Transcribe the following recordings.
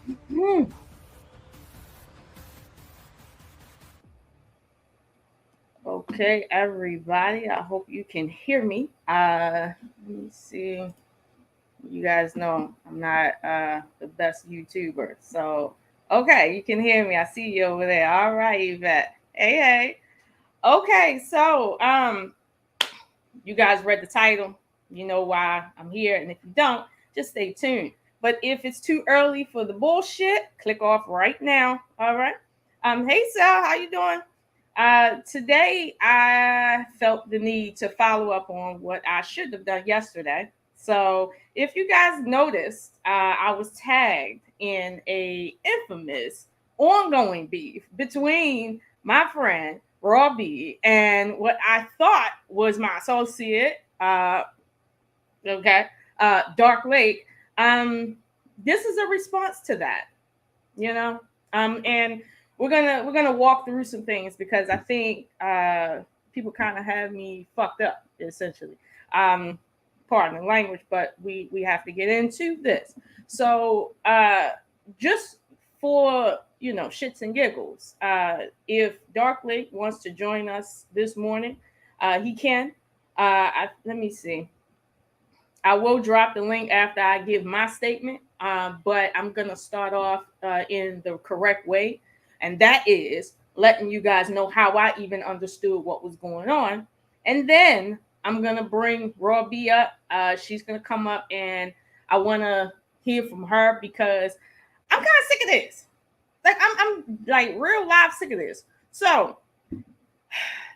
Hmm. Okay, everybody. I hope you can hear me. Let me see. You guys know I'm not the best YouTuber. So okay, you can hear me. I see you over there. All right, Yvette. Hey, hey. Okay, so you guys read the title. You know why I'm here. And if you don't, just stay tuned. But if it's too early for the bullshit, click off right now. All right. Hey Sal, how you doing? Today I felt the need to follow up on what I should have done yesterday. So if you guys noticed, I was tagged in a infamous ongoing beef between my friend RawB and what I thought was my associate, okay, Dark Lake. Um, this is a response to that, you know, and we're gonna walk through some things because I think people kind of have me fucked up essentially. Um, Pardon the language, but we have to get into this. So just for shits and giggles, if Dark Lake wants to join us this morning, he can. Let me see. I will drop the link after I give my statement, but I'm going to start off in the correct way. And that is letting you guys know how I even understood what was going on. And then I'm going to bring Raw B up. She's going to come up and I want to hear from her because I'm kind of sick of this. Like, I'm like real live sick of this. So,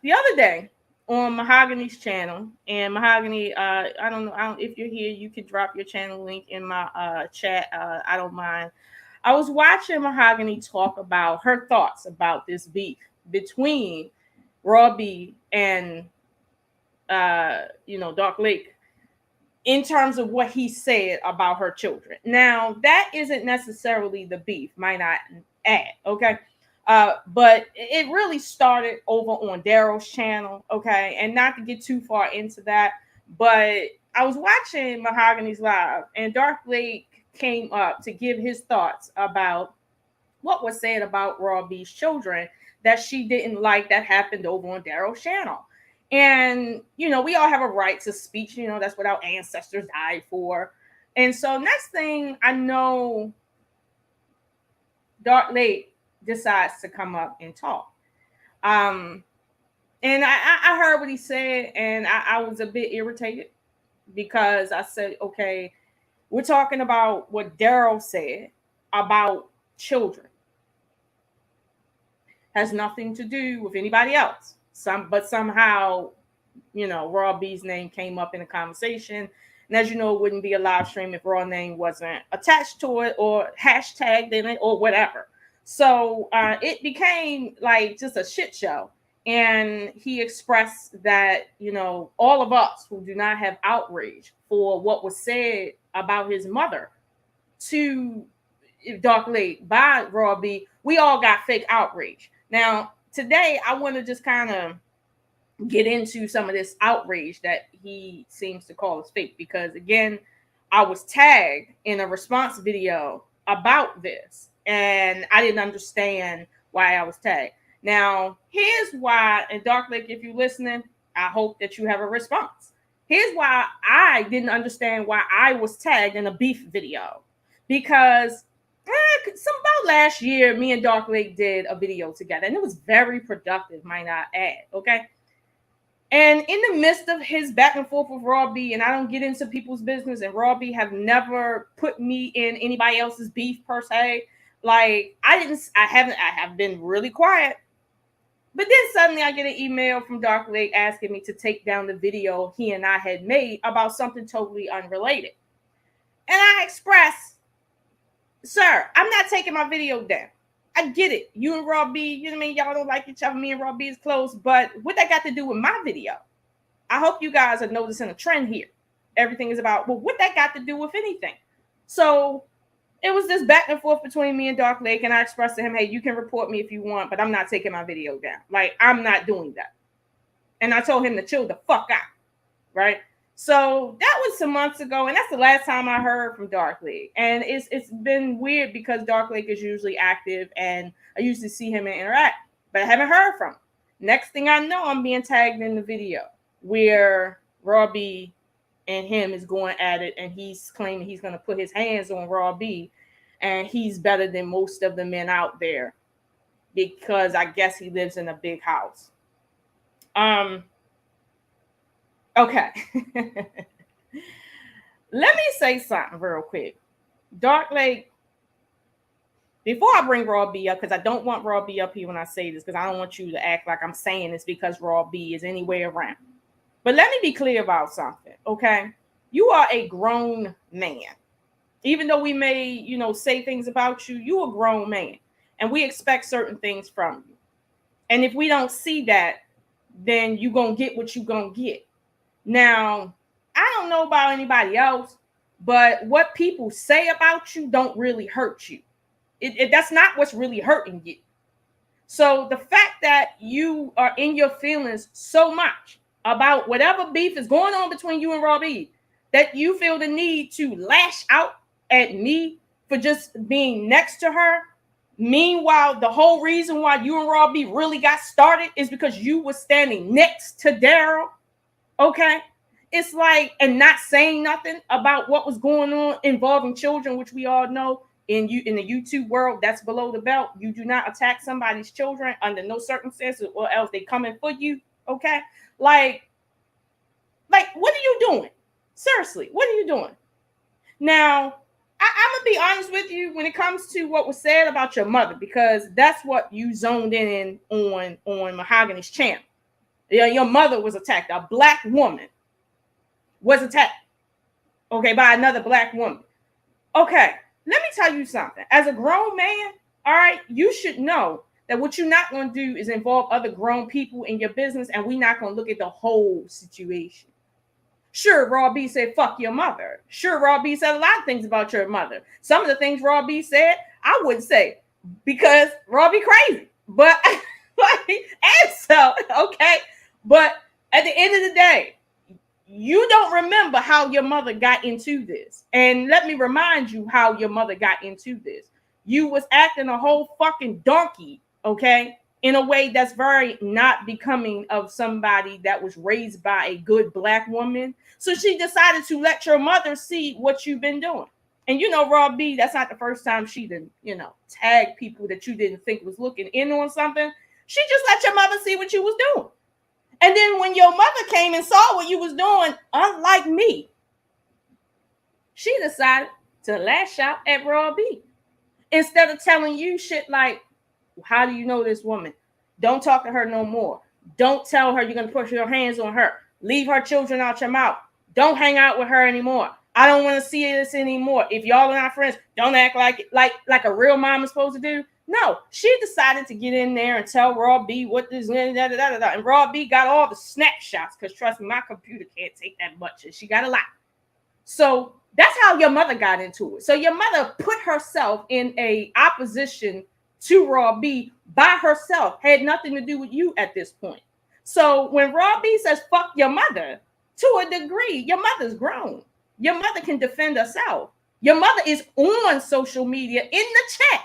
the other day on Mahogany's channel, and Mahogany, if you're here, you could drop your channel link in my chat. I don't mind. I was watching Mahogany talk about her thoughts about this beef between RawB and Dark Lake in terms of what he said about her children. Now, that isn't necessarily the beef, might not add, okay? But it really started over on Daryl's channel, okay? And not to get too far into that, but I was watching Mahogany's Live, and Dark Lake came up to give his thoughts about what was said about Raw B's children that she didn't like that happened over on Daryl's channel. And, we all have a right to speech. That's what our ancestors died for. And so, next thing I know, Dark Lake decides to come up and talk. Um, and I heard what he said, and I was a bit irritated because I said, okay, we're talking about what Daryl said about children. Has nothing to do with anybody else. But somehow, Raw B's name came up in a conversation. And as you know, it wouldn't be a live stream if Raw name wasn't attached to it or hashtagged in it or whatever. So it became like just a shit show. And he expressed that, all of us who do not have outrage for what was said about his mother to Dark Lake by Raw B, we all got fake outrage. Now, today, I want to just kind of get into some of this outrage that he seems to call as fake because, again, I was tagged in a response video about this and I didn't understand why I was tagged. Now, here's why, and Dark Lake, if you're listening, I hope that you have a response. Here's why I didn't understand why I was tagged in a beef video because some about last year, me and Dark Lake did a video together, and it was very productive, might I add. Okay. And in the midst of his back and forth with Raw B, and I don't get into people's business, and Raw B have never put me in anybody else's beef per se. Like I have been really quiet. But then suddenly I get an email from Dark Lake asking me to take down the video he and I had made about something totally unrelated. And I expressed, sir, I'm not taking my video down. I get it. You and Raw B, you know what I mean? Y'all don't like each other. Me and Raw B is close. But what that got to do with my video? I hope you guys are noticing a trend here. Everything is about, well, what that got to do with anything? So it was this back and forth between me and Dark Lake. And I expressed to him, hey, you can report me if you want, but I'm not taking my video down. Like, I'm not doing that. And I told him to chill the fuck out. Right? So that was some months ago, and that's the last time I heard from Dark Lake. And it's been weird because Dark Lake is usually active, and I usually see him and interact, but I haven't heard from him. Next thing I know, I'm being tagged in the video where RawB and him is going at it, and he's claiming he's going to put his hands on RawB, and he's better than most of the men out there because I guess he lives in a big house. Okay. Let me say something real quick. Dark Lake, before I bring RawB up, because I don't want RawB up here when I say this, because I don't want you to act like I'm saying this because RawB is anywhere around. But let me be clear about something, okay? You are a grown man. Even though we may, say things about you, you're a grown man. And we expect certain things from you. And if we don't see that, then you're going to get what you're going to get. Now, I don't know about anybody else, but what people say about you don't really hurt you. That's not what's really hurting you. So the fact that you are in your feelings so much about whatever beef is going on between you and RawB, that you feel the need to lash out at me for just being next to her. Meanwhile, the whole reason why you and RawB really got started is because you were standing next to Daryl. Okay, it's like, and not saying nothing about what was going on involving children, which we all know in the YouTube world, that's below the belt. You do not attack somebody's children under no circumstances, or else they coming for you. Okay, like what are you doing? Seriously, what are you doing? Now, I'm gonna be honest with you when it comes to what was said about your mother, because that's what you zoned in on Mahogany's channel. Your mother was attacked. A black woman was attacked, okay, by another black woman. Okay, let me tell you something. As a grown man, all right, you should know that what you're not going to do is involve other grown people in your business, and we're not going to look at the whole situation. Sure, RawB said, fuck your mother. Sure, RawB said a lot of things about your mother. Some of the things RawB said, I wouldn't say because RawB crazy. But, and so, okay. But at the end of the day, you don't remember how your mother got into this. And let me remind you how your mother got into this. You was acting a whole fucking donkey, okay, in a way that's very not becoming of somebody that was raised by a good black woman. So she decided to let your mother see what you've been doing. And RawB, that's not the first time she done, tagged people that you didn't think was looking in on something. She just let your mother see what you was doing. And then when your mother came and saw what you was doing, unlike me, she decided to lash out at RawB. Instead of telling you shit like, how do you know this woman? Don't talk to her no more. Don't tell her you're going to put your hands on her. Leave her children out your mouth. Don't hang out with her anymore. I don't want to see this anymore. If y'all are not friends, don't act like a real mom is supposed to do. No, she decided to get in there and tell RawB what this, and RawB got all the snapshots, because trust me, my computer can't take that much, and she got a lot. So that's how your mother got into it. So your mother put herself in a opposition to RawB by herself, had nothing to do with you at this point. So when RawB says fuck your mother, to a degree, your mother's grown. Your mother can defend herself. Your mother is on social media in the chat.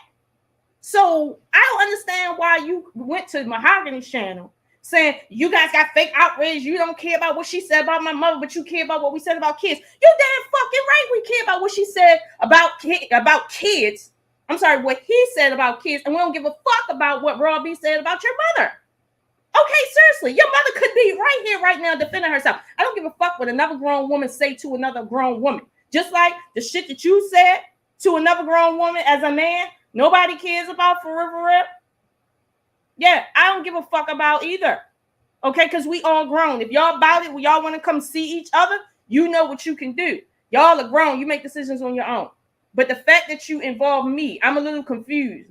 So I don't understand why you went to Mahogany's channel saying you guys got fake outrage. You don't care about what she said about my mother, but you care about what we said about kids. You damn fucking right. We care about what she said about kids. I'm sorry, what he said about kids, and we don't give a fuck about what RawB said about your mother. Okay, seriously, your mother could be right here, right now, defending herself. I don't give a fuck what another grown woman say to another grown woman. Just like the shit that you said to another grown woman as a man, nobody cares about for River. Yeah, I don't give a fuck about either. Okay, because we all grown. If y'all about it, y'all want to come see each other, you know what you can do. Y'all are grown. You make decisions on your own. But the fact that you involve me, I'm a little confused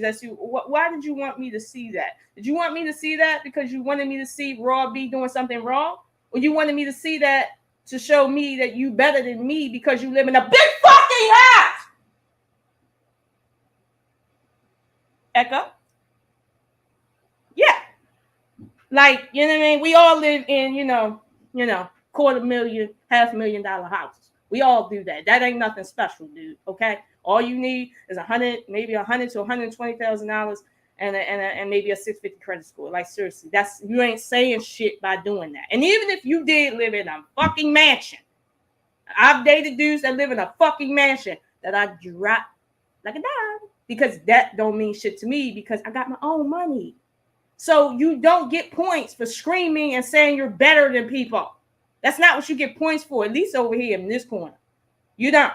as to why did you want me to see that? Did you want me to see that because you wanted me to see RawB doing something wrong? Or you wanted me to see that to show me that you better than me because you live in a big fucking house? Echo? Yeah. Like, you know what I mean? We all live in, $250,000, $500,000 houses. We all do that. That ain't nothing special, dude. Okay. All you need is maybe $100,000 to $120,000 and maybe a 650 credit score. Like seriously, you ain't saying shit by doing that. And even if you did live in a fucking mansion, I've dated dudes that live in a fucking mansion that I drop like a dime because that don't mean shit to me because I got my own money. So you don't get points for screaming and saying you're better than people. That's not what you get points for, at least over here in this corner. You don't.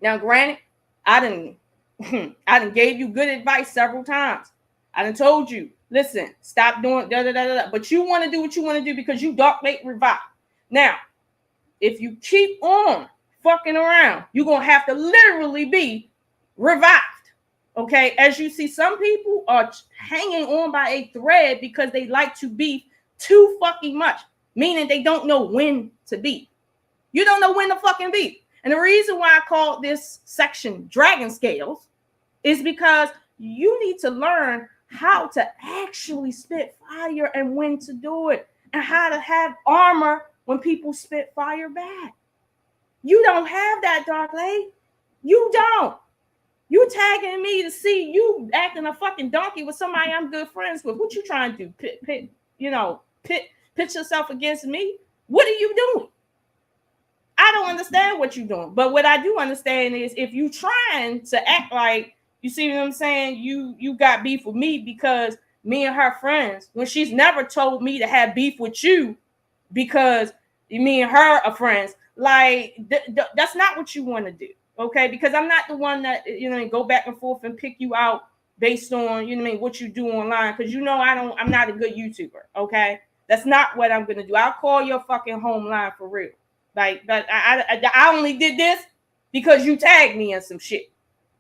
Now, granted, I done gave you good advice several times. I done told you, listen, stop doing da-da-da-da-da. But you want to do what you want to do because you Dark Lake revived. Now, if you keep on fucking around, you're going to have to literally be revived. Okay? As you see, some people are hanging on by a thread because they like to beef too fucking much, meaning they don't know when to beef. You don't know when to fucking beef. And the reason why I call this section Dragon Scales is because you need to learn how to actually spit fire and when to do it and how to have armor when people spit fire back. You don't have that, Dark Lake. You don't. You tagging me to see you acting a fucking donkey with somebody I'm good friends with. What you trying to do? Pitch yourself against me? What are you doing? I don't understand what you're doing. But what I do understand is if you trying to act like, you see what I'm saying? You got beef with me because me and her friends, when she's never told me to have beef with you because me and her are friends. Like, that's not what you want to do. Okay? Because I'm not the one that, go back and forth and pick you out based on, what you do online. Because I'm not a good YouTuber. Okay? That's not what I'm going to do. I'll call your fucking home line for real. Like, but I only did this because you tagged me in some shit.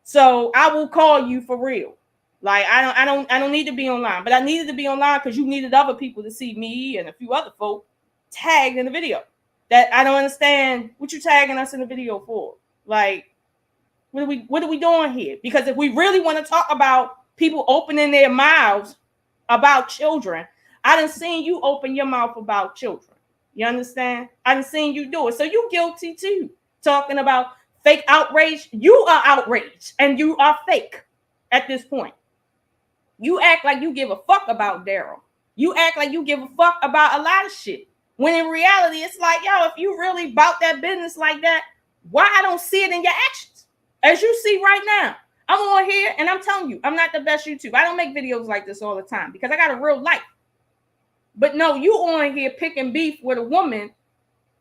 So I will call you for real. Like, I don't need to be online, but I needed to be online because you needed other people to see me and a few other folk tagged in the video. That I don't understand what you tagging us in the video for. Like, what are we doing here? Because if we really want to talk about people opening their mouths about children, I done seen you open your mouth about children. You understand? I done seen you do it. So you guilty too. Talking about fake outrage. You are outraged and you are fake at this point. You act like you give a fuck about Daryl. You act like you give a fuck about a lot of shit. When in reality, it's like, yo, if you really about that business like that, why I don't see it in your actions? As you see right now, I'm on here and I'm telling you, I'm not the best YouTuber. I don't make videos like this all the time because I got a real life. But no, you on here picking beef with a woman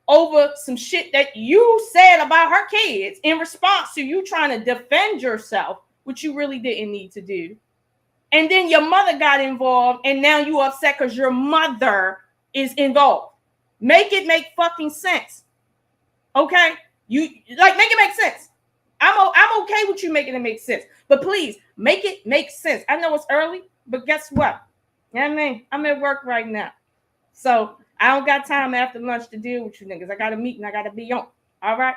over some shit that you said about her kids in response to you trying to defend yourself, which you really didn't need to do. And then your mother got involved and now you upset because your mother is involved. Make it make fucking sense. Okay? You like make it make sense. I'm okay with you making it make sense. But please make it make sense. I know it's early, but guess what? You know what I mean? I'm at work right now. So I don't got time after lunch to deal with you niggas. I got a meeting I got to be on. All right?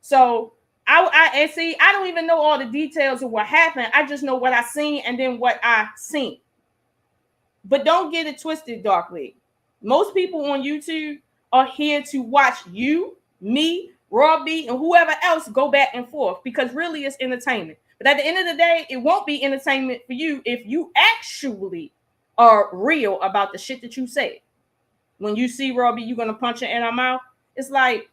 So I don't even know all the details of what happened. I just know what I seen and then what I seen. But don't get it twisted, Dark Lake. Most people on YouTube are here to watch you, me, RawB, and whoever else go back and forth because really it's entertainment. But at the end of the day, it won't be entertainment for you if you actually are real about the shit that you said. When you see RawB, you're going to punch it in her mouth. It's like,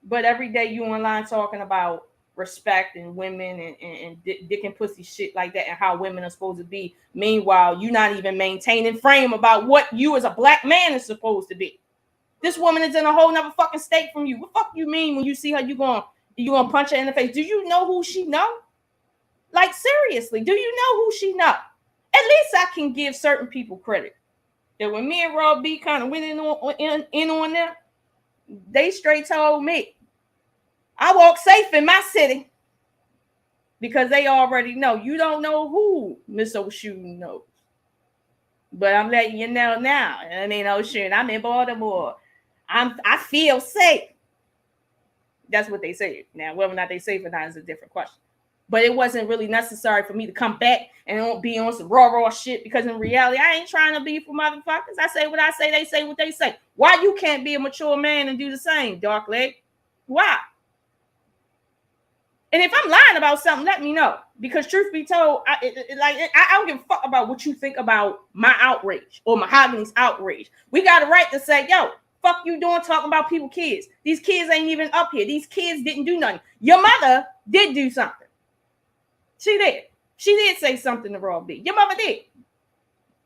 but every day you online talking about respect and women and dick and pussy shit like that and how women are supposed to be. Meanwhile, you're not even maintaining frame about what you as a black man is supposed to be. This woman is in a whole nother fucking state from you. What the fuck you mean when you see her, you gonna punch her in the face? Do you know who she know? Like, seriously, do you know who she know? At least I can give certain people credit. That when me and RawB kind of went in on them, they straight told me, I walk safe in my city. Because they already know. You don't know who Miss O'Shoe knows. But I'm letting you know now. I mean, O'Shoe, I'm in Baltimore. I feel safe. That's what they say. Now, whether or not they safe or not is a different question. but it wasn't really necessary for me to come back and don't be on some raw shit, because in reality, I ain't trying to be for motherfuckers. I say what I say what they say. Why you can't be a mature man and do the same, Dark Lake? Why? And if I'm lying about something, let me know. Because truth be told, I don't give a fuck about what you think about my outrage or Mahogany's outrage. We got a right to say, yo, fuck you doing talking about people kids. These kids ain't even up here. These kids didn't do nothing. Your mother did do something. She did. She did say something to RawB. Your mother did.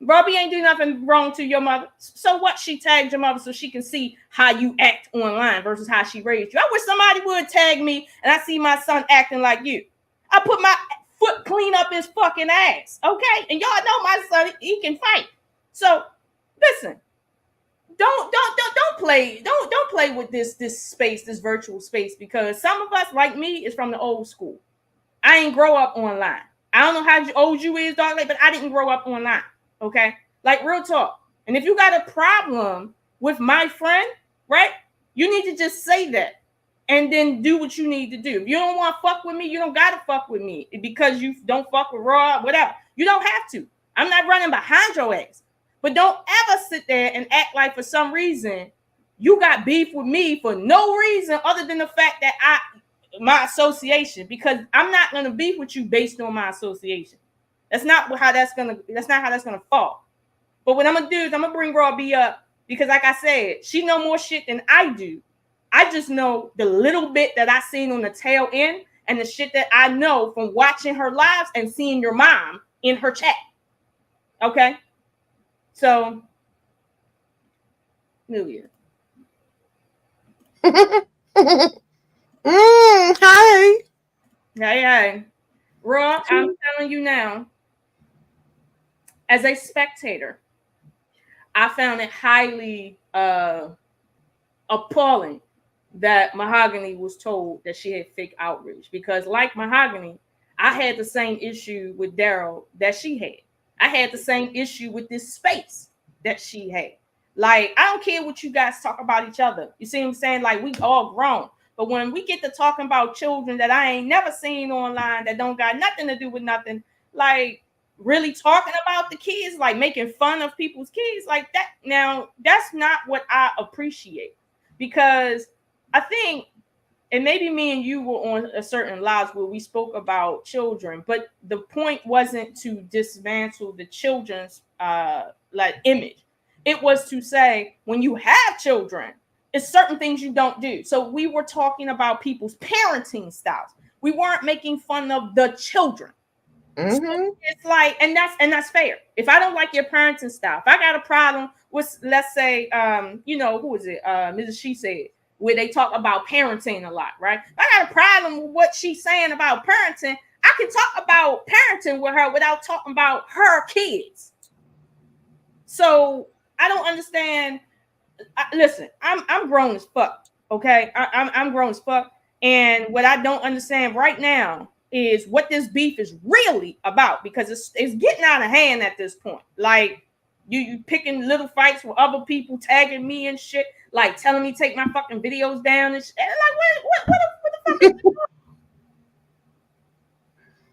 RawB ain't do nothing wrong to your mother. So what? She tagged your mother so she can see how you act online versus how she raised you. I wish somebody would tag me and I see my son acting like you. I put my foot clean up his fucking ass. Okay? And y'all know my son, he can fight. So listen, don't play with this space, this virtual space, because some of us, like me, is from the old school. I ain't grow up online. I don't know how old you is, Dark Lake, but I didn't grow up online. Okay, like real talk. And if you got a problem with my friend, right, you need to just say that and then do what you need to do. If you don't want to fuck with me, you don't got to fuck with me because you don't fuck with Raw, whatever. You don't have to. I'm not running behind your ass. But don't ever sit there and act like for some reason you got beef with me for no reason other than the fact that my association, because I'm not going to beef with you based on my association. That's not how that's gonna fall. But what I'm gonna do is I'm gonna bring RawB up because, like I said, she know more shit than I do. I just know the little bit that I seen on the tail end and the shit that I know from watching her lives and seeing your mom in her chat. Okay, so New Year. Hi. Hey. Raw, I'm telling you now, as a spectator, I found it highly appalling that Mahogany was told that she had fake outrage, because like Mahogany, I had the same issue with Daryl that she had. I had the same issue with this space that she had. Like, I don't care what you guys talk about each other. You see what I'm saying? Like, we all grown. But when we get to talking about children that I ain't never seen online, that don't got nothing to do with nothing, like really talking about the kids, like making fun of people's kids like that. Now, that's not what I appreciate, because I think, and maybe me and you were on a certain lives where we spoke about children, but the point wasn't to dismantle the children's like image. It was to say, when you have children, it's certain things you don't do. So we were talking about people's parenting styles. We weren't making fun of the children. Mm-hmm. So it's like, and that's fair. If I don't like your parenting style, if I got a problem with, let's say, who is it? Mrs. She Said, where they talk about parenting a lot, right? If I got a problem with what she's saying about parenting, I can talk about parenting with her without talking about her kids. So I don't understand. Listen, I'm grown as fuck. Okay, I'm grown as fuck, and what I don't understand right now is what this beef is really about, because it's getting out of hand at this point. Like you picking little fights with other people, tagging me and shit, like telling me take my fucking videos down and shit. And like, what the fuck?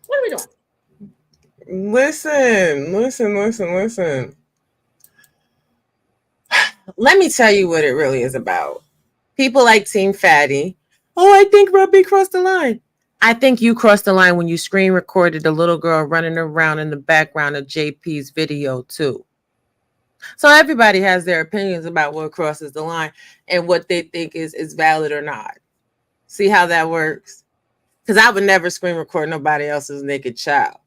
What are we doing? Listen. Let me tell you what it really is about. People like Team Fatty. Oh, I think RawB crossed the line. I think you crossed the line when you screen recorded the little girl running around in the background of JP's video too. So everybody has their opinions about what crosses the line and what they think is valid or not. See how that works? Because I would never screen record nobody else's naked child.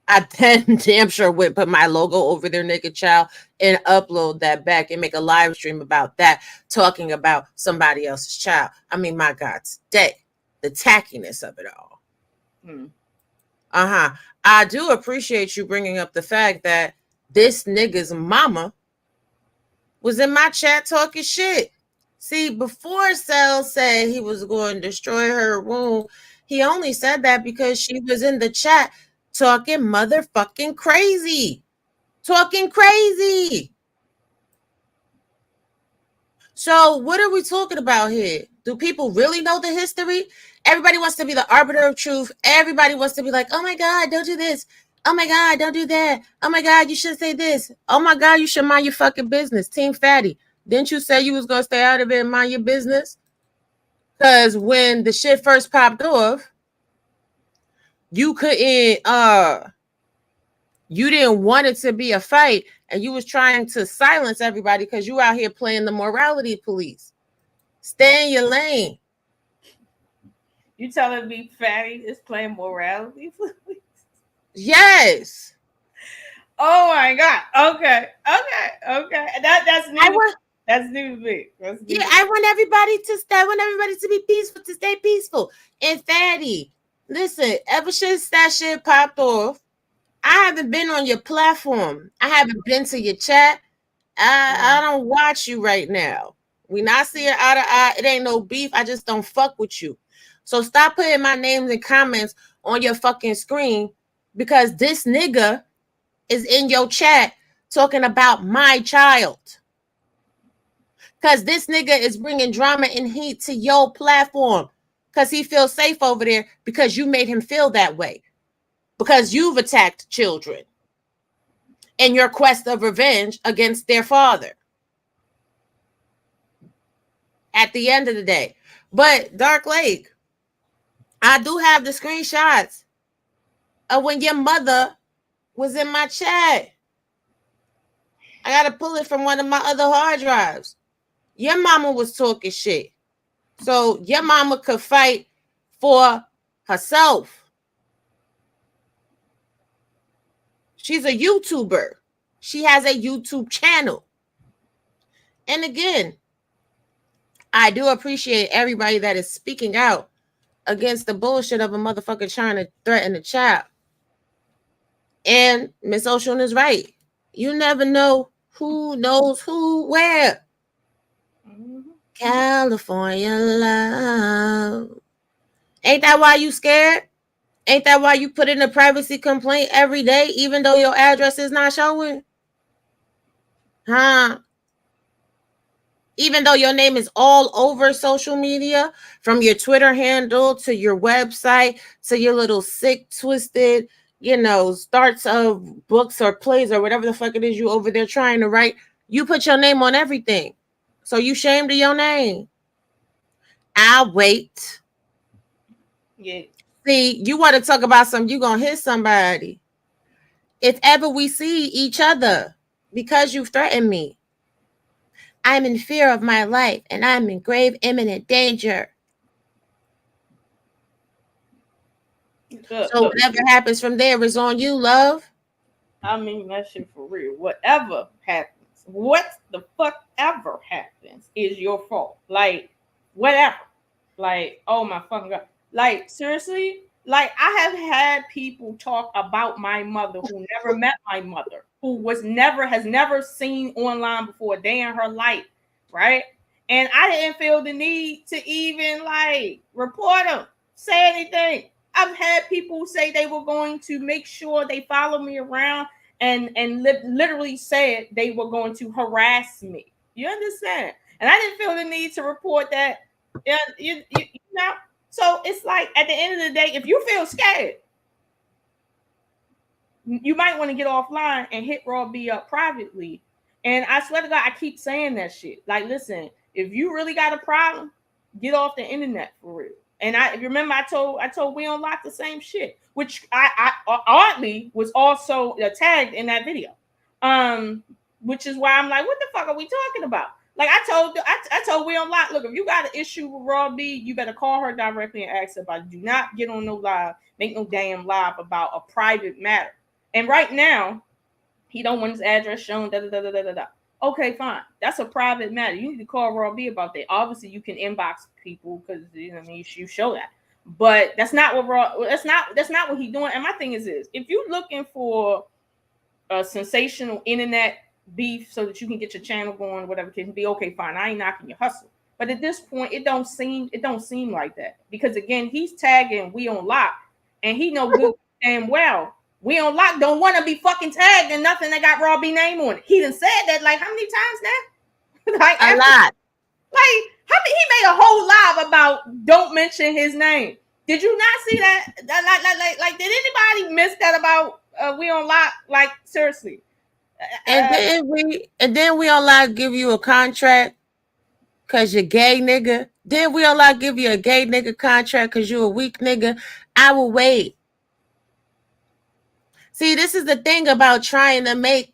I then damn sure would put my logo over their naked child and upload that back and make a live stream about that, talking about somebody else's child. I mean, my God's day, the tackiness of it all. I do appreciate you bringing up the fact that this nigga's mama was in my chat talking shit. See, before Cell said he was going to destroy her womb, he only said that because she was in the chat talking motherfucking crazy. So what are we talking about here? Do people really know the history? Everybody wants to be the arbiter of truth. Everybody wants to be like, oh my God, don't do this. Oh my God, don't do that. Oh my God, you should say this. Oh my God, you should mind your fucking business. Team Fatty, didn't you say you was going to stay out of it and mind your business? Because when the shit first popped off, you couldn't, you didn't want it to be a fight, and you was trying to silence everybody because you out here playing the morality police. Stay in your lane. You telling me Fatty is playing morality police? Yes. Oh my God. Okay. That's new. That's new to me. That's new. Yeah, I want everybody to stay. I want everybody to be peaceful, to stay peaceful. And Fatty, listen, ever since that shit popped off, I haven't been on your platform. I haven't been to your chat. I don't watch you right now. We not seeing eye to eye. It ain't no beef. I just don't fuck with you. So stop putting my names and comments on your fucking screen, because this nigga is in your chat talking about my child. Because this nigga is bringing drama and heat to your platform because he feels safe over there because you made him feel that way. Because you've attacked children in your quest of revenge against their father. At the end of the day. But Dark Lake, I do have the screenshots of when your mother was in my chat. I got to pull it from one of my other hard drives. Your mama was talking shit. So your mama could fight for herself. She's a YouTuber. She has a YouTube channel. And again, I do appreciate everybody that is speaking out against the bullshit of a motherfucker trying to threaten a child. And Miss Ocean is right. You never know who knows who where. California love. Ain't that why you scared? Ain't that why you put in a privacy complaint every day, even though your address is not showing? Huh? Even though your name is all over social media, from your Twitter handle to your website to your little sick, twisted, starts of books or plays or whatever the fuck it is you over there trying to write, you put your name on everything. So you shamed of your name. I'll wait. Yeah. See, you want to talk about something, you going to hit somebody. If ever we see each other, because you've threatened me, I'm in fear of my life and I'm in grave imminent danger. So whatever happens from there is on you, love. I mean, that shit for real. Whatever happens, what the fuck ever happens is your fault. Like, whatever. Like, oh my fucking God. Like, seriously? Like, I have had people talk about my mother who never met my mother, who has never seen online before a day in her life, right? And I didn't feel the need to even, like, report them, say anything. I've had people say they were going to make sure they follow me around and literally said they were going to harass me. You understand? And I didn't feel the need to report that. You know? So it's like, at the end of the day, if you feel scared, you might want to get offline and hit RawB up privately. And I swear to God, I keep saying that shit. Like, listen, if you really got a problem, get off the internet for real. And I remember I told We Unlock the same shit, which I oddly was also tagged in that video. Which is why I'm like, what the fuck are we talking about? Like, I told We Unlock, look, if you got an issue with RawB, you better call her directly and ask her about it. Do not get on no live, make no damn live about a private matter. And right now, he don't want his address shown. Okay, fine. That's a private matter. You need to call RawB about that. Obviously, you can inbox people because you show that. But that's not what that's not what he's doing. And my thing is this: if you're looking for a sensational internet beef so that you can get your channel going, whatever can be, okay, fine. I ain't knocking your hustle. But at this point, it don't seem like that. Because again, he's tagging We Unlock, and he know good and well We Unlock don't want to be fucking tagged in nothing that got RawB name on it. He done said that like how many times now? Like a lot. Like, He made a whole live about don't mention his name. Did you not see that? Like did anybody miss that about we on lock? Like seriously. And then we all give you a contract because you're gay nigga. Then we all give you a gay nigga contract because you're a weak nigga. I will wait. See, this is the thing about trying to make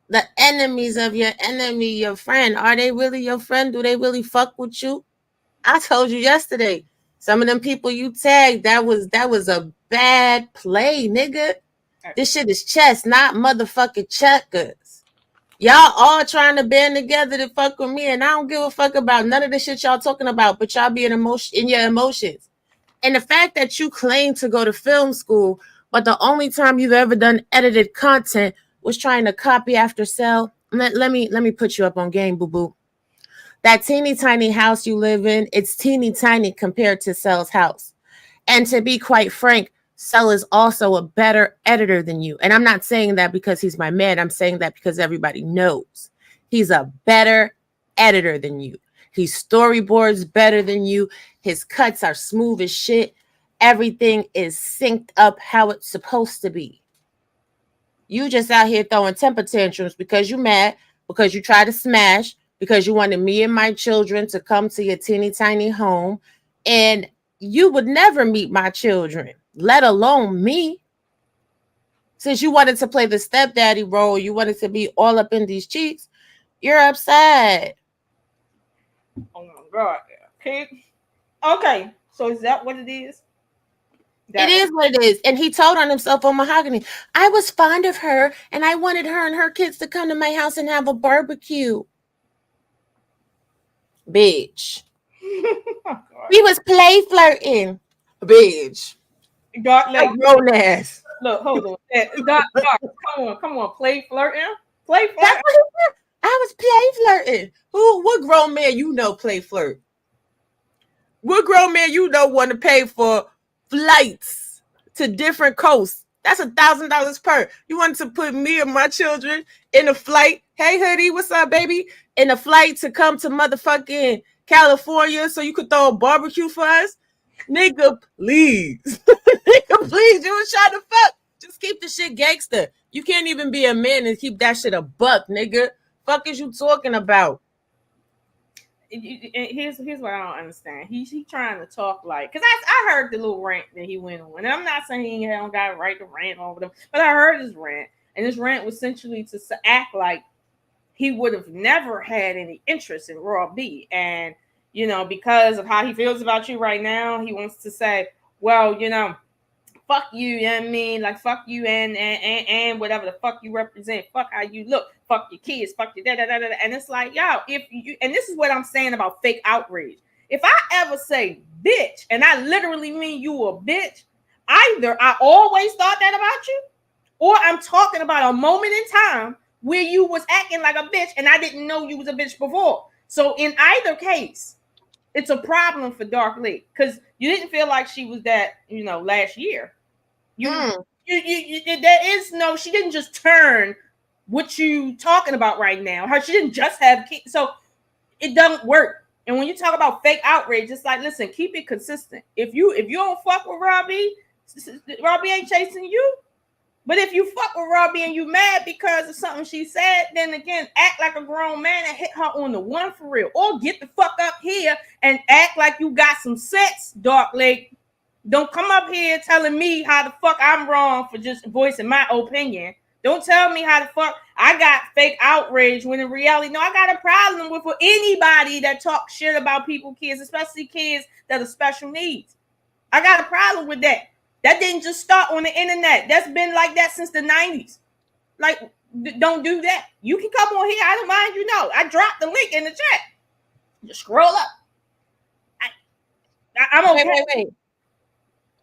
the enemies of your enemy your friend. Are they really your friend? Do they really fuck with you? I told you yesterday. Some of them people you tagged, that was a bad play, nigga. This shit is chess, not motherfucking checkers. Y'all all trying to band together to fuck with me, and I don't give a fuck about none of the shit y'all talking about, but y'all be in your emotions. And the fact that you claim to go to film school, but the only time you've ever done edited content was trying to copy after Cell. Let me put you up on game, boo boo. That teeny tiny house you live in, it's teeny tiny compared to Cell's house. And to be quite frank, Cell is also a better editor than you. And I'm not saying that because he's my man. I'm saying that because everybody knows he's a better editor than you. He storyboards better than you. His cuts are smooth as shit. Everything is synced up how it's supposed to be. You just out here throwing temper tantrums because you mad, because you tried to smash, because you wanted me and my children to come to your teeny tiny home. And you would never meet my children, let alone me. Since you wanted to play the stepdaddy role, you wanted to be all up in these cheeks, you're upset. Oh my God. Okay. So is that what it is? It is what it is. And he told on himself on Mahogany, I was fond of her and I wanted her and her kids to come to my house and have a barbecue. Bitch. We was play flirting. Bitch. Dark Lake. Grown ass. Look, hold on. Dark, come on. Play flirting. Play flirting. That's what he said. I was play flirting. What grown man you know play flirt? What grown man you know want to pay for flights to different coasts? That's $1,000 per. You wanted to put me and my children in a flight. Hey, hoodie, what's up, baby? In a flight to come to motherfucking California so you could throw a barbecue for us? Nigga, please. Nigga, please. You was trying to fuck. Just keep the shit gangster. You can't even be a man and keep that shit a buck, nigga. Fuck is you talking about? Here's what I don't understand. He's trying to talk like, because I heard the little rant that he went on, and I'm not saying he don't got a right to rant over them, but I heard his rant, and his rant was essentially to act like he would have never had any interest in RawB, and because of how he feels about you right now, he wants to say, well, fuck you, you know what I mean? Like, fuck you and whatever the fuck you represent. Fuck how you look. Fuck your kids. Fuck your da-da-da-da. And it's like, yo, and this is what I'm saying about fake outrage. If I ever say bitch, and I literally mean you a bitch, either I always thought that about you, or I'm talking about a moment in time where you was acting like a bitch and I didn't know you was a bitch before. So in either case, it's a problem for Dark Lake because you didn't feel like she was that, last year. There is no, she didn't just turn what you talking about right now. She didn't just have kids. So it doesn't work. And when you talk about fake outrage, it's like, listen, keep it consistent. If you don't fuck with RawB ain't chasing you. But if you fuck with RawB and you mad because of something she said, then again, act like a grown man and hit her on the one for real. Or get the fuck up here and act like you got some sense, Dark Lake. Don't come up here telling me how the fuck I'm wrong for just voicing my opinion. Don't tell me how the fuck I got fake outrage when in reality, no, I got a problem with for anybody that talks shit about people, kids, especially kids that are special needs. I got a problem with that. That didn't just start on the internet. That's been like that since the 90s. Like, don't do that. You can come on here. I don't mind, I dropped the link in the chat. Just scroll up. I'm okay. Wait.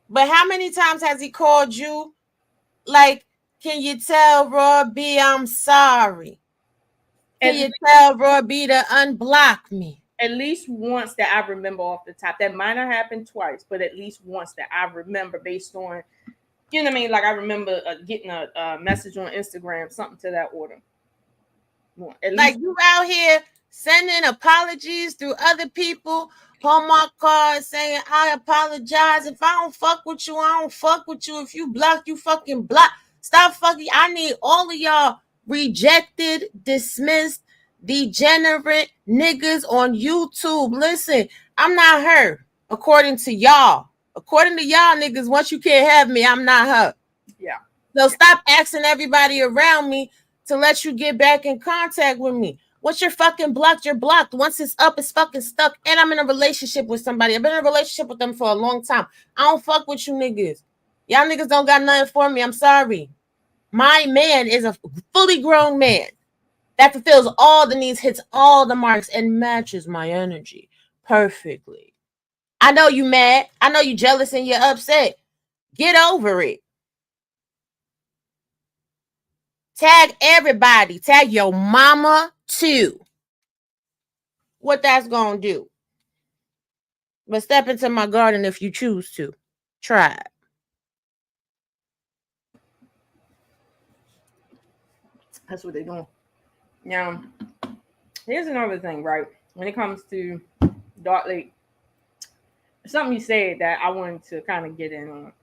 But how many times has he called you? Like, can you tell RawB I'm sorry? Can you tell RawB to unblock me? At least once that I remember off the top. That might not happen twice, but at least once that I remember based on, you know what I mean? Like I remember getting a message on Instagram, something to that order. Like you out here sending apologies through other people, Hallmark cards saying, I apologize. If I don't fuck with you, I don't fuck with you. If you block, you fucking block. Stop fucking. I need all of y'all rejected, dismissed, degenerate niggas on YouTube. Listen, I'm not her, according to y'all. According to y'all niggas, once you can't have me, I'm not her. Yeah. So stop asking everybody around me to let you get back in contact with me. Once you're fucking blocked, you're blocked. Once it's up, it's fucking stuck. And I'm in a relationship with somebody. I've been in a relationship with them for a long time. I don't fuck with you niggas. Y'all niggas don't got nothing for me. I'm sorry. My man is a fully grown man that fulfills all the needs, hits all the marks, and matches my energy perfectly. I know you mad. I know you jealous and you're upset. Get over it. Tag everybody. Tag your mama too. What that's gonna do. But step into my garden if you choose to. Try it. That's what they're doing. Now, here's another thing, right? When it comes to Dark Lake, something you said that I wanted to kind of get in on.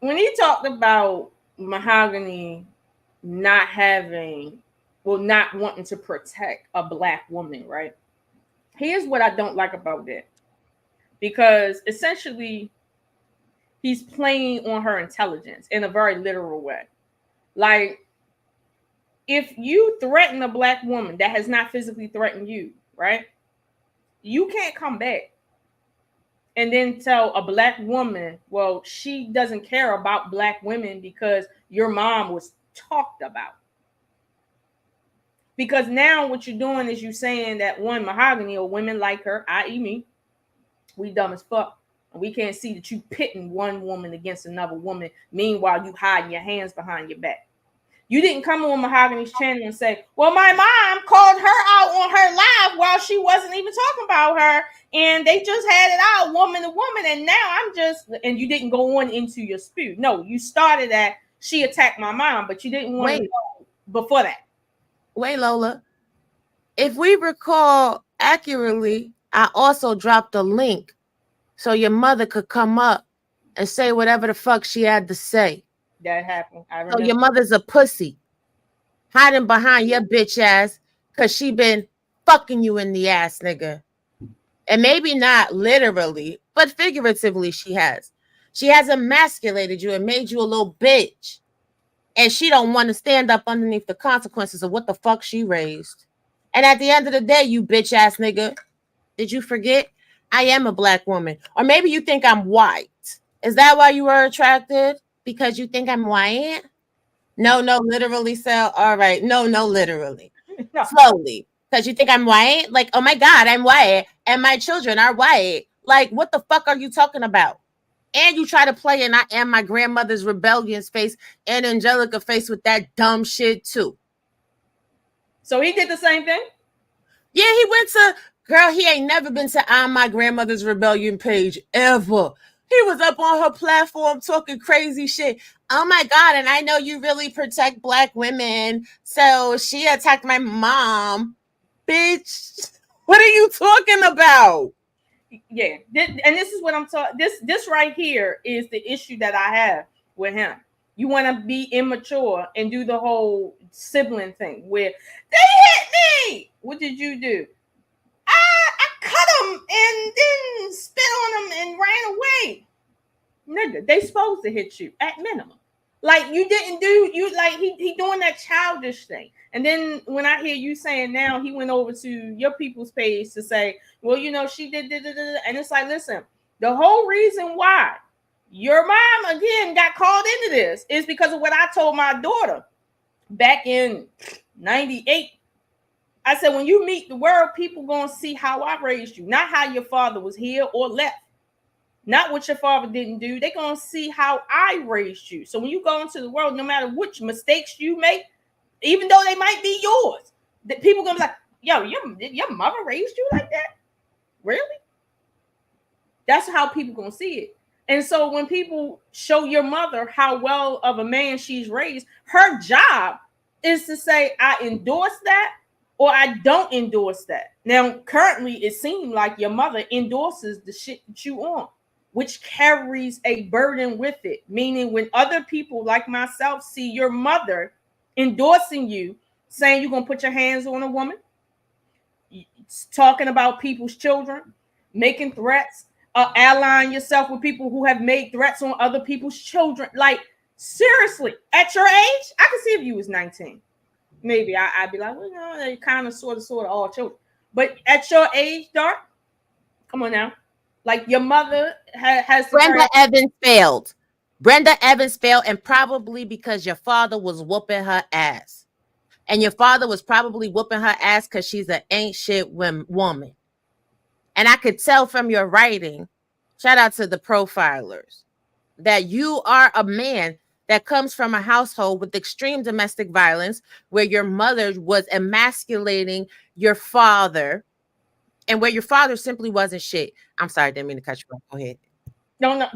When he talked about Mahogany not having, well, not wanting to protect a black woman, right? Here's what I don't like about that. Because essentially, he's playing on her intelligence in a very literal way. Like, if you threaten a black woman that has not physically threatened you, right? You can't come back and then tell a black woman, well, she doesn't care about black women because your mom was talked about. Because now what you're doing is you saying that one, Mahogany or women like her, i.e. me, we dumb as fuck. And we can't see that you pitting one woman against another woman. Meanwhile, you hiding your hands behind your back. You didn't come on Mahogany's channel and say, well, my mom called her out on her live while she wasn't even talking about her. And they just had it out woman to woman. And now I'm just, and you didn't go on into your spew. No, you started at, she attacked my mom, but you didn't want to go before that. Wait, Lola. If we recall accurately, I also dropped a link so your mother could come up and say whatever the fuck she had to say. That happened. I remember. So your mother's a pussy, hiding behind your bitch ass because she been fucking you in the ass, nigga. And maybe not literally, but figuratively she has. She has emasculated you and made you a little bitch. And she don't want to stand up underneath the consequences of what the fuck she raised. And at the end of the day, you bitch ass nigga, did you forget? I am a black woman. Or maybe you think I'm white. Is that why you were attracted? Because you think I'm white? No, literally, Sal. All right. No, literally. No. Slowly. Because you think I'm white? Like, oh my God, I'm white. And my children are white. Like, what the fuck are you talking about? And you try to play and I am my grandmother's rebellious face and Angelica face with that dumb shit too. So he did the same thing? Yeah, he went to, girl, he ain't never been to I'm my grandmother's rebellion page ever. He was up on her platform talking crazy shit. Oh my God, and I know you really protect black women. So she attacked my mom. Bitch, what are you talking about? Yeah, and this is what I'm talking. This right here is the issue that I have with him. You want to be immature and do the whole sibling thing where they hit me. What did you do? I cut them and then spit on them and ran away. Nigga, they supposed to hit you at minimum. Like you didn't do you like he doing that childish thing. And then when I hear you saying now he went over to your people's page to say, well, you know, she did, and it's like, listen, the whole reason why your mom again got called into this is because of what I told my daughter back in 98. I said, when you meet the world, people gonna see how I raised you, not how your father was here or left. Not what your father didn't do. They're going to see how I raised you. So when you go into the world, no matter which mistakes you make, even though they might be yours, that people going to be like, yo, your mother raised you like that? Really? That's how people going to see it. And so when people show your mother how well of a man she's raised, her job is to say, I endorse that, or I don't endorse that. Now, currently, it seems like your mother endorses the shit that you on, which carries a burden with it. Meaning, when other people like myself see your mother endorsing you, saying you're gonna put your hands on a woman, talking about people's children, making threats, allying yourself with people who have made threats on other people's children. Like, seriously, at your age, I can see if you was 19. Maybe I'd be like, well, no, they kind of, sort of, all children. But at your age, Dark, come on now. Like, your mother has to Brenda Evans failed. Brenda Evans failed, and probably because your father was whooping her ass. And your father was probably whooping her ass because she's an ain't shit woman. And I could tell from your writing, shout out to the profilers, that you are a man that comes from a household with extreme domestic violence where your mother was emasculating your father and where your father simply wasn't shit. I'm sorry, didn't mean to cut you off. Go ahead. No.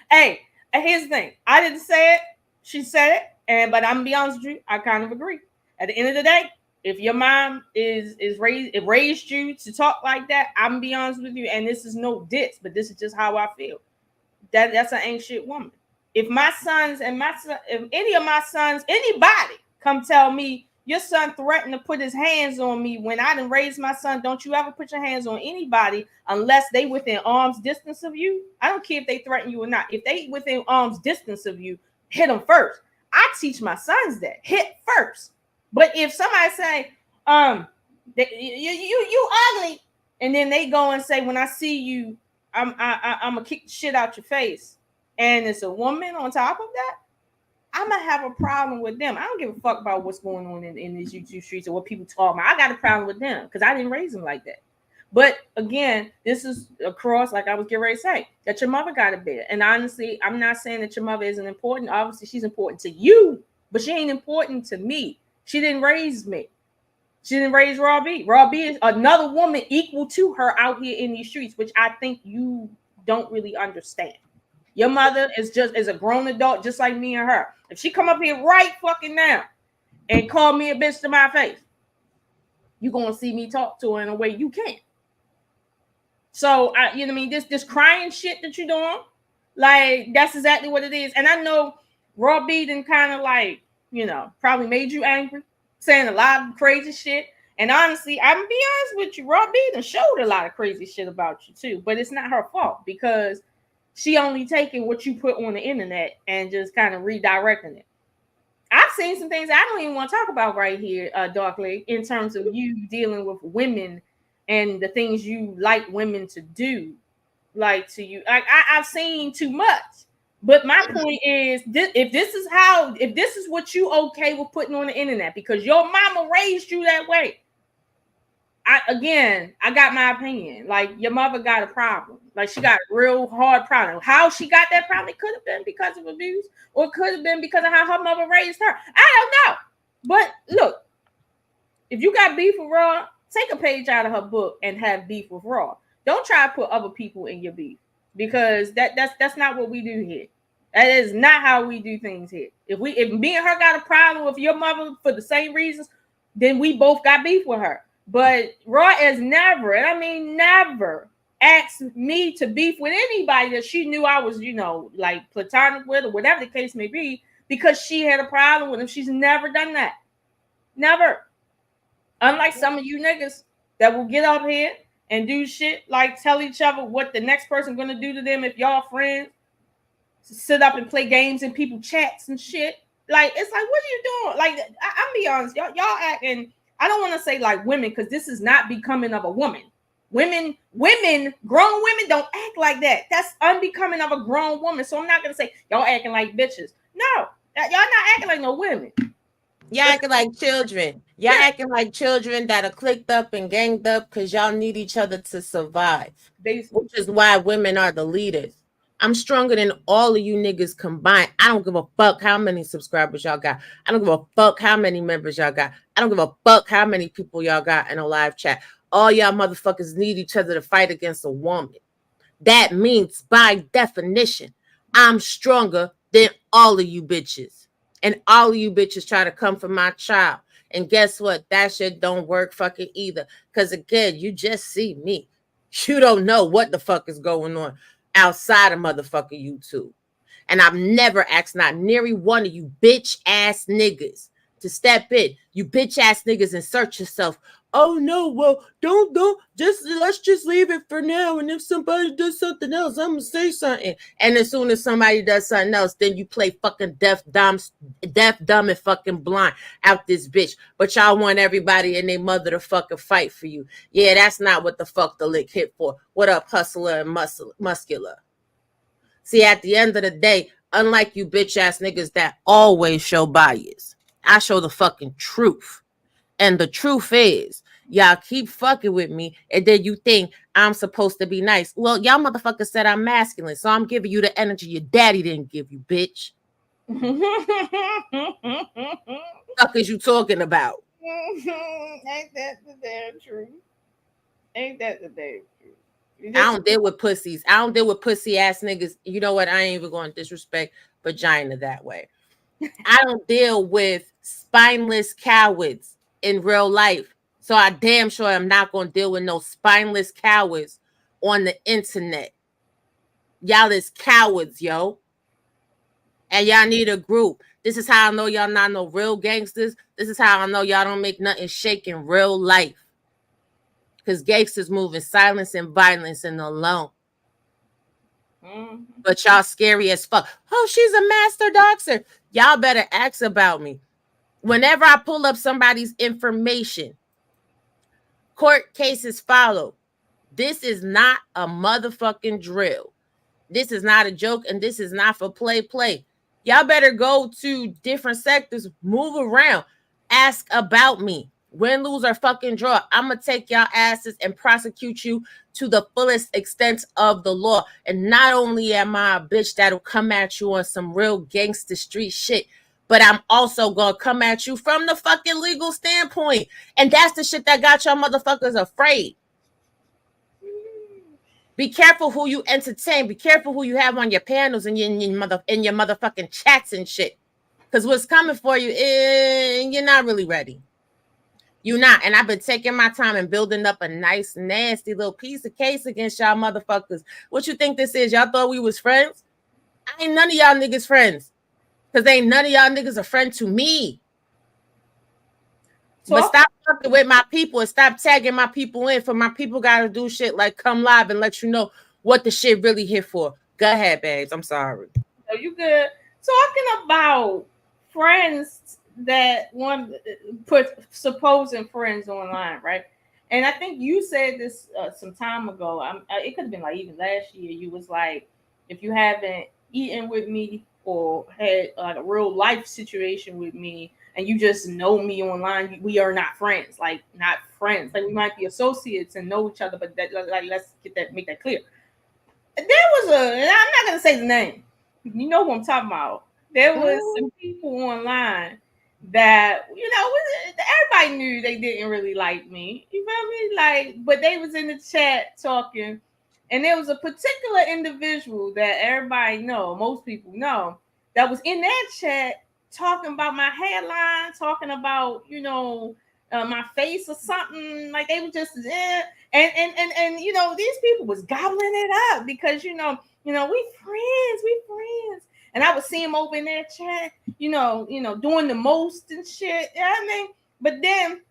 Hey, here's the thing. I didn't say it. She said it. But I'm gonna be honest with you, I kind of agree. At the end of the day, if your mom raised you to talk like that, I'm gonna be honest with you, and this is no diss, but this is just how I feel. That's an ain't shit woman. If my sons if any of my sons, anybody come tell me your son threatened to put his hands on me when I didn't raise my son, don't you ever put your hands on anybody unless they within arm's distance of you. I don't care if they threaten you or not. If they within arm's distance of you, hit them first. I teach my sons that. Hit first. But if somebody say, you ugly, and then they go and say, when I see you, I'm gonna kick the shit out your face, and it's a woman on top of that, I'm gonna have a problem with them. I don't give a fuck about what's going on in these YouTube streets or what people talk about. I got a problem with them because I didn't raise them like that. But again, this is across, like I was getting ready to say, that your mother got a bit. And honestly, I'm not saying that your mother isn't important. Obviously, she's important to you, but she ain't important to me. She didn't raise me. She didn't raise RawB. RawB is another woman equal to her out here in these streets, which I think you don't really understand. Your mother is a grown adult, just like me and her. If she come up here right fucking now and call me a bitch to my face, you're gonna see me talk to her in a way you can't. So you know what I mean? This crying shit that you're doing, like, that's exactly what it is. And I know RawB done kind of like, probably made you angry, saying a lot of crazy shit. And honestly, I'm gonna be honest with you, RawB done showed a lot of crazy shit about you too. But it's not her fault because she only taking what you put on the internet and just kind of redirecting it. I've seen some things I don't even want to talk about right here, Dark Lake, in terms of you dealing with women and the things you like women to do, like to you. I've seen too much. But my point is, if this is what you okay with putting on the internet because your mama raised you that way, I got my opinion. Like, your mother got a problem. Like, she got a real hard problem. How she got that problem, it could have been because of abuse, or it could have been because of how her mother raised her. I don't know. But look, if you got beef with Raw, take a page out of her book and have beef with Raw. Don't try to put other people in your beef because that's not what we do here. That is not how we do things here. If me and her got a problem with your mother for the same reasons, then we both got beef with her. But Raw has never, and I mean never, asked me to beef with anybody that she knew I was, like platonic with or whatever the case may be, because she had a problem with him. She's never done that. Never. Unlike some of you niggas that will get up here and do shit like tell each other what the next person gonna do to them if y'all friends, sit up and play games in people chats and shit. Like, it's like, what are you doing? Like, I'm be honest, y'all acting. I don't want to say like women because this is not becoming of a woman. Women, grown women don't act like that. That's unbecoming of a grown woman. So I'm not gonna say y'all acting like bitches. No, y'all not acting like no women. Y'all acting like children. Y'all acting like children that are clicked up and ganged up because y'all need each other to survive. Which is why women are the leaders. I'm stronger than all of you niggas combined. I don't give a fuck how many subscribers y'all got. I don't give a fuck how many members y'all got. I don't give a fuck how many people y'all got in a live chat. All y'all motherfuckers need each other to fight against a woman. That means, by definition, I'm stronger than all of you bitches. And all of you bitches try to come for my child. And guess what? That shit don't work fucking either. Because again, you just see me. You don't know what the fuck is going on outside of motherfucking YouTube. And I've never asked not nary one of you bitch ass niggas to step in. You bitch ass niggas and search yourself. Oh no, well, don't just let's just leave it for now. And if somebody does something else, I'm gonna say something. And as soon as somebody does something else, then you play fucking deaf, dumb, and fucking blind out this bitch. But y'all want everybody and their mother to fucking fight for you. Yeah, that's not what the fuck the lick hit for. What up, hustler and muscular? See, at the end of the day, unlike you bitch ass niggas that always show bias, I show the fucking truth. And the truth is, y'all keep fucking with me, and then you think I'm supposed to be nice. Well, y'all motherfuckers said I'm masculine, so I'm giving you the energy your daddy didn't give you, bitch. Fuck is you talking about? Ain't that the damn truth? Ain't that the damn truth? I don't deal with pussies. I don't deal with pussy ass niggas. You know what? I ain't even going to disrespect vagina that way. I don't deal with spineless cowards in real life. So I damn sure I'm not going to deal with no spineless cowards on the internet. Y'all is cowards, yo. And y'all need a group. This is how I know y'all not no real gangsters. This is how I know y'all don't make nothing shake in real life. Because gangsters move in silence and violence and alone. Mm-hmm. But y'all scary as fuck. Oh, she's a master doxer. Y'all better ask about me. Whenever I pull up somebody's information, court cases follow. This is not a motherfucking drill. This is not a joke, and this is not for play. Y'all better go to different sectors, move around, ask about me. Win, lose, or fucking draw. I'm going to take y'all asses and prosecute you to the fullest extent of the law. And not only am I a bitch that'll come at you on some real gangster street shit, but I'm also going to come at you from the fucking legal standpoint. And that's the shit that got y'all motherfuckers afraid. Be careful who you entertain. Be careful who you have on your panels and in your motherfucking chats and shit. Because what's coming for you, you're not really ready. You're not. And I've been taking my time and building up a nice, nasty little piece of case against y'all motherfuckers. What you think this is? Y'all thought we was friends? I ain't none of y'all niggas friends. Because ain't none of y'all niggas a friend to me. But stop fucking with my people and stop tagging my people in. For my people gotta do shit like come live and let you know what the shit really here for. Go ahead, babes. I'm sorry. No, you good. Talking about friends that one put supposing friends online, right? And I think you said this some time ago. It could have been like even last year. You was like, if you haven't eaten with me or had like a real life situation with me, and you just know me online, we are not friends. Like not friends. Like we might be associates and know each other, but that like let's make that clear. There was and I'm not gonna say the name. You know who I'm talking about. There was some people online that everybody knew they didn't really like me. You feel me? Like, but they was in the chat talking, and there was a particular individual that everybody know, most people know, that was in that chat talking about my hairline, talking about my face or something. Like they were just and these people was gobbling it up because we friends. And I would see him over in that chat, doing the most and shit. You know what I mean? But then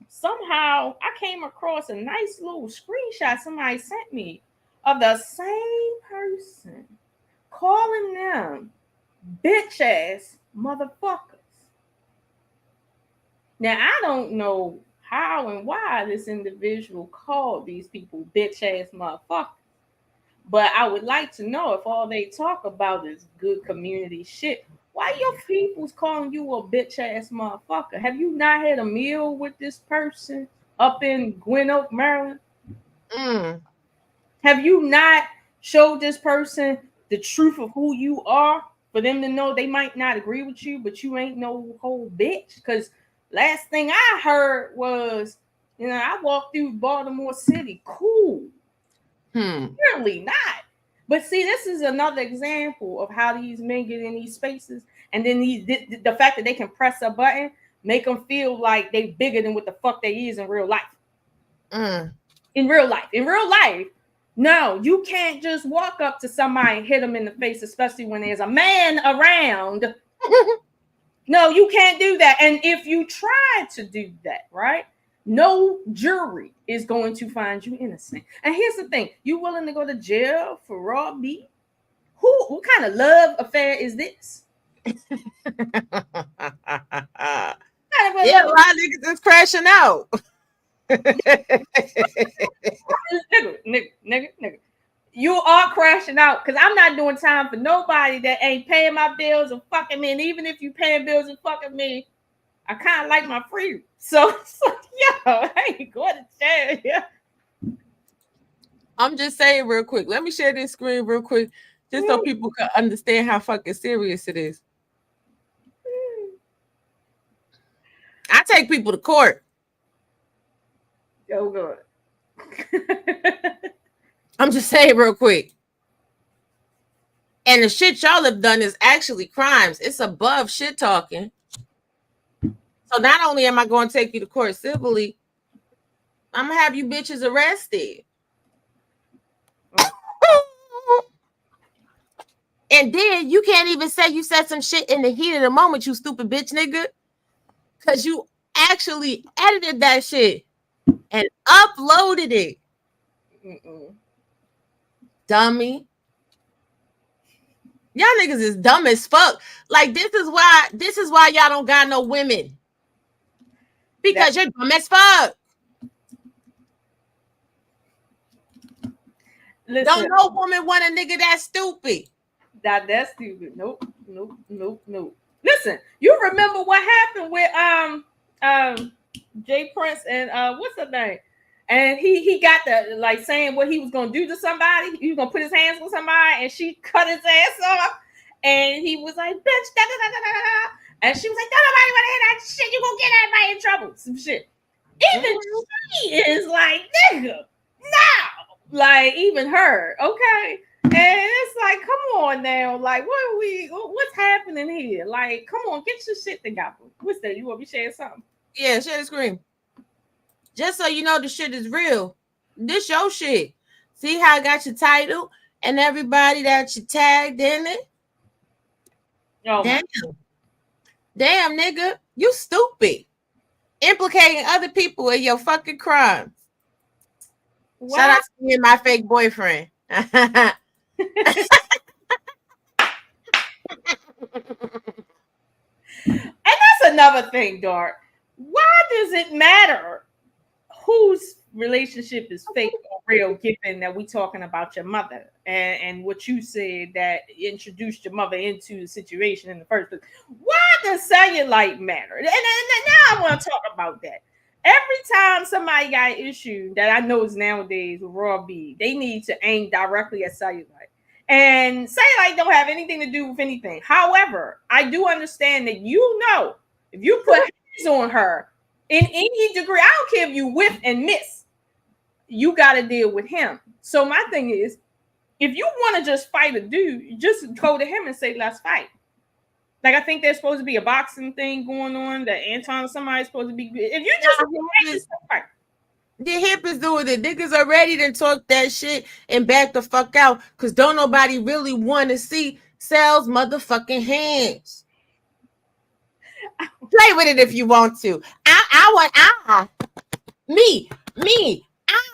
somehow I came across a nice little screenshot somebody sent me of the same person calling them bitch ass motherfuckers. Now I don't know how and why this individual called these people bitch ass motherfuckers. But I would like to know if all they talk about is good community shit. Why your people's calling you a bitch ass motherfucker? Have you not had a meal with this person up in Gwen Oak, Maryland? Have you not showed this person the truth of who you are for them to know they might not agree with you, but you ain't no whole bitch? Because last thing I heard was, I walked through Baltimore City. Cool. Certainly not. But see, this is another example of how these men get in these spaces, and then the fact that they can press a button make them feel like they bigger than what the fuck they is in real life. Mm. In real life, no, you can't just walk up to somebody and hit them in the face, especially when there's a man around. No, you can't do that. And if you try to do that, right, no jury is going to find you innocent. And here's the thing: you willing to go to jail for RawB? What kind of love affair is this? Yeah, a lot of niggas is crashing out. nigga. You are crashing out because I'm not doing time for nobody that ain't paying my bills and fucking me. And even if you paying bills and fucking me, I kind of like my freedom. So, I ain't going to jail. Yeah. I'm just saying real quick. Let me share this screen real quick, just so people can understand how fucking serious it is. I take people to court. Oh, good. I'm just saying real quick. And the shit y'all have done is actually crimes. It's above shit talking. So not only am I going to take you to court civilly, I'm going to have you bitches arrested. And then you can't even say you said some shit in the heat of the moment, you stupid bitch nigga. Because you actually edited that shit and uploaded it. Dummy. Y'all niggas is dumb as fuck. Like, this is why y'all don't got no women. Because you're dumb as fuck. Listen, don't no woman want a nigga that's stupid. That's stupid. Nope. Listen, you remember what happened with Jay Prince and what's her name? And he got the like saying what he was gonna do to somebody. He was gonna put his hands on somebody, and she cut his ass off. And he was like, "Bitch, da da da da da da." And she was like, "Don't nobody want to hear that shit. You gonna get everybody in trouble." Some shit. Even she is like, "Nigga, no." Like even her, okay. And it's like, come on now, like what's happening here? Like, come on, get your shit together. What's that? You want me to share something? Yeah, share the screen. Just so you know the shit is real. This your shit. See how I got your title and everybody that you tagged in it? Oh, damn, nigga, you stupid. Implicating other people in your fucking crimes. Wow. Shout out to me and my fake boyfriend. And that's another thing, Dark. Why does it matter whose relationship is fake or real, given that we talking about your mother and what you said that introduced your mother into the situation in the first place? Why does cellulite matter? And now I want to talk about that. Every time somebody got an issue that I know is nowadays with RawB, they need to aim directly at cellulite. And cellulite don't have anything to do with anything. However, I do understand that if you put hands on her in any degree, I don't care if you whiff and miss, you got to deal with him. So my thing is, if you want to just fight a dude, just go to him and say, let's fight. Like, I think there's supposed to be a boxing thing going on that Anton or somebody's supposed to be. If you just fight. The hippies doing it. Niggas are ready to talk that shit and back the fuck out because don't nobody really want to see Sal's motherfucking hands. Play with it if you want to. I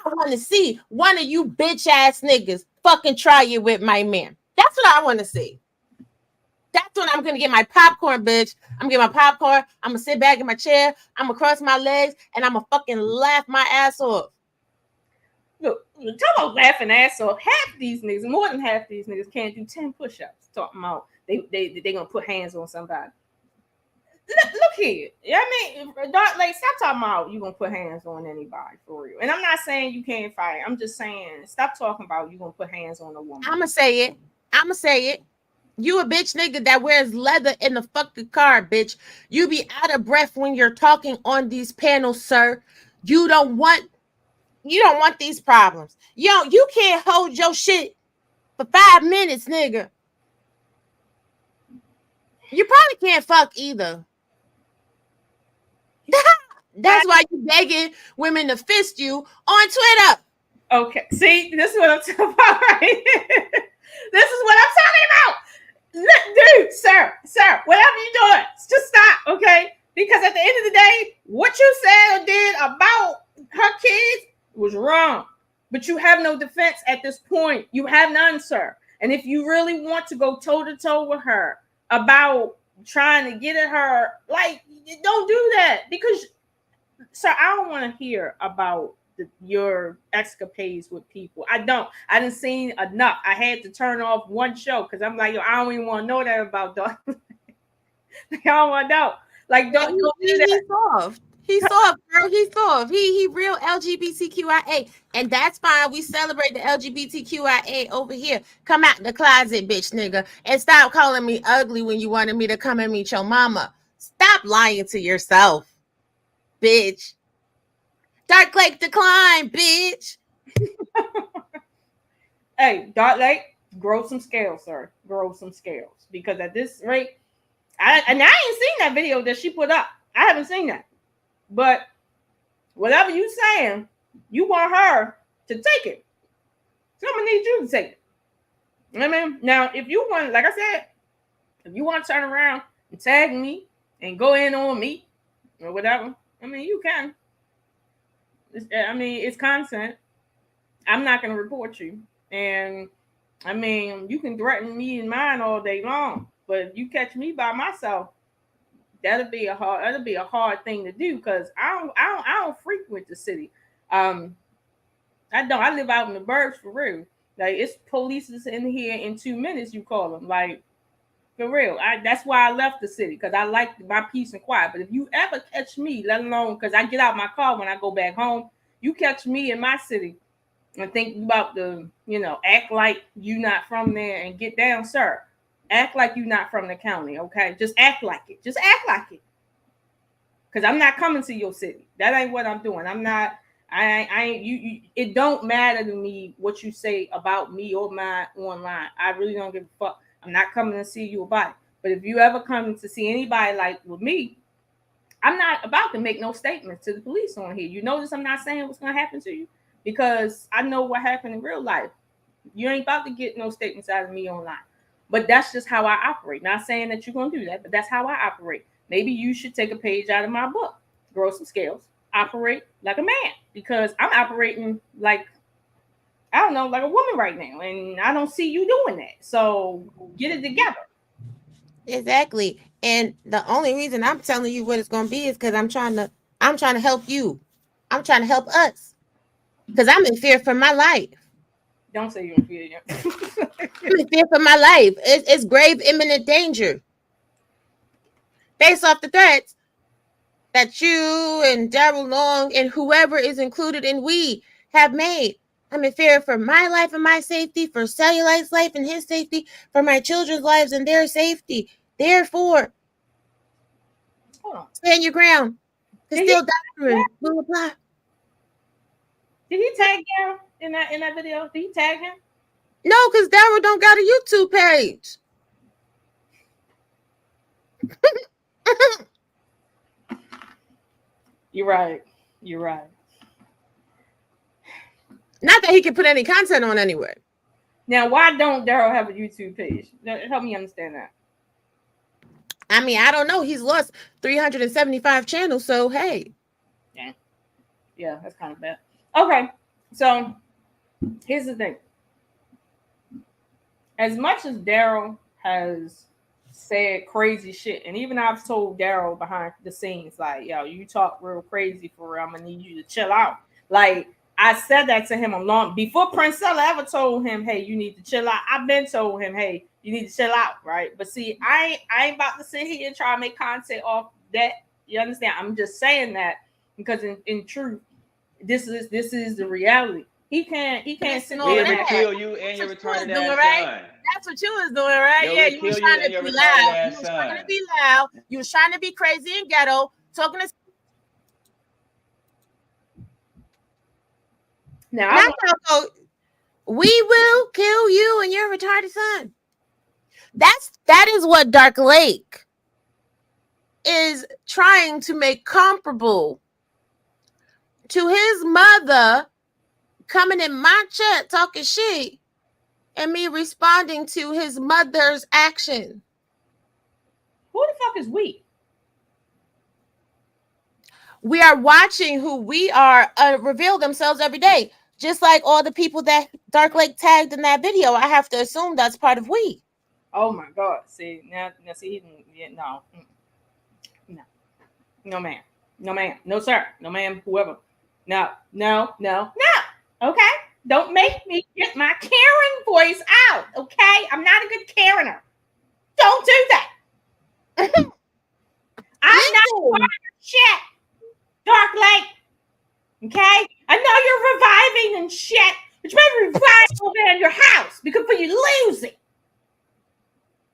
want to see one of you bitch ass niggas fucking try it with my man. That's what I want to see. That's when I'm going to get my popcorn, bitch. I'm going to get my popcorn. I'm going to sit back in my chair. I'm going to cross my legs and I'm going to fucking laugh my ass off. Look, talk about laughing ass off. Half these niggas, more than half these niggas can't do 10 push-ups. Talking about they going to put hands on somebody. Look here. I mean, Dark Lake, stop talking about you going to put hands on anybody for real. And I'm not saying you can't fight. I'm just saying stop talking about you going to put hands on a woman. I'm going to say it. You a bitch nigga that wears leather in the fucking car, bitch. You be out of breath when you're talking on these panels, sir. You don't want these problems. You can't hold your shit for 5 minutes, nigga. You probably can't fuck either. That's why you begging women to fist you on Twitter. Okay, see, this is what I'm talking about right here. This is what I'm talking about. Dude, sir, whatever you're doing, just stop, okay? Because at the end of the day, what you said or did about her kids was wrong. But you have no defense at this point. You have none, sir. And if you really want to go toe to toe with her about trying to get at her, like, don't do that. Because, sir, I don't want to hear about your escapades with people. I didn't see enough. I had to turn off one show because I'm like, yo, I don't even want to know that about dog. Like, I don't want to know. Like, don't do that. He's soft. He's soft, girl. He's soft. He real LGBTQIA. And that's fine. We celebrate the LGBTQIA over here. Come out the closet, bitch, nigga. And stop calling me ugly when you wanted me to come and meet your mama. Stop lying to yourself, bitch. Dark Lake decline, bitch. Hey, Dark Lake, grow some scales, sir. Grow some scales. Because at this rate, I ain't seen that video that she put up. I haven't seen that. But whatever you saying, you want her to take it. So I'm gonna need you to take it. You know what I mean? Now, if you want, like I said, if you want to turn around and tag me and go in on me or whatever, I mean, you can. It's content. I'm not going to report you. And I mean, you can threaten me and mine all day long, but if you catch me by myself, that'll be a hard thing to do because I don't frequent the city. I live out in the burbs for real. Like it's police in here in 2 minutes. You call them like for real. That's why I left the city because I like my peace and quiet. But if you ever catch me, let alone because I get out my car when I go back home, you catch me in my city and think about act like you not from there and get down, sir. Act like you not from the county, okay? Just act like it. Just act like it. Because I'm not coming to your city. That ain't what I'm doing. I'm not. I ain't. You. It don't matter to me what you say about me or mine online. I really don't give a fuck. I'm not coming to see you about it. But if you ever come to see anybody like with me, I'm not about to make no statements to the police on here. You notice I'm not saying what's going to happen to you because I know what happened in real life. You ain't about to get no statements out of me online. But that's just how I operate. Not saying that you're going to do that, but that's how I operate. Maybe you should take a page out of my book, grow some scales, operate like a man because I'm operating like, I don't know, like a woman right now. And I don't see you doing that. So get it together. Exactly. And the only reason I'm telling you what it's going to be is because I'm trying to help you. I'm trying to help us because I'm in fear for my life. Don't say you're in fear yet. I'm in fear for my life. It's grave imminent danger. Based off the threats that you and Daryl Long and whoever is included in we have made. I'm in fear for my life and my safety, for Cellulite's life and his safety, for my children's lives and their safety. Therefore, stand your ground. Because still doctrine will apply. Did he tag Daryl in that video? Did he tag him? No, because Daryl don't got a YouTube page. You're right. You're right. Not that he can put any content on anywhere. Now, why don't Daryl have a YouTube page? Help me understand that. I mean, I don't know. He's lost 375 channels, so hey. Yeah, that's kind of bad. Okay, so here's the thing. As much as Daryl has said crazy shit, and even I've told Daryl behind the scenes, like, yo, you talk real crazy for real. I'm gonna need you to chill out. Like, I said that to him long before Princella ever told him, hey, you need to chill out. I've been told him, hey, you need to chill out, right? But see, I ain't about to sit here and try to make content off that. You understand? I'm just saying that because in truth, this is the reality. He can't sit there. We'll kill you and your retarded ass son. That's what you was doing, right? Yo, yeah, you was trying to be loud. You was trying to be loud. You was trying to be crazy and ghetto, talking to. Now, we will kill you and your retarded son. That is what Dark Lake is trying to make comparable to his mother coming in my chat talking shit and me responding to his mother's action. Who the fuck is we? We are watching who we are reveal themselves every day. Just like all the people that Dark Lake tagged in that video. I have to assume that's part of we. Oh my God. See, now see, no. No. No, ma'am. No, ma'am. No, sir. No, ma'am. Whoever. No. Okay? Don't make me get my Karen voice out. Okay? I'm not a good Karener. Don't do that. I'm not part of shit. Dark Lake. Okay? I know you're reviving and shit, but you better revive over there in your house because for you losing.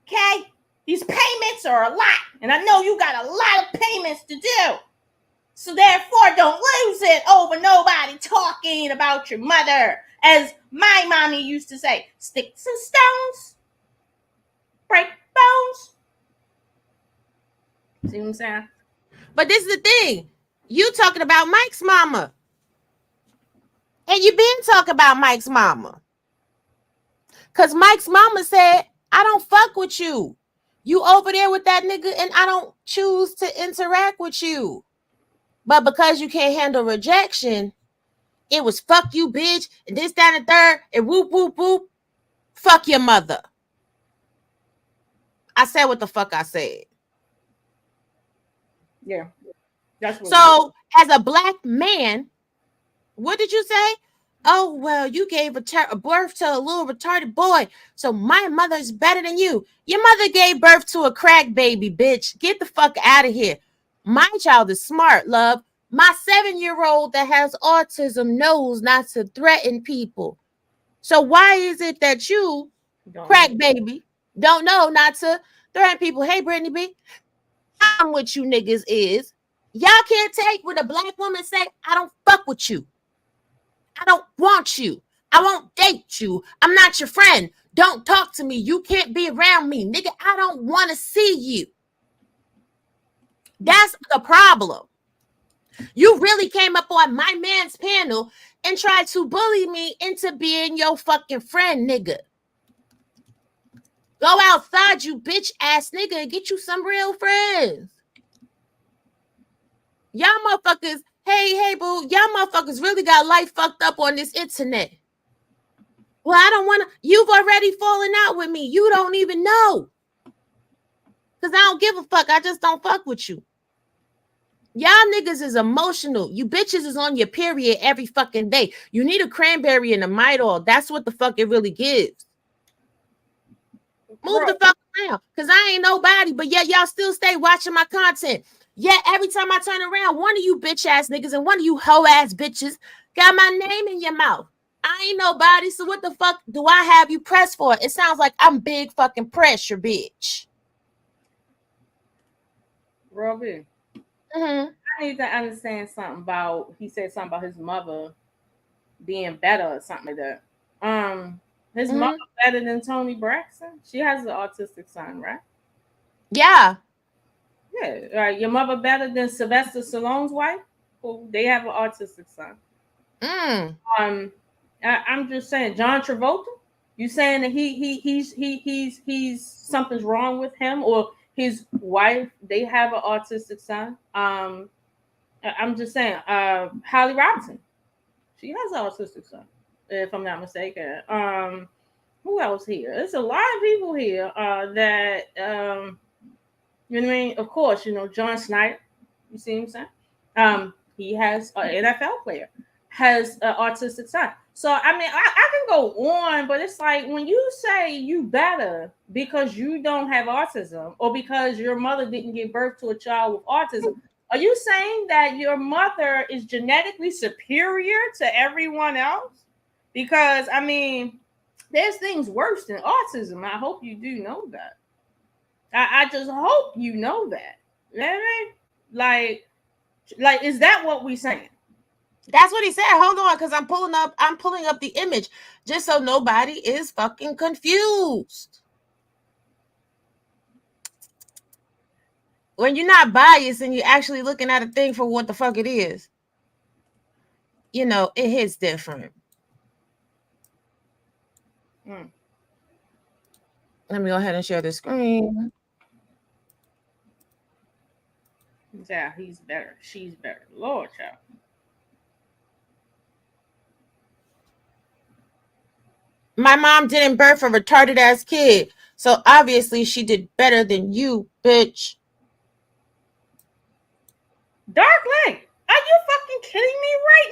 Okay? These payments are a lot, and I know you got a lot of payments to do. So therefore, don't lose it over nobody talking about your mother. As my mommy used to say, sticks and stones break bones. See what I'm saying? But this is the thing. You talking about Mike's mama. And you been talking about Mike's mama. Because Mike's mama said, I don't fuck with you. You over there with that nigga and I don't choose to interact with you. But because you can't handle rejection, it was fuck you, bitch, and this, that, and third, and whoop, whoop, whoop. Fuck your mother. I said what the fuck I said. Yeah. That's what so, as a black man, what did you say? Oh, well, you gave a birth to a little retarded boy, so my mother's better than you. Your mother gave birth to a crack baby, bitch. Get the fuck out of here. My child is smart, love. My 7-year-old that has autism knows not to threaten people. So why is it that you, crack baby, don't know not to threaten people? Hey, Brittany B, I'm what you niggas is. Y'all can't take what a black woman say, I don't fuck with you. I don't want you. I won't date you. I'm not your friend. Don't talk to me. You can't be around me. Nigga, I don't want to see you. That's the problem. You really came up on my man's panel and tried to bully me into being your fucking friend, nigga. Go outside, you bitch ass nigga, and get you some real friends. Y'all motherfuckers, hey, boo, y'all motherfuckers really got life fucked up on this internet. Well, I don't want to. You've already fallen out with me. You don't even know. Because I don't give a fuck. I just don't fuck with you. Y'all niggas is emotional. You bitches is on your period every fucking day. You need a cranberry and a Midol. That's what the fuck it really gives. Move the fuck around. Because I ain't nobody. But yet y'all still stay watching my content. Yet every time I turn around, one of you bitch ass niggas and one of you hoe ass bitches got my name in your mouth. I ain't nobody. So what the fuck do I have you press for? It sounds like I'm big fucking pressure, bitch. RawB. Mm-hmm. I need to understand something about. He said something about his mother being better or something like that. His mother better than Toni Braxton. She has an autistic son, right? Yeah. Yeah. Your mother better than Sylvester Stallone's wife? Well, they have an autistic son. I'm just saying, John Travolta. You saying that he's something's wrong with him or his wife? They have an autistic son. I'm just saying, Holly Robinson. She has an autistic son, if I'm not mistaken. Who else here? There's a lot of people here that you know what I mean. Of course, you know John Snyder. You see what I'm saying? He has an NFL player has an autistic son. So I mean, I can go on, but it's like when you say you better because you don't have autism or because your mother didn't give birth to a child with autism. Are you saying that your mother is genetically superior to everyone else? Because, I mean, there's things worse than autism. I hope you do know that. I just hope you know that. You know what I mean? Like, is that what we're saying? That's what he said. Hold on, because I'm pulling up the image just so nobody is fucking confused. when you're not biased and you're actually looking at a thing for what the fuck it is, you know, it hits different. Let me go ahead and share the screen. Yeah, he's better. She's better. Lord, child. My mom didn't birth a retarded ass kid, so obviously she did better than you, bitch. Dark Lake, are you fucking kidding me right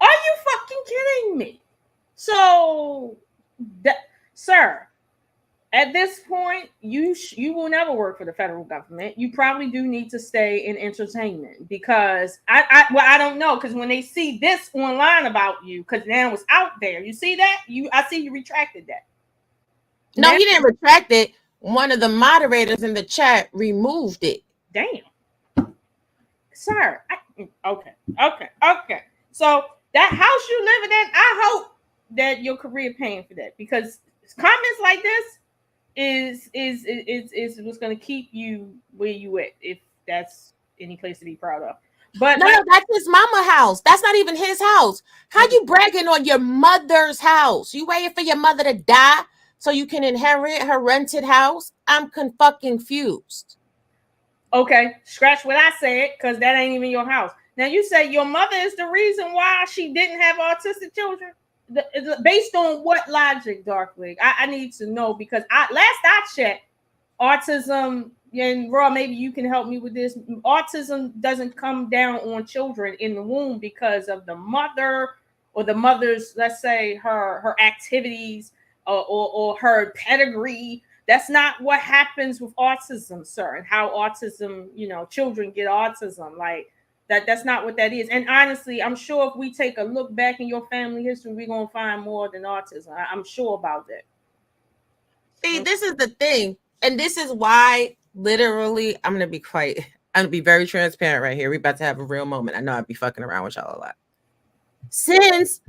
now? Are you fucking kidding me? So, sir, at this point, you will never work for the federal government. You probably do need to stay in entertainment because I don't know, because when they see this online about you, because now it's out there. You see that? I see you retracted that. No, he didn't retract it. One of the moderators in the chat removed it. Damn. Sir, okay. So that house you live in, I hope that your career paying for that, because comments like this is what's going to keep you where you at, if that's any place to be proud of. But no, that's his mama house. That's not even his house. How you bragging on your mother's house? You waiting for your mother to die so you can inherit her rented house? I'm fucking confused. Okay, scratch what I said, because that ain't even your house. Now you say your mother is the reason why she didn't have autistic children. Based on what logic, Dark Lake? I need to know, because last I checked, autism, and Raw, maybe you can help me with this. Autism doesn't come down on children in the womb because of the mother or the mother's, let's say, her activities or her pedigree. That's not what happens with autism, sir, and how autism, children get autism. Like that's not what that is. And honestly, I'm sure if we take a look back in your family history, we're gonna find more than autism. I'm sure about that. See, this is the thing, and this is why, literally, I'm gonna be very transparent right here. We're about to have a real moment. I know I'd be fucking around with y'all a lot. Since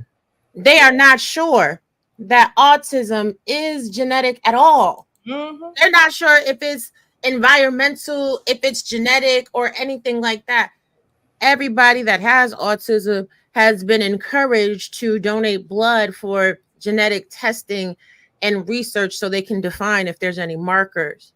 they are not sure that autism is genetic at all. Mm-hmm. They're not sure if it's environmental, if it's genetic, or anything like that. Everybody that has autism has been encouraged to donate blood for genetic testing and research so they can define if there's any markers.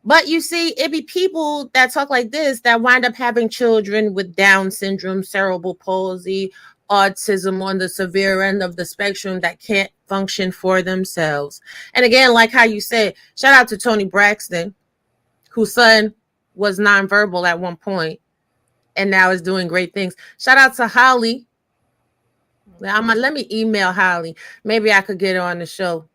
But you see, it be people that talk like this that wind up having children with Down syndrome, cerebral palsy, autism on the severe end of the spectrum that can't function for themselves. And again, like how you said, shout out to Tony Braxton, whose son was nonverbal at one point and now is doing great things. Shout out to Holly. Let me email Holly. Maybe I could get her on the show.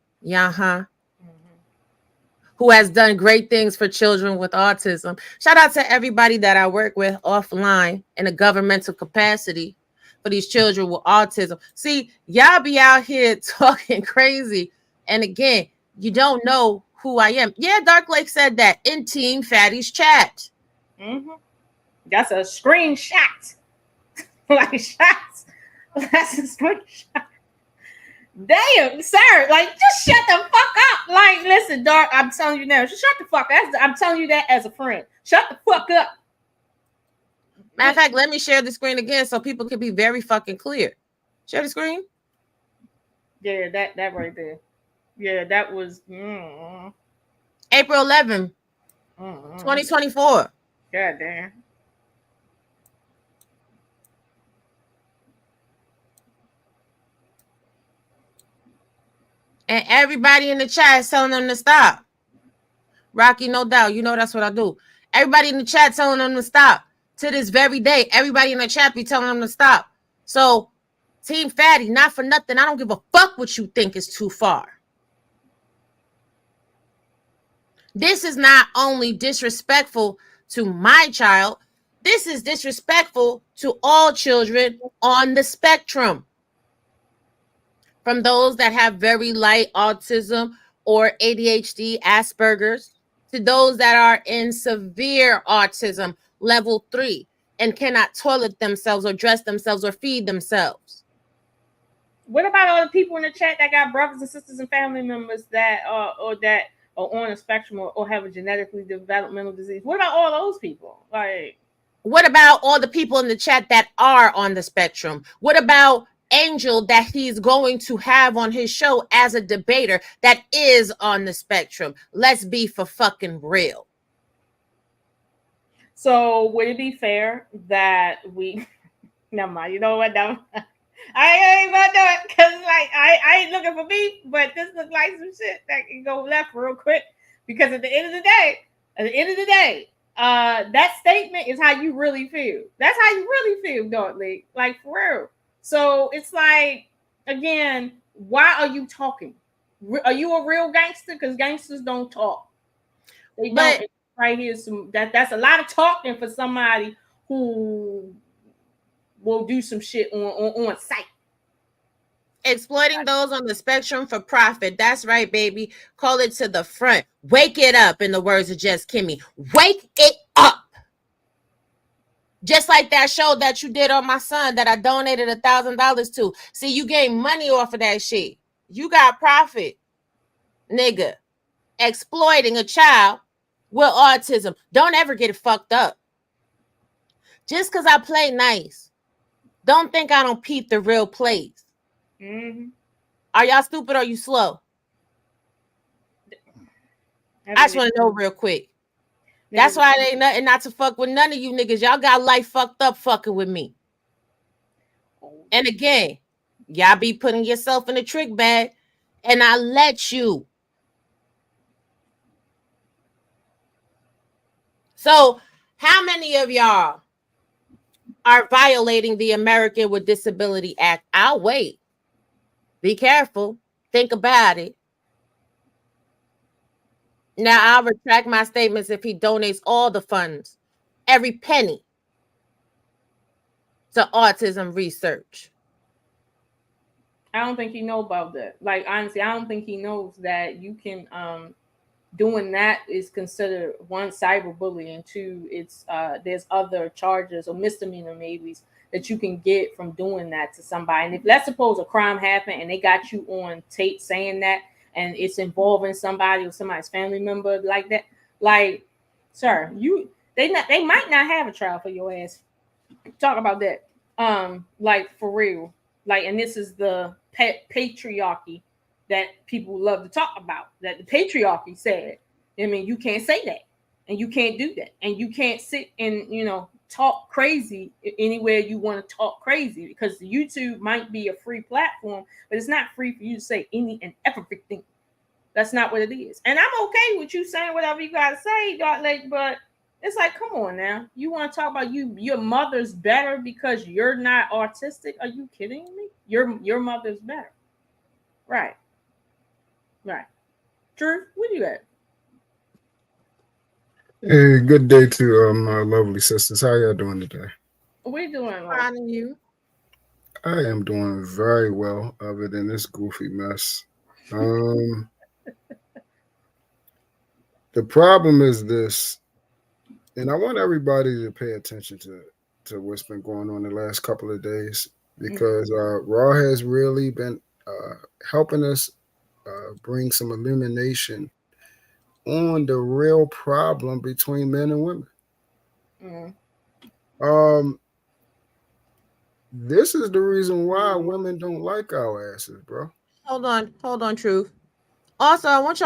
Who has done great things for children with autism. Shout out to everybody that I work with offline in a governmental capacity for these children with autism. See, y'all be out here talking crazy. And again, you don't know who I am. Yeah, Dark Lake said that in Team Fatty's chat. Mm-hmm. That's a screenshot. Like shots. That's a screenshot. Damn, sir. Like, just shut the fuck up. Like, listen, Dark, I'm telling you now. Just shut the fuck up. I'm telling you that as a friend. Shut the fuck up. Matter of fact, let me share the screen again so people can be very fucking clear. Share the screen. Yeah, that right there. Yeah, that was April 11, 2024. God damn. And everybody in the chat is telling them to stop. Rocky, no doubt. You know that's what I do. Everybody in the chat telling them to stop. To this very day, everybody in the chat be telling them to stop. So, Team Fatty, not for nothing, I don't give a fuck what you think is too far. This is not only disrespectful to my child, this is disrespectful to all children on the spectrum. From those that have very light autism or ADHD, Asperger's, to those that are in severe autism, level 3, and cannot toilet themselves or dress themselves or feed themselves. What about all the people in the chat that got brothers and sisters and family members that or that or on a spectrum or have a genetically developmental disease. What about all those people? Like, what about all the people in the chat that are on the spectrum? What about Angel that he's going to have on his show as a debater that is on the spectrum? Let's be for fucking real. So would it be fair that we never mind, you know what? No. I ain't about to do it because like I ain't looking for beef, but this looks like some shit that can go left real quick. Because at the end of the day, that statement is how you really feel. That's how you really feel, Dark Lake. Like for real. So it's like, again, why are you talking? Are you a real gangster? Because gangsters don't talk. They don't. Right here, that's a lot of talking for somebody who will do some shit on site. Exploiting those on the spectrum for profit. That's right, baby. Call it to the front. Wake it up, in the words of Jess Kimmy. Wake it up. Just like that show that you did on my son that I donated $1,000 to. See, you gain money off of that shit. You got profit, nigga. Exploiting a child with autism. Don't ever get it fucked up. Just because I play nice, don't think I don't peep the real plays. Mm-hmm. Are y'all stupid or are you slow? I just want to know real quick. That's why it ain't nothing not to fuck with none of you niggas. Y'all got life fucked up fucking with me. And again, y'all be putting yourself in a trick bag, and I let you. So, how many of y'all are violating the American with Disability Act? I'll wait. Be careful. Think about it. Now, I'll retract my statements if he donates all the funds, every penny, to autism research. I don't think he know about that. Like, honestly, I don't think he knows that you can doing that is considered, one, cyberbullying, two, it's there's other charges or misdemeanor maybe that you can get from doing that to somebody. And if let's suppose a crime happened and they got you on tape saying that, and it's involving somebody or somebody's family member like that, like, sir, they might not have a trial for your ass. Talk about that. Like for real. Like, and this is the patriarchy that people love to talk about, that the patriarchy said. I mean, you can't say that, and you can't do that, and you can't sit and talk crazy anywhere you want to talk crazy, because YouTube might be a free platform, but it's not free for you to say any and everything. That's not what it is. And I'm okay with you saying whatever you gotta say, Dark Lake, but it's like, come on now. You want to talk about your mother's better because you're not autistic? Are you kidding me? Your mother's better. Right. Right. Drew, what do you got? Hey, good day to my lovely sisters. How y'all doing today? We're doing Fine, and you? I am doing very well, other than this goofy mess. The problem is this, and I want everybody to pay attention to what's been going on the last couple of days, because Raw has really been helping us bring some illumination on the real problem between men and women. This is the reason why women don't like our asses, bro. Hold on, Truth. Also, I want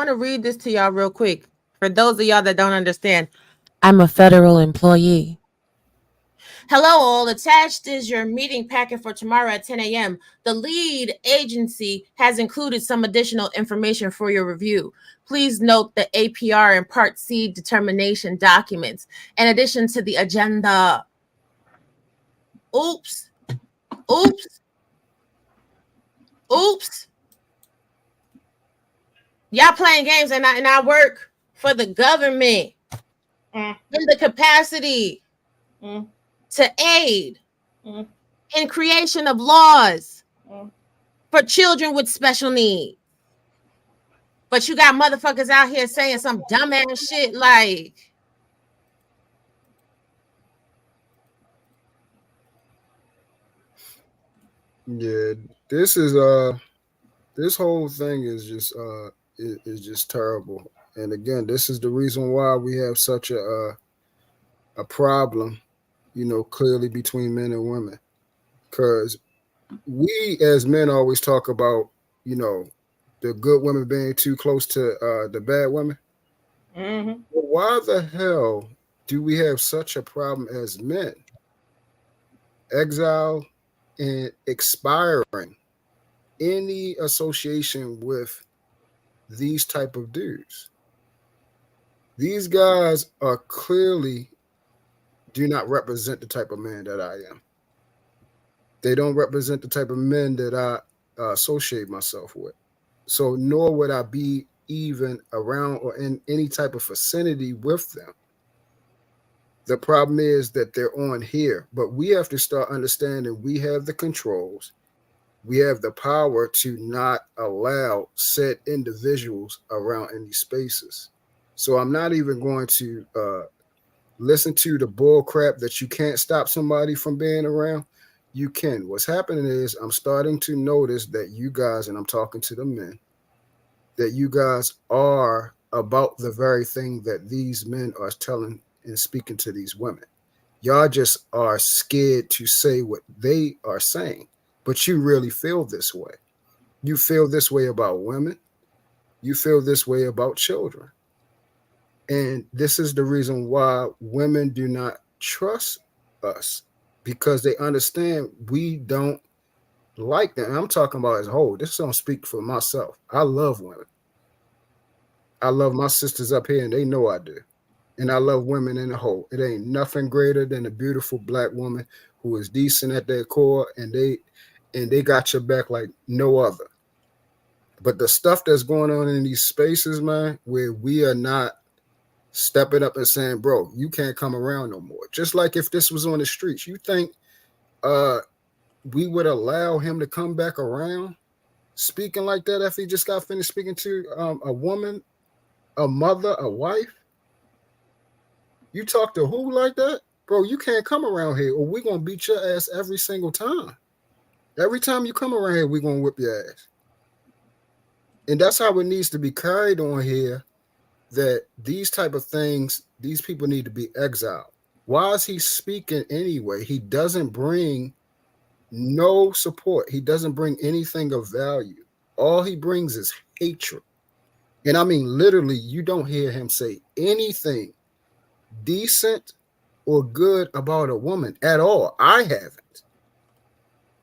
to read this to y'all real quick. For those of y'all that don't understand, I'm a federal employee. Hello, all. Attached is your meeting packet for tomorrow at 10 a.m. The lead agency has included some additional information for your review. Please note the APR and Part C determination documents, in addition to the agenda. Oops. Y'all playing games, and I work for the government in the capacity to aid in creation of laws for children with special needs. But you got motherfuckers out here saying some dumbass shit like, yeah, this whole thing is just is just terrible. And again, this is the reason why we have such a problem, clearly between men and women, because we as men always talk about, the good women being too close to the bad women. Mm-hmm. Well, why the hell do we have such a problem as men, exile and expiring any association with these type of dudes? These guys are clearly do not represent the type of man that I am. They don't represent the type of men that I associate myself with. So nor would I be even around or in any type of vicinity with them. The problem is that they're on here, but we have to start understanding we have the controls. We have the power to not allow said individuals around in these spaces. So I'm not even going to listen to the bull crap that you can't stop somebody from being around. You can. What's happening is I'm starting to notice that you guys, and I'm talking to the men, that you guys are about the very thing that these men are telling and speaking to these women. Y'all just are scared to say what they are saying, but you really feel this way. You feel this way about women. You feel this way about children. And this is the reason why women do not trust us, because they understand we don't like them. And I'm talking about as a whole. This don't speak for myself. I love women. I love my sisters up here, and they know I do. And I love women in the whole. It ain't nothing greater than a beautiful black woman who is decent at their core, and they got your back like no other. But the stuff that's going on in these spaces, man, where we are not stepping up and saying, bro, you can't come around no more. Just like if this was on the streets, you think we would allow him to come back around speaking like that if he just got finished speaking to a woman, a mother, a wife? You talk to who like that? Bro, you can't come around here or we're going to beat your ass every single time. Every time you come around here, we're going to whip your ass. And that's how it needs to be carried on here, that these type of things, these people need to be exiled. Why is he speaking anyway? He doesn't bring no support. He doesn't bring anything of value. All he brings is hatred. And I mean, literally, you don't hear him say anything decent or good about a woman at all. I haven't.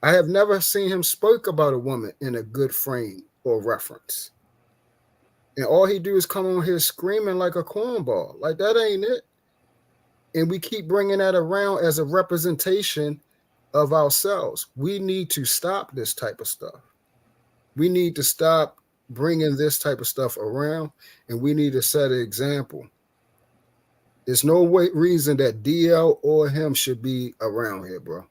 I have never seen him speak about a woman in a good frame or reference. And all he do is come on here screaming like a cornball. Like, that ain't it. And we keep bringing that around as a representation of ourselves. We need to stop this type of stuff. We need to stop bringing this type of stuff around, and we need to set an example. There's no reason that DL or him should be around here, bro.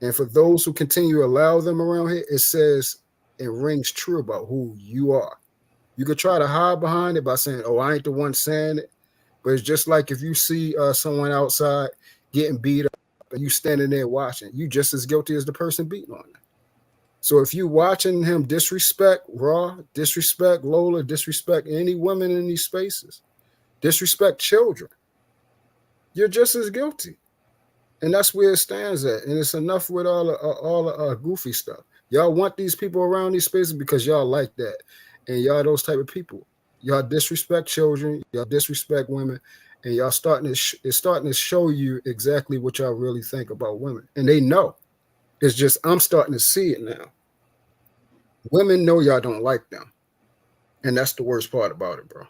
And for those who continue to allow them around here, it says it rings true about who you are. You could try to hide behind it by saying, oh, I ain't the one saying it. But it's just like if you see someone outside getting beat up and you standing there watching, you just as guilty as the person beating on them. So if you watching him disrespect Raw, disrespect Lola, disrespect any women in these spaces, disrespect children, you're just as guilty. And that's where it stands at. And it's enough with all the goofy stuff. Y'all want these people around these spaces because y'all like that. And y'all those type of people. Y'all disrespect children. Y'all disrespect women. And y'all starting to show you exactly what y'all really think about women. And they know. It's just I'm starting to see it now. Women know y'all don't like them. And that's the worst part about it, bro.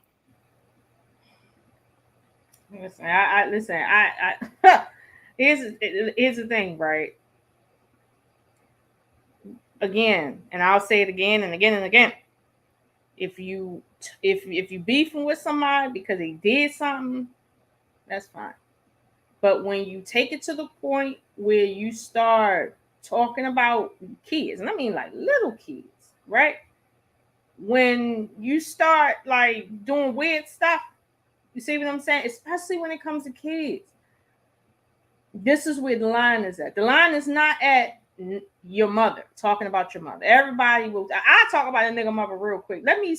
Listen, here's the thing, right? Again, and I'll say it again and again and again. If you beefing with somebody because they did something, that's fine. But when you take it to the point where you start talking about kids, and I mean like little kids, right? When you start like doing weird stuff, you see what I'm saying? Especially when it comes to kids. This is where the line is at. The line is not at your mother, talking about your mother. Everybody will. I talk about a nigga mother real quick. Let me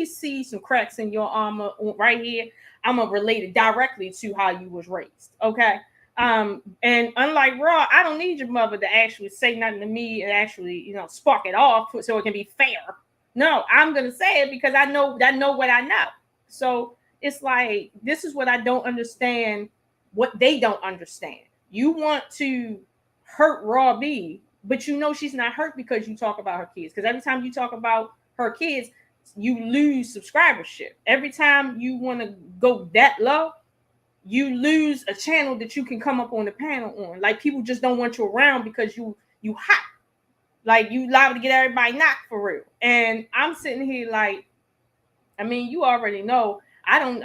see some cracks in your armor right here. I'm gonna relate it directly to how you was raised. Okay. And unlike Raw, I don't need your mother to actually say nothing to me and actually, spark it off so it can be fair. No, I'm gonna say it because I know what I know. So it's like, this is what I don't understand, what they don't understand. You want to hurt RawB, but she's not hurt because you talk about her kids. Because every time you talk about her kids, you lose subscribership. Every time you want to go that low, you lose a channel that you can come up on the panel on. Like, people just don't want you around because you hot. Like, you liable to get everybody knocked for real. And I'm sitting here like, I mean, you already know. I don't.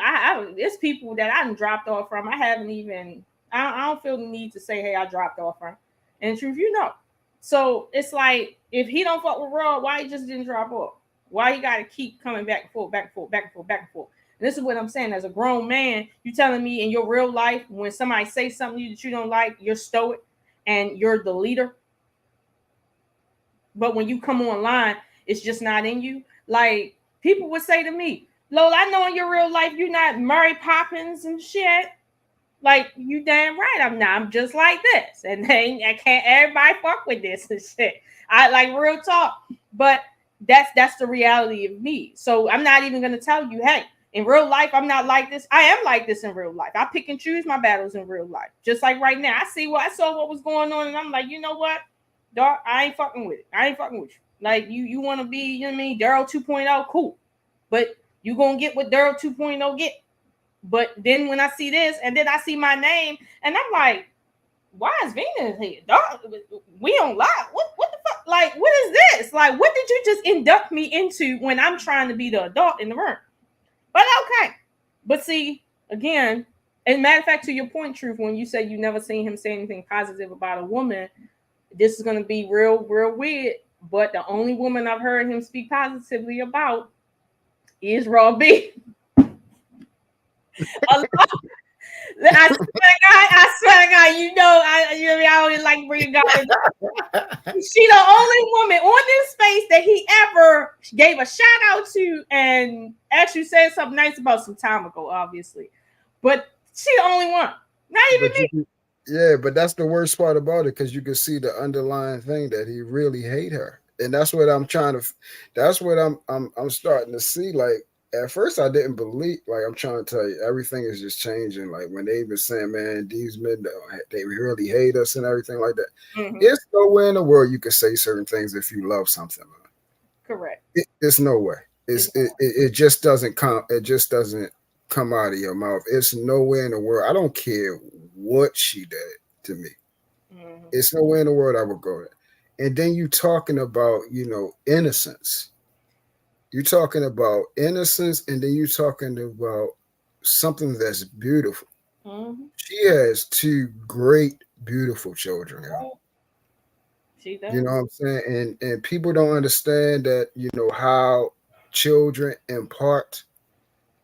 There's people that I done dropped off from. I haven't even. I don't feel the need to say, hey, I dropped off from. And truth, So it's like, if he don't fuck with Raw, why he just didn't drop off? Why you got to keep coming back and forth, back and forth, back and forth, back and forth? And this is what I'm saying. As a grown man, you telling me in your real life, when somebody say something that you don't like, you're stoic and you're the leader. But when you come online, it's just not in you. Like, people would say to me, Lola, I know in your real life you're not Mary Poppins and shit. Like, you damn right I'm not. I'm just like this. And I can't everybody fuck with this and shit. I like real talk. But that's the reality of me. So I'm not even gonna tell you, hey, in real life, I'm not like this. I am like this in real life. I pick and choose my battles in real life. Just like right now. I saw what was going on, and I'm like, you know what? Dog, I ain't fucking with it. I ain't fucking with you. Like, you want to be, you know what I mean, Daryl 2.0, cool. But you going to get what Daryl 2.0 get. But then when I see this, and then I see my name, and I'm like, why is Venus here? Dog, we on live. What the fuck? Like, what is this? Like, what did you just induct me into when I'm trying to be the adult in the room? But okay. But see, again, and matter of fact, to your point, Truth, when you say you never seen him say anything positive about a woman, this is going to be real weird, but the only woman I've heard him speak positively about is RawB. I swear to God, I don't like bringing God. She the only woman on this space that he ever gave a shout out to and actually said something nice about some time ago, obviously. But she the only one. Not even me. Yeah, but that's the worst part about it, because you can see the underlying thing that he really hate her, and that's what I'm trying to. That's what I'm starting to see. Like, at first, I didn't believe. Like, I'm trying to tell you, everything is just changing. Like, when they been saying, "Man, these men, they really hate us" and everything like that. Mm-hmm. It's nowhere in the world you can say certain things if you love something. Man. Correct. It's no way. It just doesn't come. It just doesn't come out of your mouth. It's nowhere in the world. I don't care what she did to me. Mm-hmm. It's nowhere in the world I would go there. And then you talking about, innocence. You're talking about innocence, and then you're talking about something that's beautiful. Mm-hmm. She has two great, beautiful children. She does. You know what I'm saying? And people don't understand that, how children impart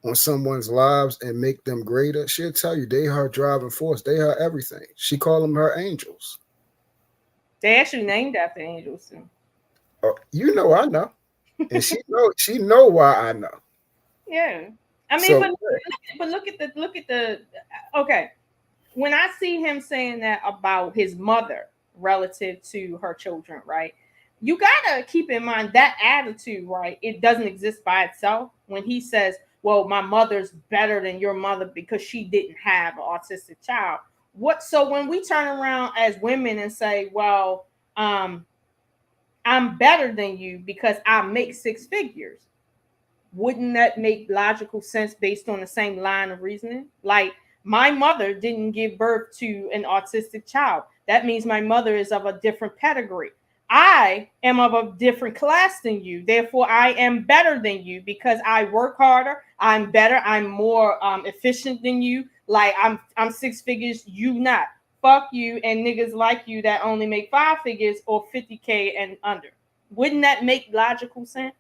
on someone's lives and make them greater. She'll tell you they her driving force. They her everything. She call them her angels. They actually named after angels too. Oh, I know. And she know why I know. Yeah. I mean, but look at the okay. When I see him saying that about his mother relative to her children, right? You gotta keep in mind that attitude, right? It doesn't exist by itself. When he says, well, my mother's better than your mother because she didn't have an autistic child. So when we turn around as women and say, well, I'm better than you because I make 6 figures, wouldn't that make logical sense based on the same line of reasoning? Like, my mother didn't give birth to an autistic child. That means my mother is of a different pedigree. I am of a different class than you. Therefore, I am better than you because I work harder. I'm better. I'm more efficient than you. Like, I'm 6 figures. You not. Fuck you and niggas like you that only make 5 figures or 50K and under. Wouldn't that make logical sense?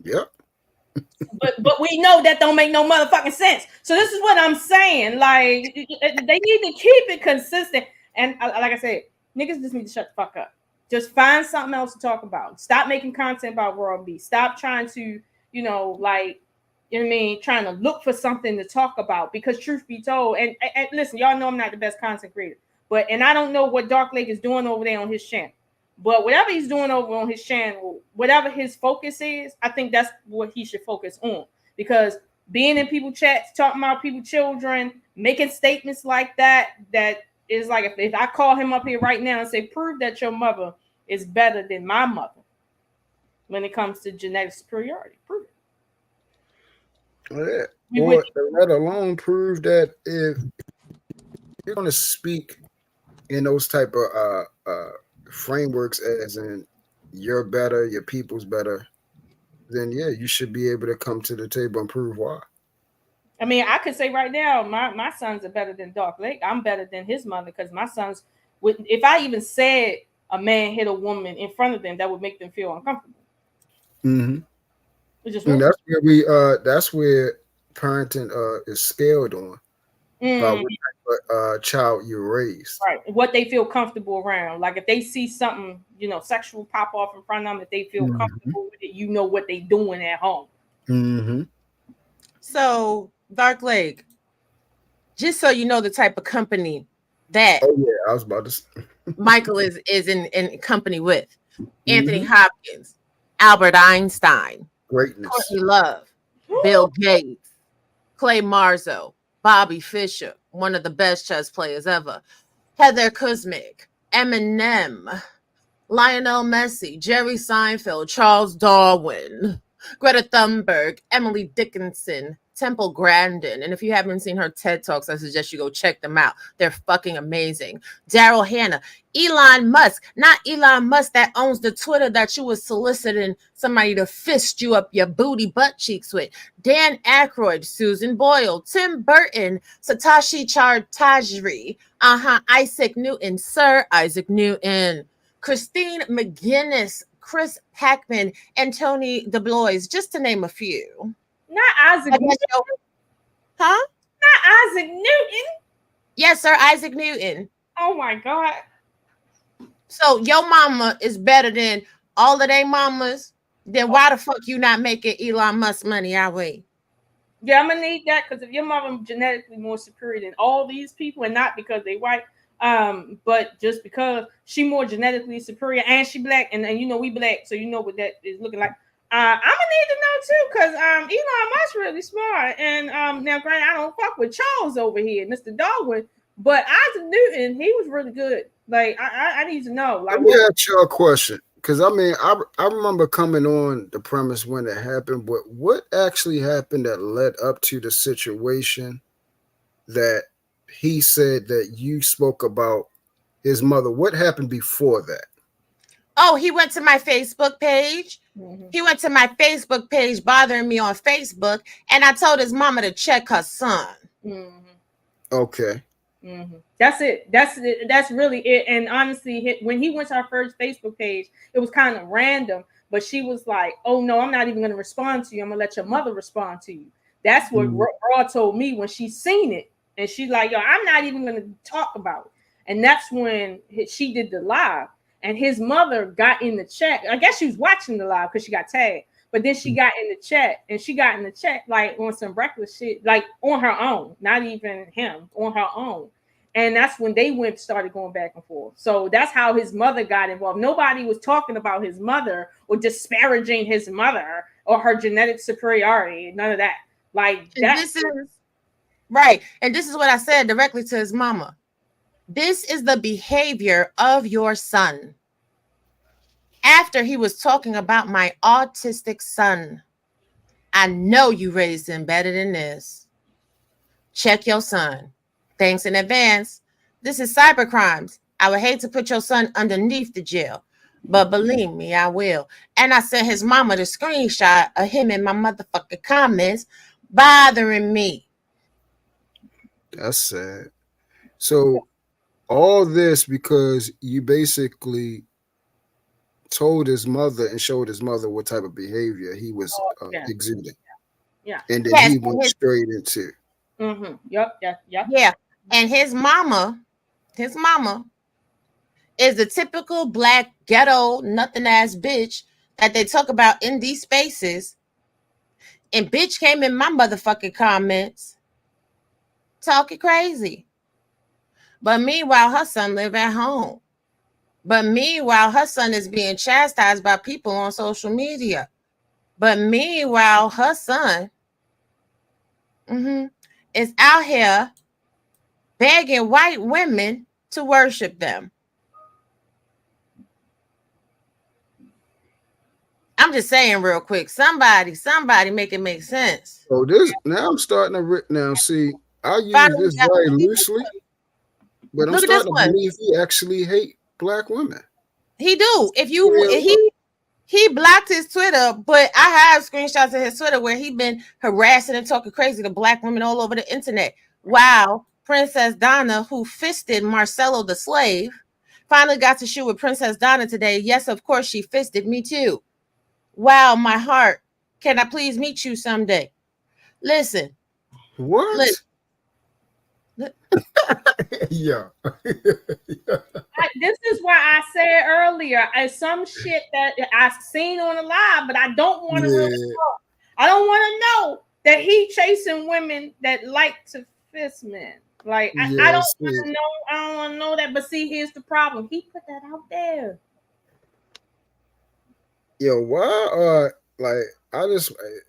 Yep. but we know that don't make no motherfucking sense. So this is what I'm saying. Like they need to keep it consistent. And like I said, niggas just need to shut the fuck up. Just find something else to talk about. Stop making content about RawB. Stop trying to, you know, like, you know what I mean, trying to look for something to talk about. Because truth be told, and listen, y'all know I'm not the best content creator, but and I don't know what Dark Lake is doing over there on his channel. But whatever he's doing over on his channel, whatever his focus is, I think that's what he should focus on. Because being in people chats, talking about people, children, making statements like that is like if I call him up here right now and say, prove that your mother is better than my mother when it comes to genetic superiority. Prove it. Yeah. Or let alone prove that if you're going to speak in those type of frameworks as in you're better, your people's better, then yeah, you should be able to come to the table and prove why. I mean, I could say right now, my sons are better than Dark Lake. I'm better than his mother because my sons would, if I even said a man hit a woman in front of them, that would make them feel uncomfortable. Mm-hmm. Just and that's where parenting is scaled on. About what type of child you raised. Right. What they feel comfortable around. Like if they see something, you know, sexual pop off in front of them, if they feel comfortable with it, you know what they doing at home. Mm-hmm. So, Dark Lake, just so you know the type of company that I was about to say. Michael is in company with. Anthony Hopkins, Albert Einstein, greatness, Courtney Love, Bill Gates, Clay Marzo, Bobby Fischer, one of the best chess players ever, Heather Kuzmic, Eminem, Lionel Messi, Jerry Seinfeld, Charles Darwin, Greta Thunberg, Emily Dickinson, Temple Grandin. And if you haven't seen her TED Talks, I suggest you go check them out. They're fucking amazing. Daryl Hannah, Elon Musk, not Elon Musk that owns the Twitter that you was soliciting somebody to fist you up your booty butt cheeks with. Dan Aykroyd, Susan Boyle, Tim Burton, Satoshi Chartajri, Isaac Newton, Sir Isaac Newton, Christine McGuinness, Chris Packman, and Tony DeBlois, just to name a few. Not Isaac Newton. Huh? Not Isaac Newton. Yes, Sir Isaac Newton. Oh my God. So your mama is better than all of their mamas. Then why the fuck you not making Elon Musk money our way? Yeah, I'm gonna need that because if your mama genetically more superior than all these people, and not because they white, but just because she more genetically superior and she black, and you know we black, so you know what that is looking like. I'm gonna need to know too, because Elon Musk's really smart, and now granted I don't fuck with Charles over here, Mr. Darwin, but Isaac Newton, he was really good. Like I need to know. Like, let me ask you a question, because I mean I remember coming on the premise when it happened, but what actually happened that led up to the situation that he said that you spoke about his mother? What happened before that? Oh, he went to my Facebook page. He went to my Facebook page bothering me on Facebook, and I told his mama to check her son. Okay. That's it. That's really it. And honestly, when he went to our first Facebook page, it was kind of random, but she was like, oh no, I'm not even going to respond to you. I'm going to let your mother respond to you. That's what Raw told me when she seen it. And she's like, yo, I'm not even going to talk about it. And that's when she did the live. And his mother got in the chat. I guess she was watching the live because she got tagged. But then she got in the chat, and she got in the chat like on some reckless shit, like on her own, not even him, on her own. And that's when they started going back and forth. So that's how his mother got involved. Nobody was talking about his mother or disparaging his mother or her genetic superiority. None of that. Like that's right. And this is what I said directly to his mama. This is the behavior of your son. After he was talking about my autistic son, I know you raised him better than this. Check your son. Thanks in advance. This is cyber crimes. I would hate to put your son underneath the jail, but believe me, I will. And I sent his mama the screenshot of him in my motherfucking comments bothering me. That's sad. So all this because you basically told his mother and showed his mother what type of behavior he was exuding. Yeah. And then Yes, he and went his, straight into. Mm-hmm. Yep. yeah, and his mama is the typical black ghetto nothing ass bitch that they talk about in these spaces. And bitch came in my motherfucking comments talking crazy. But meanwhile, her son live at home. But meanwhile, her son is being chastised by people on social media. But meanwhile, her son is out here begging white women to worship them. I'm just saying real quick. Somebody make it make sense. So this now I'm starting to now see. I use Finally, this very loosely, but I'm look at this starting to one. believe he actually hate black women. He do. He blocked his Twitter, but I have screenshots of his Twitter where he been harassing and talking crazy to black women all over the internet. Wow, Princess Donna, who fisted Marcelo the slave, finally got to shoot with Princess Donna today. Yes, of course she fisted me too. Wow, my heart. Can I please meet you someday? Listen. What? Yeah. This is why I said earlier, some shit that I've seen on the live, but I don't want to really know. I don't want to know that he chasing women that like to fist men. Like I don't want to know. I don't want to know that. But see, here's the problem. He put that out there. Yo, why?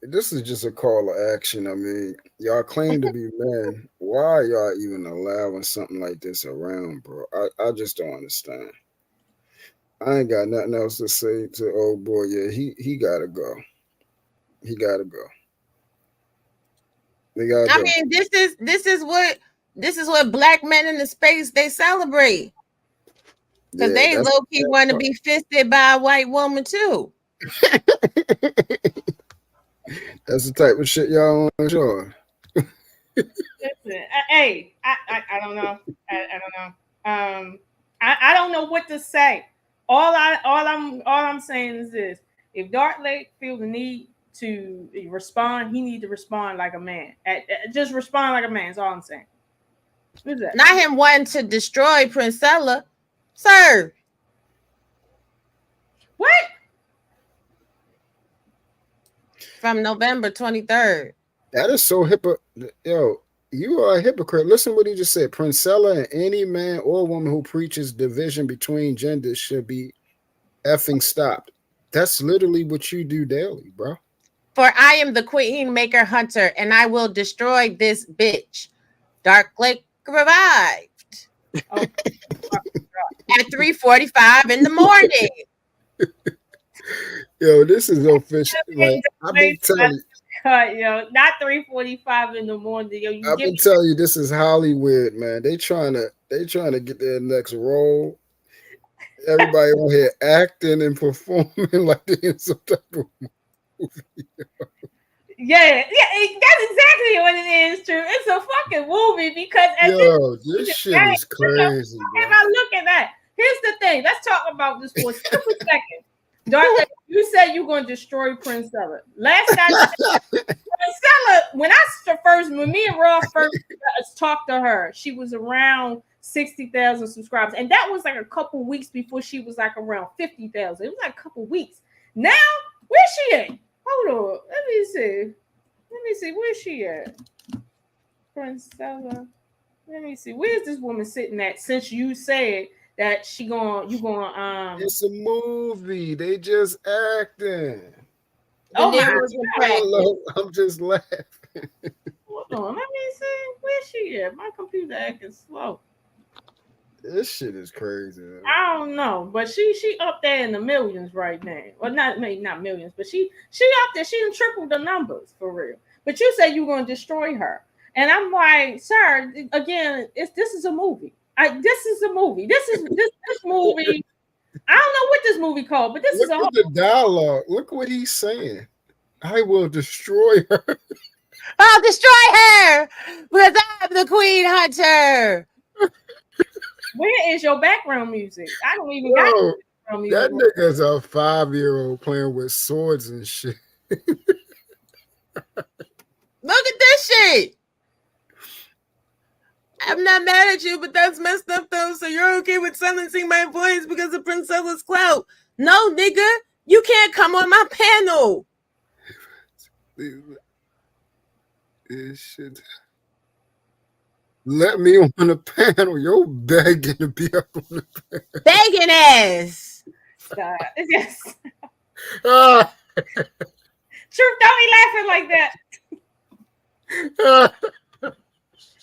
This is just a call to action. I mean, y'all claim to be men. Why are y'all even allowing something like this around, bro? I just don't understand. I ain't got nothing else to say to old boy. Yeah, he gotta go. He gotta go. They gotta I go. mean, this is what black men in the space they celebrate. Because they low key want to be fisted by a white woman too. That's the type of shit y'all want to show. Listen, hey, I don't know. I don't know. I don't know what to say. All I'm saying is this: if Dark Lake feel the need to respond, he need to respond like a man. Just respond like a man. That's all I'm saying. Who's that? Not him wanting to destroy Princella, sir. What? From November 23rd. That is so Yo, you are a hypocrite. Listen what he just said. Princella and any man or woman who preaches division between genders should be effing stopped. That's literally what you do daily, bro. For I am the queen maker hunter, and I will destroy this bitch. Dark Lake revived at 3:45 in the morning. Yo, this is official. Like I've been telling you. Yo, not 3:45 in the morning. Yo, I've been telling you this is Hollywood, man. They trying to get their next role. Everybody on here acting and performing like they in some type of movie. Yeah, that's exactly what it is. True, it's a fucking movie because this shit is crazy. If I look at that, here's the thing. Let's talk about this for a second. Dark, you said you're going to destroy Princella. Last time, Princella, when me and Raw first talked to her, she was around 60,000 subscribers, and that was like a couple weeks before she was like around 50,000. It was like a couple weeks. Now, where's she at? Hold on, let me see. Where's she at? Princella. Let me see. Where's this woman sitting at? Since you said that you going It's a movie. They just acting. Oh my! I'm just laughing. Hold on, let me see. Where's she at? My computer acting slow. This shit is crazy. Man. I don't know, but she up there in the millions right now. Well, not millions, but she up there. She done tripled the numbers for real. But you said you were gonna destroy her, and I'm like, sir, again, this is a movie. This is a movie. This movie. I don't know what this movie called, but this is a whole the dialogue. Look what he's saying. I will destroy her. I'll destroy her because I'm the queen hunter. Where is your background music? I don't even got background music. That nigga's a 5-year-old playing with swords and shit. shit. I'm not mad at you, but that's messed up though. So you're okay with silencing my voice because of Princella's clout? No, nigga, you can't come on my panel. This shit. Let me on the panel. You're begging to be up on the panel. Begging ass. Yes. Ah. Truth, don't be laughing like that.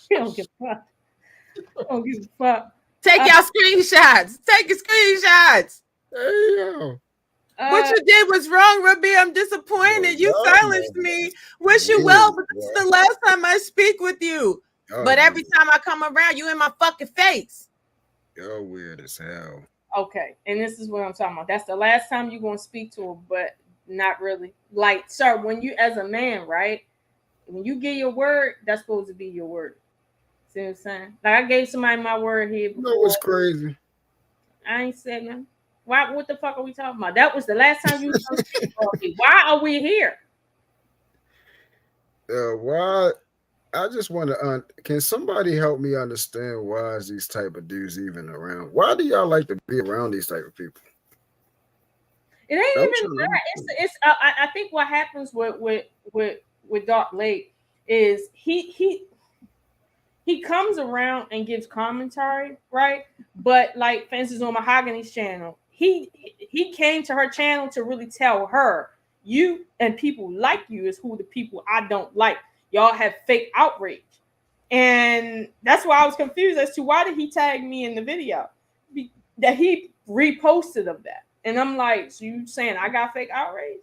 You don't give a fuck. Don't give a fuck. Take y'all screenshots. Take your screenshots. Hey, yo. What you did was wrong, Ruby. I'm disappointed. You silenced me. Wish you well, but this is the last time I speak with you. But every time I come around, you in my fucking face. You're weird as hell. Okay, and this is what I'm talking about. That's the last time you're going to speak to her, but not really. Like, sir, when you, as a man, right? When you get your word, that's supposed to be your word. See what I'm saying? Like, I gave somebody my word here before. You know what's crazy? I ain't said nothing. Why? What the fuck are we talking about? That was the last time you were speak for me. Why are we here? Why? I just want to. Can somebody help me understand why is these type of dudes even around? Why do y'all like to be around these type of people? It ain't even that. It's. I think what happens with Dark Lake is he comes around and gives commentary, right? But like, for instance, on Mahogany's channel, he came to her channel to really tell her, you and people like you is who the people I don't like. Y'all have fake outrage. And that's why I was confused as to why did he tag me in the video that he reposted of that. And I'm like, so you saying I got fake outrage?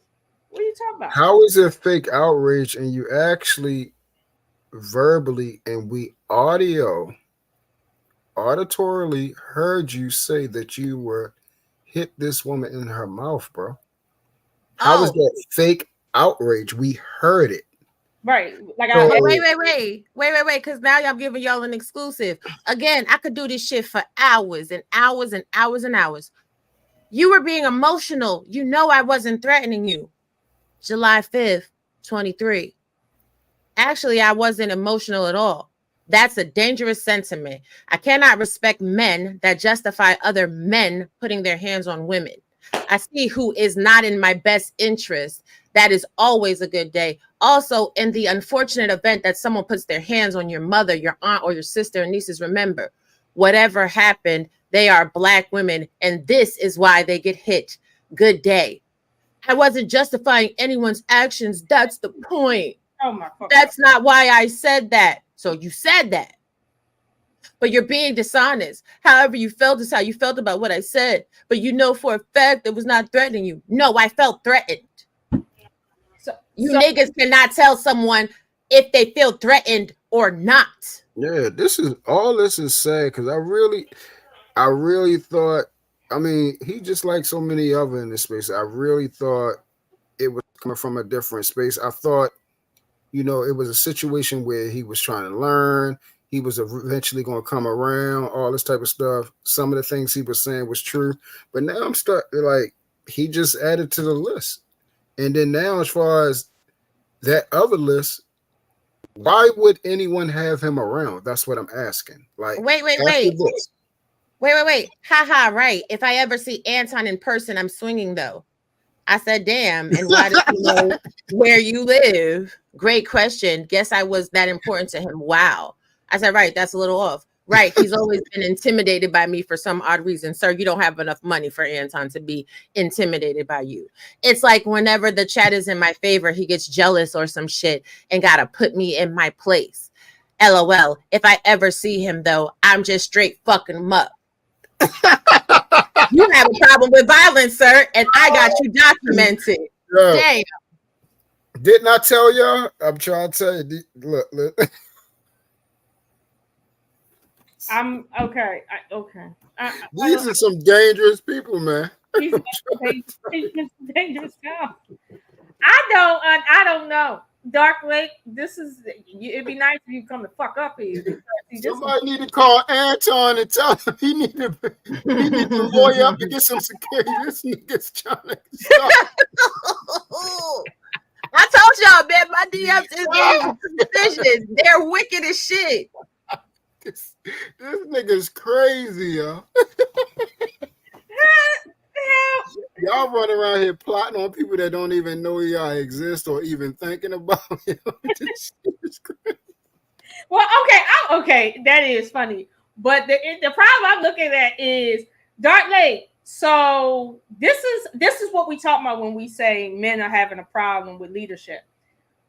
What are you talking about? How is it fake outrage and you actually verbally and we auditorily heard you say that you were hit this woman in her mouth, bro? How is that fake outrage? We heard it. Right. Like, so, wait. Because now y'all giving y'all an exclusive. Again, I could do this shit for hours and hours and hours and hours. You were being emotional. You know I wasn't threatening you. July 5th, 23. Actually, I wasn't emotional at all. That's a dangerous sentiment. I cannot respect men that justify other men putting their hands on women. I see who is not in my best interest. That is always a good day. Also, in the unfortunate event that someone puts their hands on your mother, your aunt, or your sister and nieces, remember, whatever happened, they are Black women, and this is why they get hit. Good day. I wasn't justifying anyone's actions. That's the point. Oh my God. That's not why I said that. So you said that. But you're being dishonest. However you felt is how you felt about what I said. But you know for a fact it was not threatening you. No, I felt threatened. So niggas cannot tell someone if they feel threatened or not. Yeah, this is sad because I really thought, I mean, he just like so many other in this space. I really thought it was coming from a different space. I thought, you know, it was a situation where he was trying to learn. He was eventually going to come around, all this type of stuff. Some of the things he was saying was true. But now I'm starting, like, he just added to the list. And then now, as far as that other list, why would anyone have him around? That's what I'm asking. Like, wait. Haha, right. If I ever see Anton in person, I'm swinging, though. I said, damn. And why does he know where you live? Great question. Guess I was that important to him. Wow. I said, right, that's a little off. Right, he's always been intimidated by me for some odd reason. Sir, you don't have enough money for Anton to be intimidated by you. It's like whenever the chat is in my favor, he gets jealous or some shit and gotta put me in my place. LOL. If I ever see him, though, I'm just straight fucking him up. You have a problem with violence, sir, and I got you documented. Yeah. Damn. Didn't I tell y'all? I'm trying to tell you. Look. I'm okay. Okay. These are some dangerous people, man. He's dangerous guy. I don't know. Dark Lake, it'd be nice if you come the fuck up here. Somebody need to call Anton and tell him he need to lawyer up to get some security. This nigga's trying to stop. I told y'all, man. My DMs is precision. They're wicked as shit. This nigga's crazy, yo. Y'all run around here plotting on people that don't even know y'all exist or even thinking about it. This shit is crazy. Well, okay, that is funny. But the problem I'm looking at is Dark Lake. So this is what we talk about when we say men are having a problem with leadership.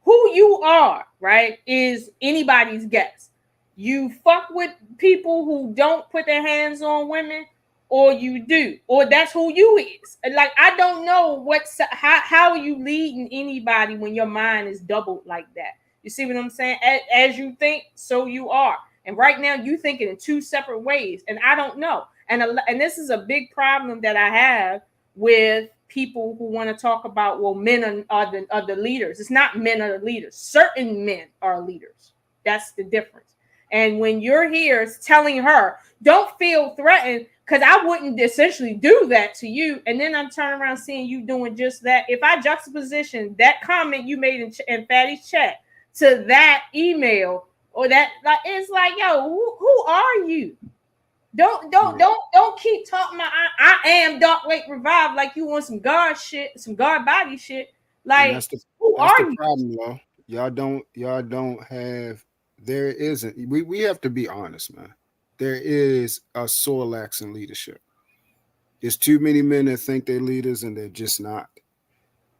Who you are, right, is anybody's guess. You fuck with people who don't put their hands on women, or you do, or that's who you is. Like, I don't know how are you leading anybody when your mind is doubled like that. You see what I'm saying? As you think, so you are. And right now, you thinking in two separate ways, and I don't know. And this is a big problem that I have with people who want to talk about, well, men are the leaders. It's not men are the leaders. Certain men are leaders. That's the difference. And when you're here telling her, don't feel threatened, because I wouldn't essentially do that to you, and then I'm turning around seeing you doing just that. If I juxtaposition that comment you made in Fatty's chat to that email, or that, like, it's like, yo, who are you? Don't keep talking about I am Dark Lake Revive like you want some God shit, some God body shit. Like, that's the problem, though. Y'all don't have. There isn't. We have to be honest, man. There is a sore lax in leadership. There's too many men that think they're leaders and they're just not.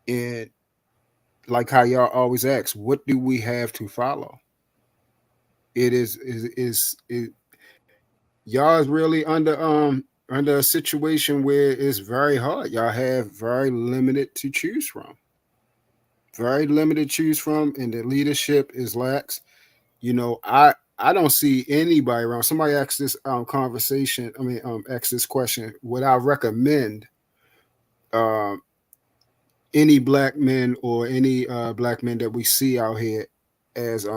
And like how y'all always ask, what do we have to follow? It is y'all is really under a situation where it's very hard. Y'all have very limited to choose from. Very limited to choose from, and the leadership is lax. You know, I don't see anybody around. Somebody asked this asked this question. Would I recommend any black men or any black men that we see out here as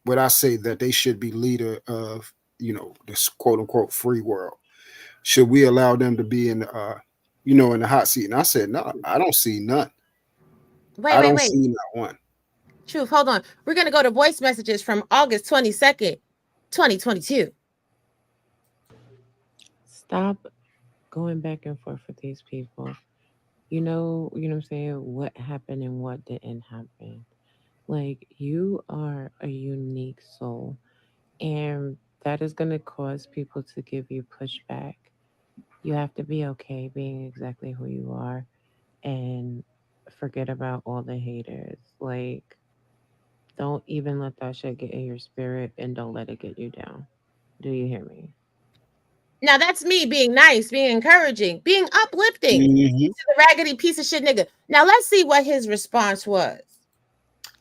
would I say that they should be leader of, you know, this quote unquote free world? Should we allow them to be in in the hot seat? And I said, no, I don't see none. I don't see not one. Truth, hold on. We're going to go to voice messages from August 22nd, 2022. Stop going back and forth with these people. You know what I'm saying? What happened and what didn't happen. Like, you are a unique soul, and that is going to cause people to give you pushback. You have to be okay being exactly who you are and forget about all the haters. Like, don't even let that shit get in your spirit, and don't let it get you down. Do you hear me? Now that's me being nice, being encouraging, being uplifting to the raggedy piece of shit nigga. Now let's see what his response was.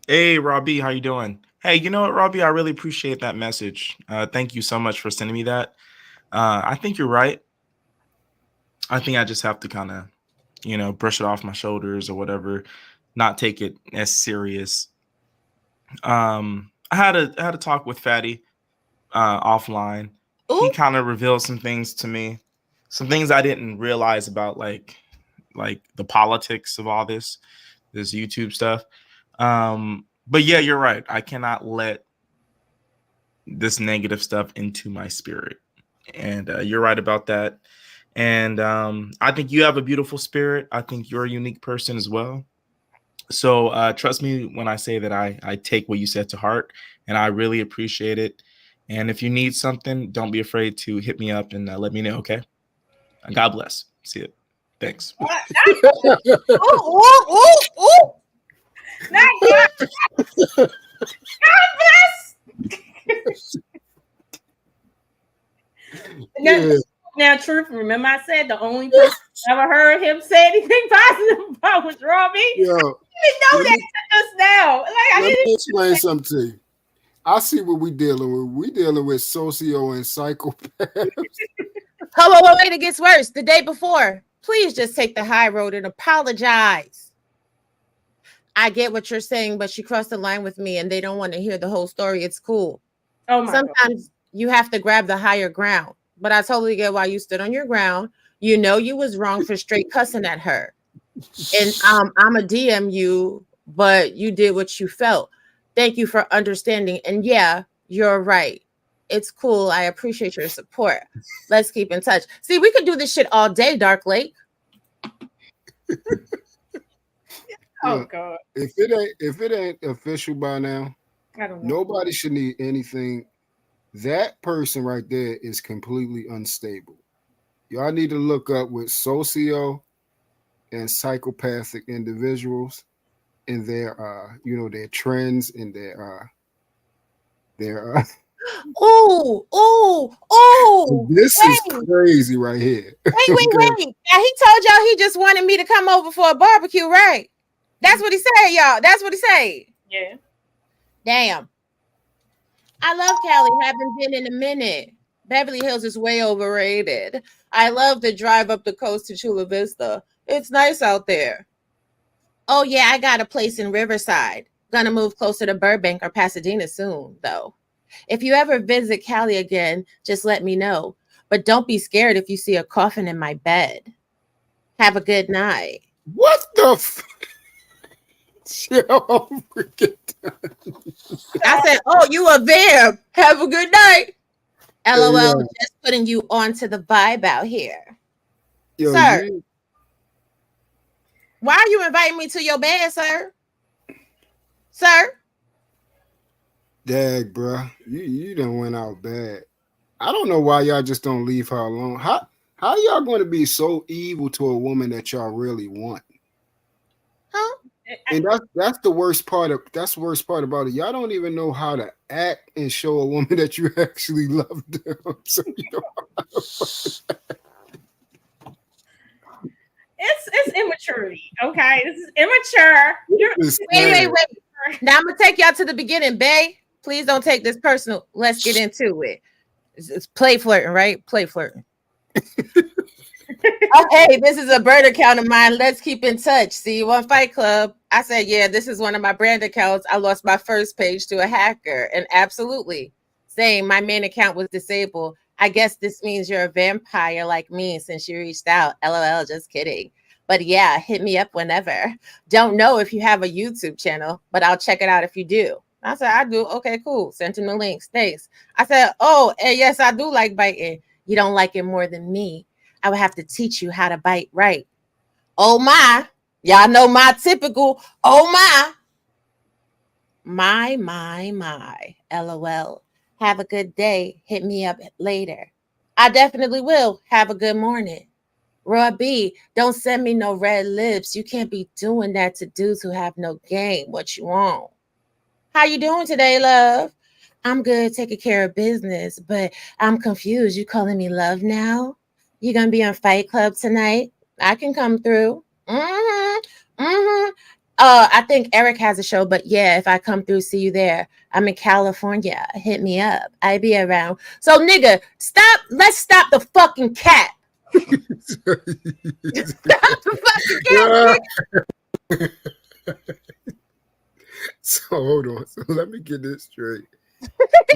Hey, RawB, how you doing? Hey, you know what, RawB, I really appreciate that message. Thank you so much for sending me that. I think you're right. I think I just have to kind of, brush it off my shoulders or whatever, not take it as serious. I had a talk with Fatty offline. Ooh. He kind of revealed some things to me, some things I didn't realize about like the politics of all this YouTube stuff. But yeah, you're right. I cannot let this negative stuff into my spirit. And you're right about that. And I think you have a beautiful spirit. I think you're a unique person as well. So trust me when I say that I take what you said to heart, and I really appreciate it. And if you need something, don't be afraid to hit me up and let me know, okay? God bless. See it. Thanks. Ooh. Not God. God bless. Now, truth, remember I said the only person I ever heard him say anything positive about was RawB? Yeah. You know that just now. Like, let me explain something to you. I see what we dealing with. We dealing with socio and psychopaths. Oh, wait, it gets worse. The day before, please just take the high road and apologize. I get what you're saying, but she crossed the line with me and they don't want to hear the whole story. It's cool. Oh my Sometimes you have to grab the higher ground, but I totally get why you stood on your ground. You know you was wrong for straight cussing at her. And I'm a DM you but you did what you felt. Thank you for understanding. And yeah, you're right. It's cool. I appreciate your support. Let's keep in touch. See, we could do this shit all day, Dark Lake. Oh God. If it ain't official by now, I don't know. nobody should need anything. That person right there is completely unstable. Y'all need to look up with socio and psychopathic individuals and their their trends and their Oh, this is wait. crazy right here. Wait. Now he told y'all he just wanted me to come over for a barbecue, right? That's what he said, y'all. That's what he said. Yeah. Damn. I love Cali. Haven't been in a minute. Beverly Hills is way overrated. I love the drive up the coast to Chula Vista. It's nice out there. Oh, yeah, I got a place in Riverside. Gonna move closer to Burbank or Pasadena soon, though. If you ever visit Cali again, just let me know. But don't be scared if you see a coffin in my bed. Have a good night. What the Yo, I said, oh, you a vamp. Have a good night. LOL, yeah. just putting you onto the vibe out here. Yo, Sir, why are you inviting me to your bed, sir? Sir? Dag, bro. You done went out bad. I don't know why y'all just don't leave her alone. How y'all going to be so evil to a woman that y'all really want? Huh? And that's the worst part about it. Y'all don't even know how to act and show a woman that you actually love them. So, It's immaturity. Okay, this is immature. Wait. Now I'm gonna take y'all to the beginning, bae. Please don't take this personal. Let's get into it. It's play flirting, right? Play flirting. Okay, this is a bird account of mine. Let's keep in touch. See you on Fight Club. I said, yeah, this is one of my brand accounts. I lost my first page to a hacker. And absolutely, same. My main account was disabled. I guess this means you're a vampire like me since you reached out. LOL, just kidding. But yeah, hit me up whenever. Don't know if you have a YouTube channel, but I'll check it out if you do. I said, I do. Okay, cool. Sent him the links. Thanks. I said, oh, and yes, I do like biting. You don't like it more than me. I would have to teach you how to bite right. Oh my. Y'all know my typical, oh my. My. LOL. Have a good day. Hit me up later. I definitely will. Have a good morning. RawB, don't send me no red lips. You can't be doing that to dudes who have no game. What you want? How you doing today, love? I'm good, taking care of business, but I'm confused. You calling me love now? You gonna be on Fight Club tonight? I can come through. I think Eric has a show, but yeah, if I come through, see you there. I'm in California. Hit me up. I be around. So, nigga, stop. Let's stop the fucking cat. Stop the fucking cat. So hold on. So let me get this straight.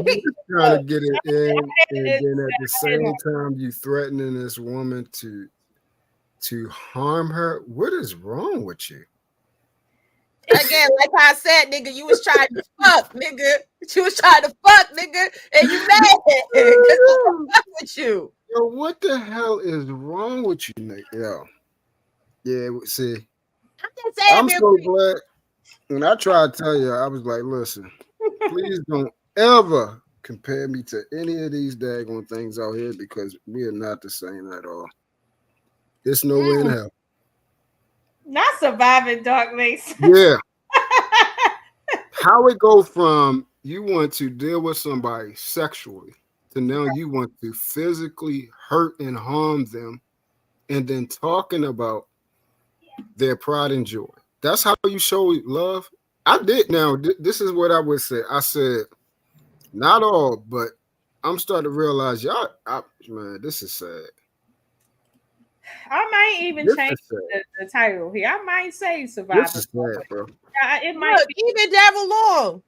You're trying to get it in, and then at the same time you threatening this woman to harm her. What is wrong with you? Again, like I said, nigga, you was trying to fuck, nigga. You was trying to fuck, nigga, and you mad because I fuck with you. Yo, what the hell is wrong with you, Nick? Yo, yeah. See, I'm so glad. When I tried to tell you, I was like, listen, please don't ever compare me to any of these daggone things out here because we are not the same at all. There's no way in hell. Not surviving Dark Lake. Yeah. How it go from you want to deal with somebody sexually to now you want to physically hurt and harm them and then talking about their pride and joy. That's how you show love. I did. Now, this is what I would say. I said, not all, but I'm starting to realize man, this is sad. I might even change the title here. I might say survivor. This is sad, bro. It might be. Keep it devil long.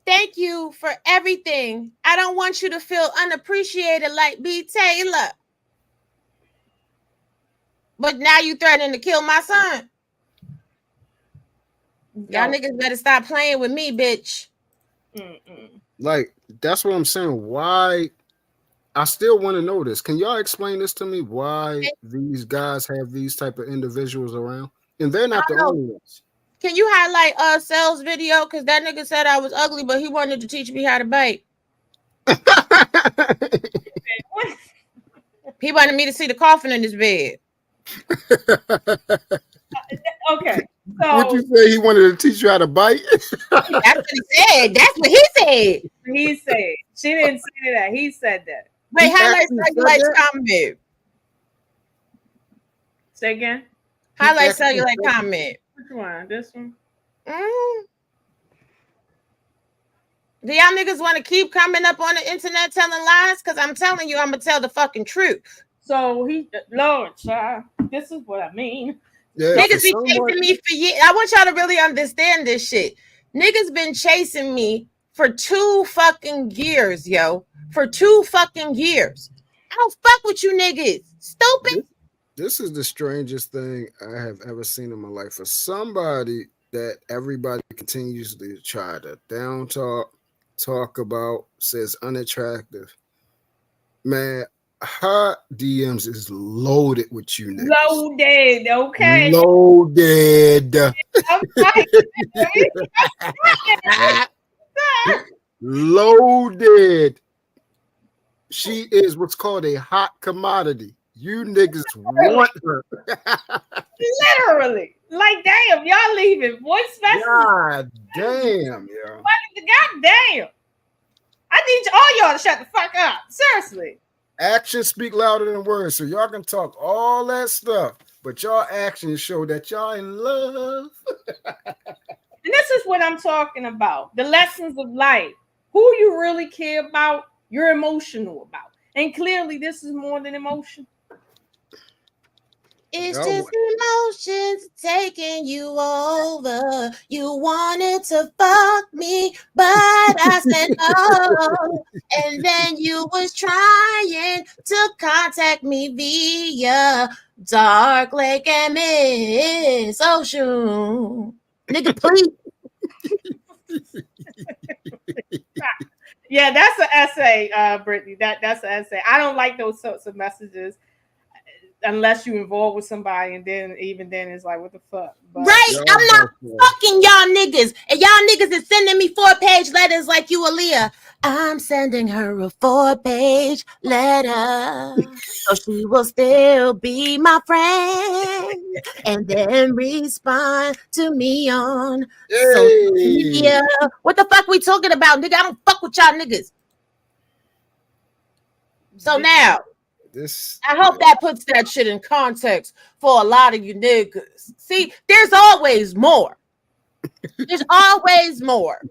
Thank you for everything. I don't want you to feel unappreciated like B. Taylor. But now you threatening to kill my son. Y'all niggas better stop playing with me, bitch. Like, that's what I'm saying. Why? I still want to know this. Can y'all explain this to me? Why these guys have these type of individuals around? And they're not the only ones. Can you highlight Cell's video? Because that nigga said I was ugly, but he wanted to teach me how to bite. He wanted me to see the coffin in his bed. Okay. So Would you say he wanted to teach you how to bite? That's what he said. That's what he said. He said. She didn't say that. He said that. Wait, highlight cellulite comment. Say again. Highlight cellulite comment. Which one? This one? Do y'all niggas want to keep coming up on the internet telling lies? Because I'm telling you, I'm going to tell the fucking truth. So Lord, child, this is what I mean. Yeah, niggas be chasing me for years. I want y'all to really understand this shit. Niggas been chasing me for 2 fucking years, yo. For 2 fucking years. I don't fuck with you niggas. Stupid. This is the strangest thing I have ever seen in my life. For somebody that everybody continues to try to down talk about, says unattractive. Man, her DMs is loaded with you niggas. Loaded, okay. Loaded. Loaded. She is what's called a hot commodity. You niggas want her. Literally. Like, damn, y'all leaving voice messages. God damn, yo. God damn. I need all y'all to shut the fuck up. Seriously. Actions speak louder than words. So y'all can talk all that stuff, but y'all actions show that y'all in love. And this is what I'm talking about. The lessons of life. Who you really care about, you're emotional about. And clearly this is more than emotion. It's just emotions taking you over. You wanted to fuck me, but I said no. And then you was trying to contact me via Dark Lake and Miss Ocean. Nigga, please. Yeah, that's an essay, Brittany. That's an essay. I don't like those sorts of messages unless you involved with somebody, and then even then it's like, what the fuck? But, right, I'm not fucking y'all niggas, and y'all niggas is sending me 4-page letters like you, Aaliyah. I'm sending her a 4-page letter, so she will still be my friend, and then respond to me on social media. What the fuck we talking about, nigga? I don't fuck with y'all niggas. So now, I hope that puts that shit in context for a lot of you niggas. See, there's always more. There's always more.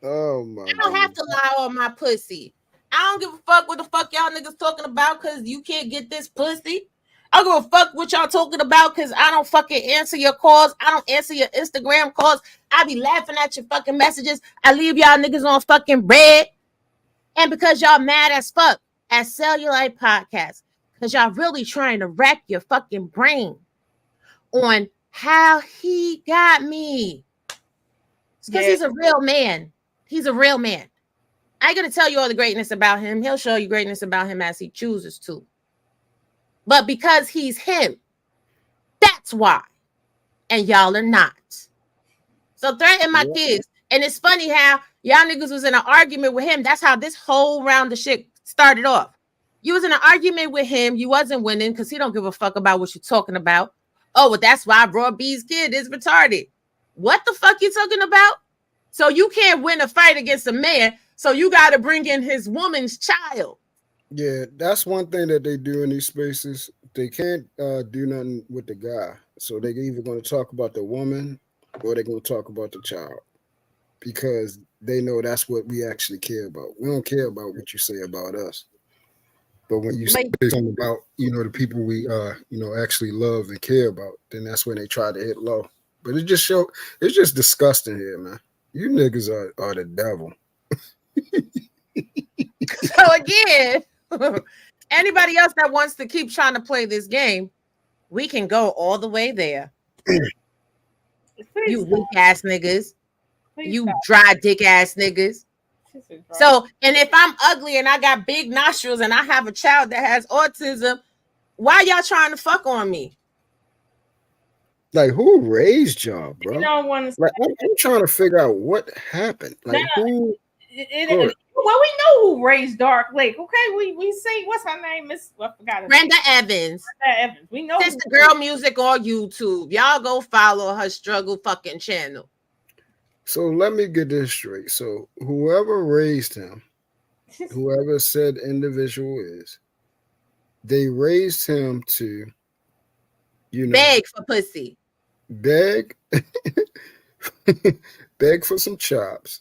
Oh my! I don't have to lie on my pussy. I don't give a fuck what the fuck y'all niggas talking about because you can't get this pussy. I don't give a fuck what y'all talking about because I don't fucking answer your calls. I don't answer your Instagram calls. I be laughing at your fucking messages. I leave y'all niggas on fucking red. And because y'all mad as fuck at Cellulite Podcast, because y'all really trying to rack your fucking brain on how he got me. It's because he's a real man. He's a real man. I ain't gonna tell you all the greatness about him. He'll show you greatness about him as he chooses to. But because he's him, that's why. And y'all are not. So threaten my kids. And it's funny how y'all niggas was in an argument with him. That's how this whole round of shit started off. You was in an argument with him. You wasn't winning because he don't give a fuck about what you're talking about. Oh, well, that's why RawB's kid is retarded. What the fuck you talking about? So you can't win a fight against a man, so you got to bring in his woman's child. Yeah, that's one thing that they do in these spaces. They can't do nothing with the guy. So they're either going to talk about the woman or they're going to talk about the child. Because they know that's what we actually care about. We don't care about what you say about us. But when you say something about, the people we, actually love and care about, then that's when they try to hit low. But it's just disgusting here, man. You niggas are the devil. So again, anybody else that wants to keep trying to play this game, we can go all the way there. Please You stop. weak ass niggas. Please You stop. dry dick ass niggas. She said dry. So, and if I'm ugly and I got big nostrils and I have a child that has autism, why y'all trying to fuck on me? Like, who raised y'all, bro? You don't want to. Like, I'm trying to figure out what happened. Like, who? Well, we know who raised Dark Lake. Okay, we see what's her name, Miss. I forgot her Brenda name. Evans. Brenda Evans. We know. Sister Girl Music on YouTube. Y'all go follow her struggle fucking channel. So let me get this straight. So whoever raised him, whoever said individual is, they raised him to, Beg for pussy. Beg, beg for some chops,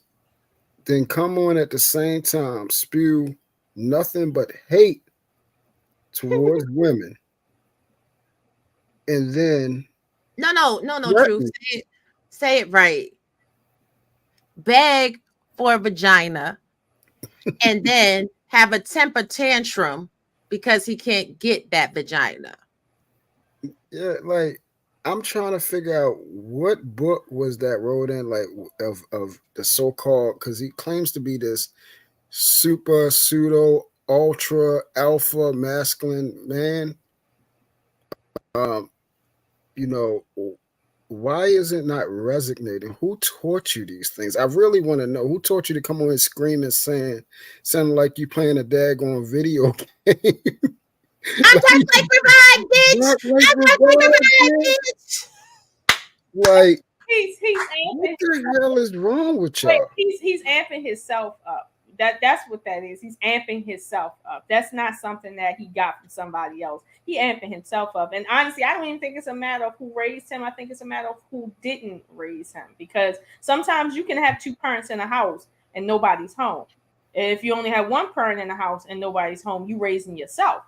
then come on at the same time, spew nothing but hate towards women, and then No, True. Say it right. Beg for a vagina, and then have a temper tantrum because he can't get that vagina. Yeah, like I'm trying to figure out what book was that wrote in, like of the so-called, because he claims to be this super pseudo ultra alpha masculine man. Why is it not resonating? Who taught you these things? I really want to know who taught you to come on and scream and sounding like you playing a daggone video game. I'm just like Revive, bitch. I'm just like Revive, bitch. Like, he's what the hell is wrong with y'all? He's amping himself up. That's what that is. He's amping himself up. That's not something that he got from somebody else. He amping himself up. And honestly, I don't even think it's a matter of who raised him. I think it's a matter of who didn't raise him. Because sometimes you can have two parents in a house and nobody's home. If you only have one parent in the house and nobody's home, you raising yourself.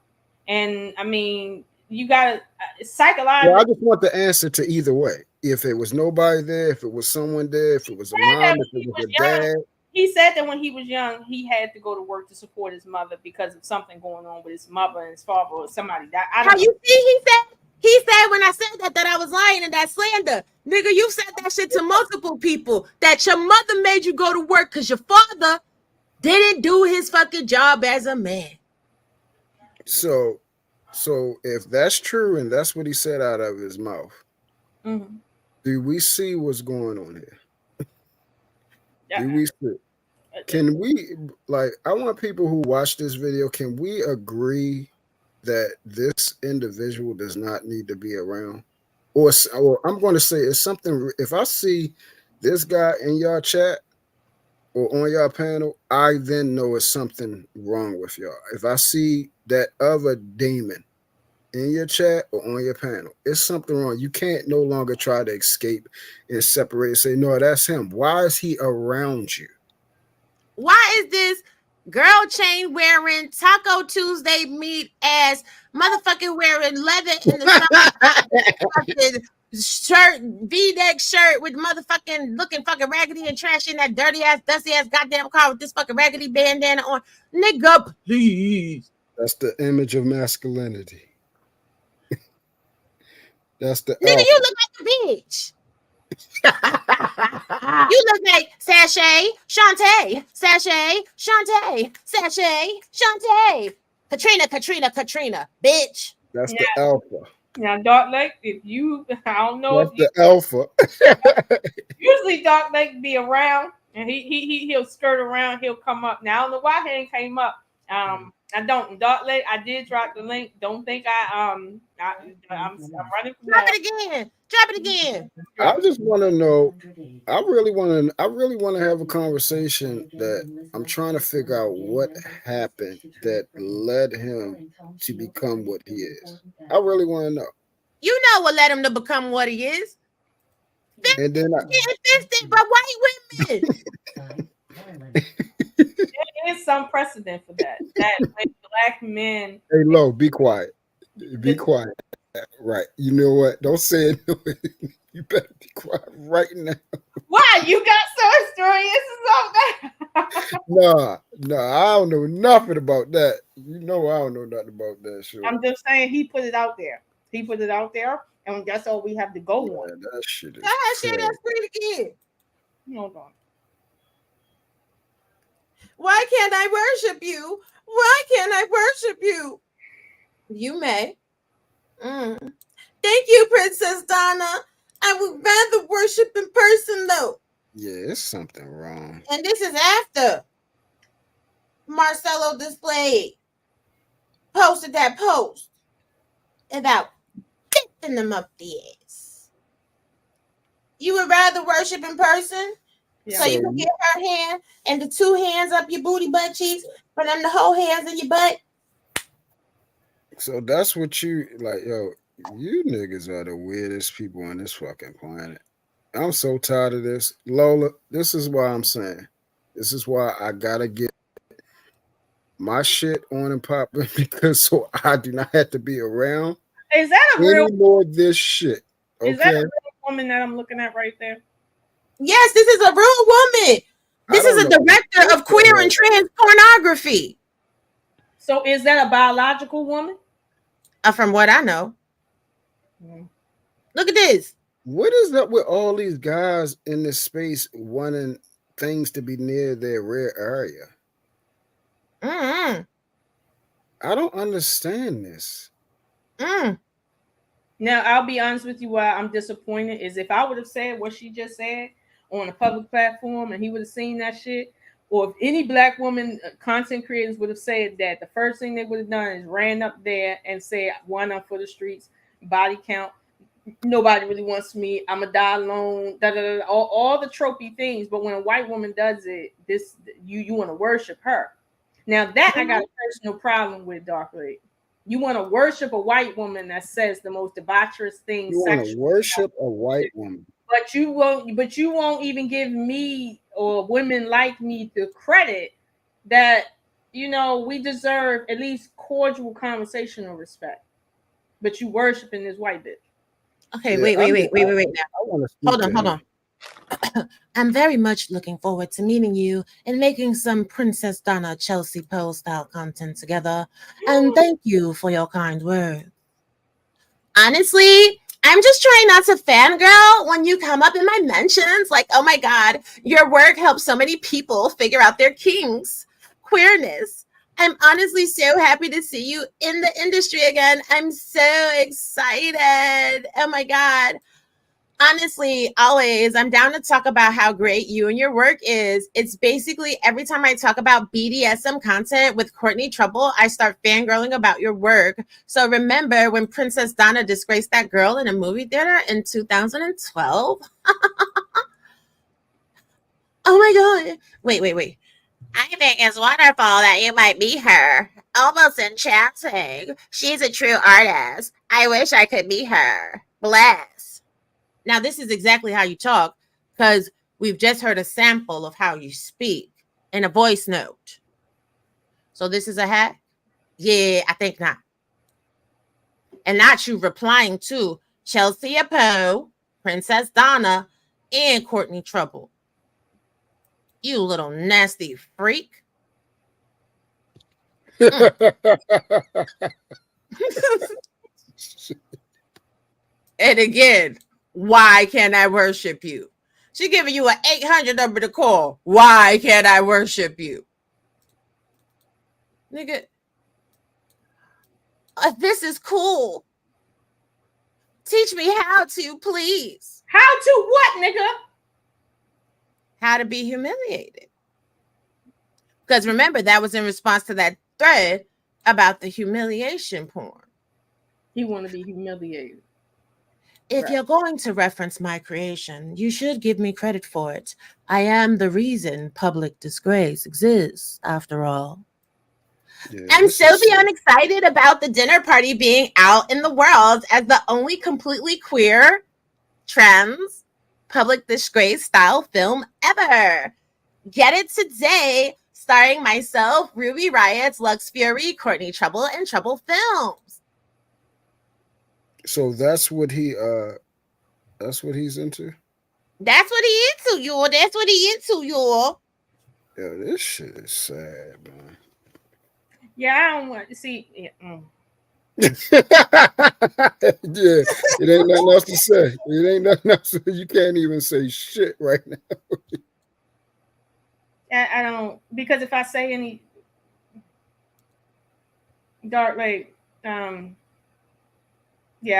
And I mean, you gotta psychologically. Well, I just want the answer to either way. If it was nobody there, if it was someone there, if it was a mom, if it was a dad. He said that when he was young, he had to go to work to support his mother because of something going on with his mother and his father or somebody. How you see? He said when I said that I was lying and that slander. Nigga, you said that shit to multiple people, that your mother made you go to work because your father didn't do his fucking job as a man. So if that's true and that's what he said out of his mouth, do we see what's going on here? Do we see? Can we, like, I want people who watch this video, can we agree that this individual does not need to be around? Or I'm going to say it's something, if I see this guy in your chat or on your panel, I then know it's something wrong with y'all. If I see that other demon in your chat or on your panel, it's something wrong. You can't no longer try to escape and separate and say, no, that's him. Why is he around you? Why is this girl chain wearing Taco Tuesday meat ass motherfucking wearing leather in the shirt, V-neck shirt with motherfucking looking fucking raggedy and trashy in that dirty ass, dusty ass goddamn car with this fucking raggedy bandana on? Nigga, please. That's the image of masculinity. That's the nigga, alpha. you look like a bitch. You look like Sashay, Shantae, Sashay, Shantae, Sashay, Shantae. Katrina, bitch. That's the alpha. Now, Dark Lake, I don't know that's the alpha. Usually Dark Lake be around and he'll skirt around, he'll come up. Now I don't know why he ain't came up. I don't. Dark Lake, I did drop the link. Don't think I'm running from Drop that. it again. I just want to know. I really want to have a conversation that I'm trying to figure out what happened that led him to become what he is. I really want to know. You know what led him to become what he is? 50, and then 50 by white women. There is some precedent for that. That when black men. Hey, Lo, be quiet. Be quiet. Right. You know what? Don't say it. You better be quiet right now. Why? You got so serious about that? Nah, I don't know nothing about that. You know I don't know nothing about that. Sure. I'm just saying he put it out there. and that's all we have to go on. That shit is. Go ahead, share that screen again. Hold on. Why can't I worship you? Why can't I worship you? You may. Thank you, Princess Donna. I would rather worship in person, though. Yeah, it's something wrong. And this is after Marcelo Display posted that post about fixing them up the ass. You would rather worship in person? Yeah. So you can get her hand and the two hands up your booty butt cheeks for them to hold hands in your butt. So that's what you like, yo. You niggas are the weirdest people on this fucking planet. I'm so tired of this. Lola, this is why I'm saying. This is why I gotta get my shit on and popping because so I do not have to be around. Is that a real more of this shit? Okay? Is that a real woman that I'm looking at right there? Yes, this is a real woman. This is a director of queer and trans pornography. So is that a biological woman? From what I know. Look at this. What is up with all these guys in this space wanting things to be near their rear area? I don't understand this. Now, I'll be honest with you, why I'm disappointed is if I would have said what she just said on a public platform and he would have seen that shit, or if any black woman content creators would have said that, the first thing they would have done is ran up there and said, one up for the streets, body count, nobody really wants me, I'm a die alone, all the tropey things. But when a white woman does it, this you want to worship her. Now that I got a personal problem with, Dark Lake. You want to worship a white woman that says the most debaucherous things. You want to worship a white woman, but you won't even give me or women like me the credit that we deserve at least cordial conversational respect. But you worshiping this white bitch. Okay, wait now. Hold on. I'm very much looking forward to meeting you and making some Princess Donna Chelsea Pearl style content together. And thank you for your kind words. Honestly, I'm just trying not to fangirl when you come up in my mentions. Like, oh my God, your work helps so many people figure out their kinks, queerness. I'm honestly so happy to see you in the industry again. I'm so excited. Oh my God. Honestly, always, I'm down to talk about how great you and your work is. It's basically every time I talk about BDSM content with Courtney Trouble, I start fangirling about your work. So remember when Princess Donna disgraced that girl in a movie theater in 2012? Oh my God. Wait. I think it's wonderful that you might meet her. Almost enchanting. She's a true artist. I wish I could meet her. Bless. Now, this is exactly how you talk because we've just heard a sample of how you speak in a voice note. So this is a hack? Yeah, I think not. And not you replying to Chelsea Poe, Princess Donna, and Courtney Trouble. You little nasty freak. And again, why can't I worship you? She giving you an 800 number to call. Why can't I worship you? Nigga, this is cool. Teach me how to, please. How to what, nigga? How to be humiliated. Because remember, that was in response to that thread about the humiliation porn. He want to be humiliated. If you're going to reference my creation, you should give me credit for it. I am the reason public disgrace exists, after all. Yeah, I'm so beyond excited about the dinner party being out in the world as the only completely queer, trans, public disgrace style film ever. Get it today, starring myself, Ruby Riot's, Lux Fury, Courtney Trouble, and Trouble Films. So that's what he's into? That's what he into, y'all. That's what he into, y'all. Yo, this shit is sad, man. Yeah, I don't want to see. Yeah, it ain't nothing else to say. It ain't nothing else. You can't even say shit right now. I don't, because if I say any Dark Lake, yeah,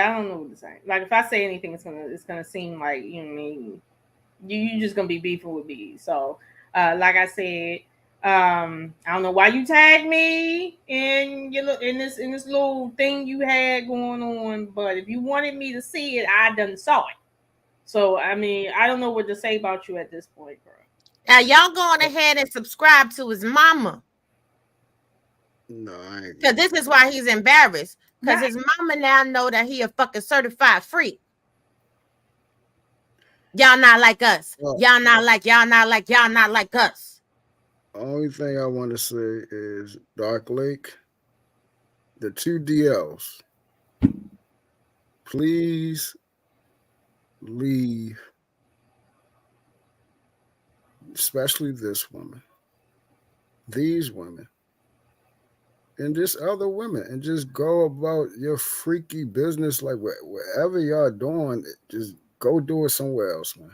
I don't know what to say. Like if I say anything, it's gonna seem like you know what I mean. You just gonna be beefing with me. So, like I said, I don't know why you tagged me in this little thing you had going on, but if you wanted me to see it, I done saw it. So I mean, I don't know what to say about you at this point, bro. Now y'all go on ahead and subscribe to his mama. No, I ain't. Because this is why he's embarrassed. Because Yeah. his mama now know that he a fucking certified freak. Y'all not like us. Y'all not like us. Only thing I want to say is Dark Lake, the two DLs, please leave, especially this woman, these women, and just other women, and just go about your freaky business like whatever y'all doing, just go do it somewhere else, man.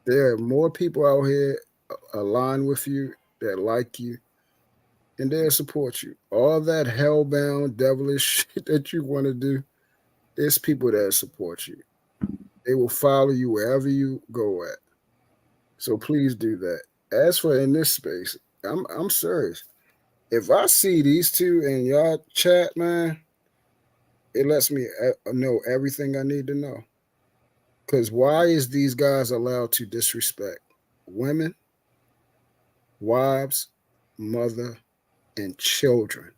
There are more people out here aligned with you that like you and they'll support you. All that hellbound, devilish shit that you want to do, it's people that support you. They will follow you wherever you go at. So please do that. As for in this space, I'm serious. If I see these two in y'all chat, man, it lets me know everything I need to know. Because why is these guys allowed to disrespect women, wives, mother, and children?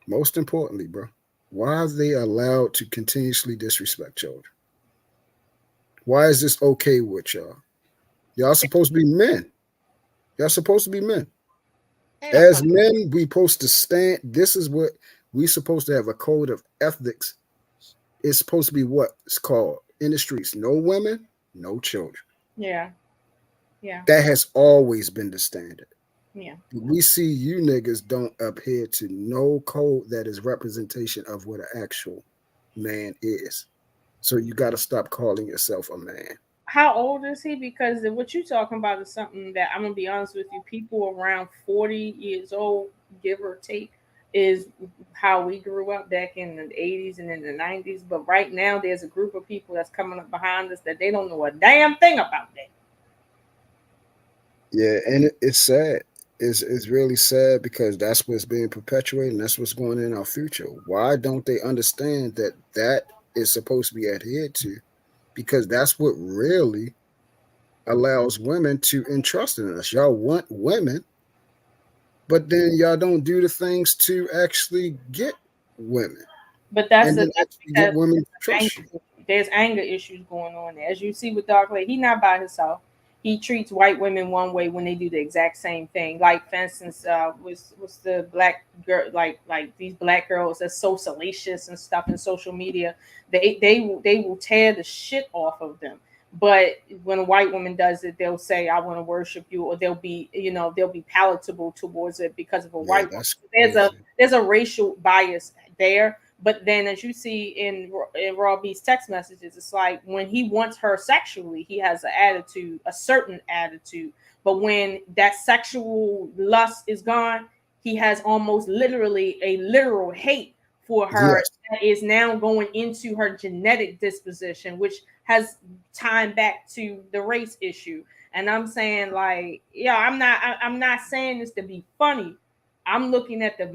Most importantly, bro, why are they allowed to continuously disrespect children? Why is this okay with y'all? Y'all supposed to be men. Y'all supposed to be men. As men, we supposed to stand. This is what we supposed to have a code of ethics. It's supposed to be what it's called in the streets. No women, no children. Yeah. Yeah. That has always been the standard. Yeah. We see you niggas don't adhere to no code that is representation of what an actual man is. So you got to stop calling yourself a man. How old is he? Because what you're talking about is something that I'm gonna be honest with you. People around 40 years old, give or take, is how we grew up back in the 80s and in the 90s. But right now, there's a group of people that's coming up behind us that they don't know a damn thing about that. Yeah, and it's sad. It's really sad because that's what's being perpetuated and that's what's going in our future. Why don't they understand that that is supposed to be adhered to? Because that's what really allows women to entrust in us. Y'all want women, but then y'all don't do the things to actually get women But and then that's actually get because women to trust you. there's anger issues going on there. As you see with Dark Lake, he's not by himself. He treats white women one way when they do the exact same thing. Like for instance, was the black girl like these black girls that's so salacious and stuff in social media. They will tear the shit off of them. But when a white woman does it, they'll say, "I want to worship you," or they'll be palatable towards it because of a Yeah, white woman. that's There's crazy. a racial bias there. But then, as you see in RawB's text messages, it's like when he wants her sexually, he has an attitude, a certain attitude. But when that sexual lust is gone, he has almost literally a literal hate for her Yes. that is now going into her genetic disposition, which has time back to the race issue. And I'm saying, like, yeah, I'm not saying this to be funny. I'm looking at the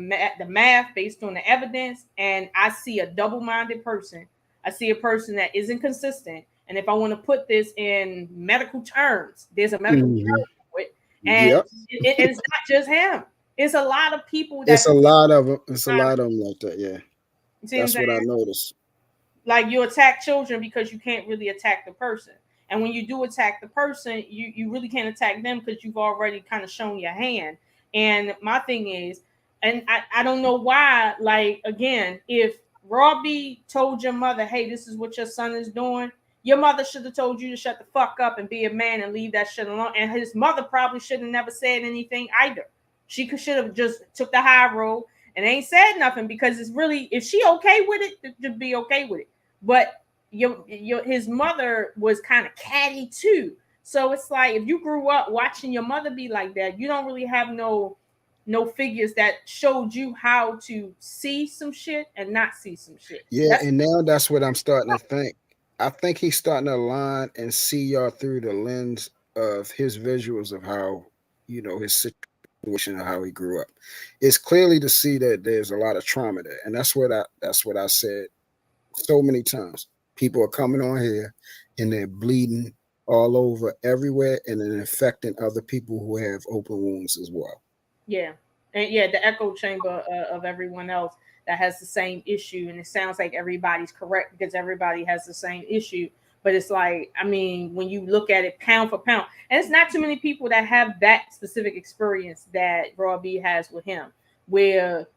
math based on the evidence, and I see a double-minded person. I see a person that isn't consistent. And if I want to put this in medical terms, there's a medical Mhm. term for it, and Yep. it's not just him. It's a lot of people It's that a lot of them. It's a lot of them like that. Yeah. you see what I'm That's what I saying? noticed. Like you attack children because you can't really attack the person. And when you do attack the person, you really can't attack them because you've already kind of shown your hand. And my thing is, and I don't know why, like again, if Robbie told your mother, hey, this is what your son is doing, your mother should have told you to shut the fuck up and be a man and leave that shit alone. And his mother probably should have never said anything either. She should have just took the high road and ain't said nothing because it's really, if she okay with it, just be okay with it. But his mother was kind of catty too. So it's like if you grew up watching your mother be like that, you don't really have no figures that showed you how to see some shit and not see some shit. Yeah, and now that's what I'm starting to think. I think he's starting to align and see y'all through the lens of his visuals of how, his situation or how he grew up. It's clearly to see that there's a lot of trauma there. And that's what I said so many times. People are coming on here and they're bleeding all over everywhere and then infecting other people who have open wounds as well. Yeah. And yeah, the echo chamber of everyone else that has the same issue. And it sounds like everybody's correct because everybody has the same issue. But it's like, I mean, when you look at it pound for pound, and it's not too many people that have that specific experience that RawB has with him, where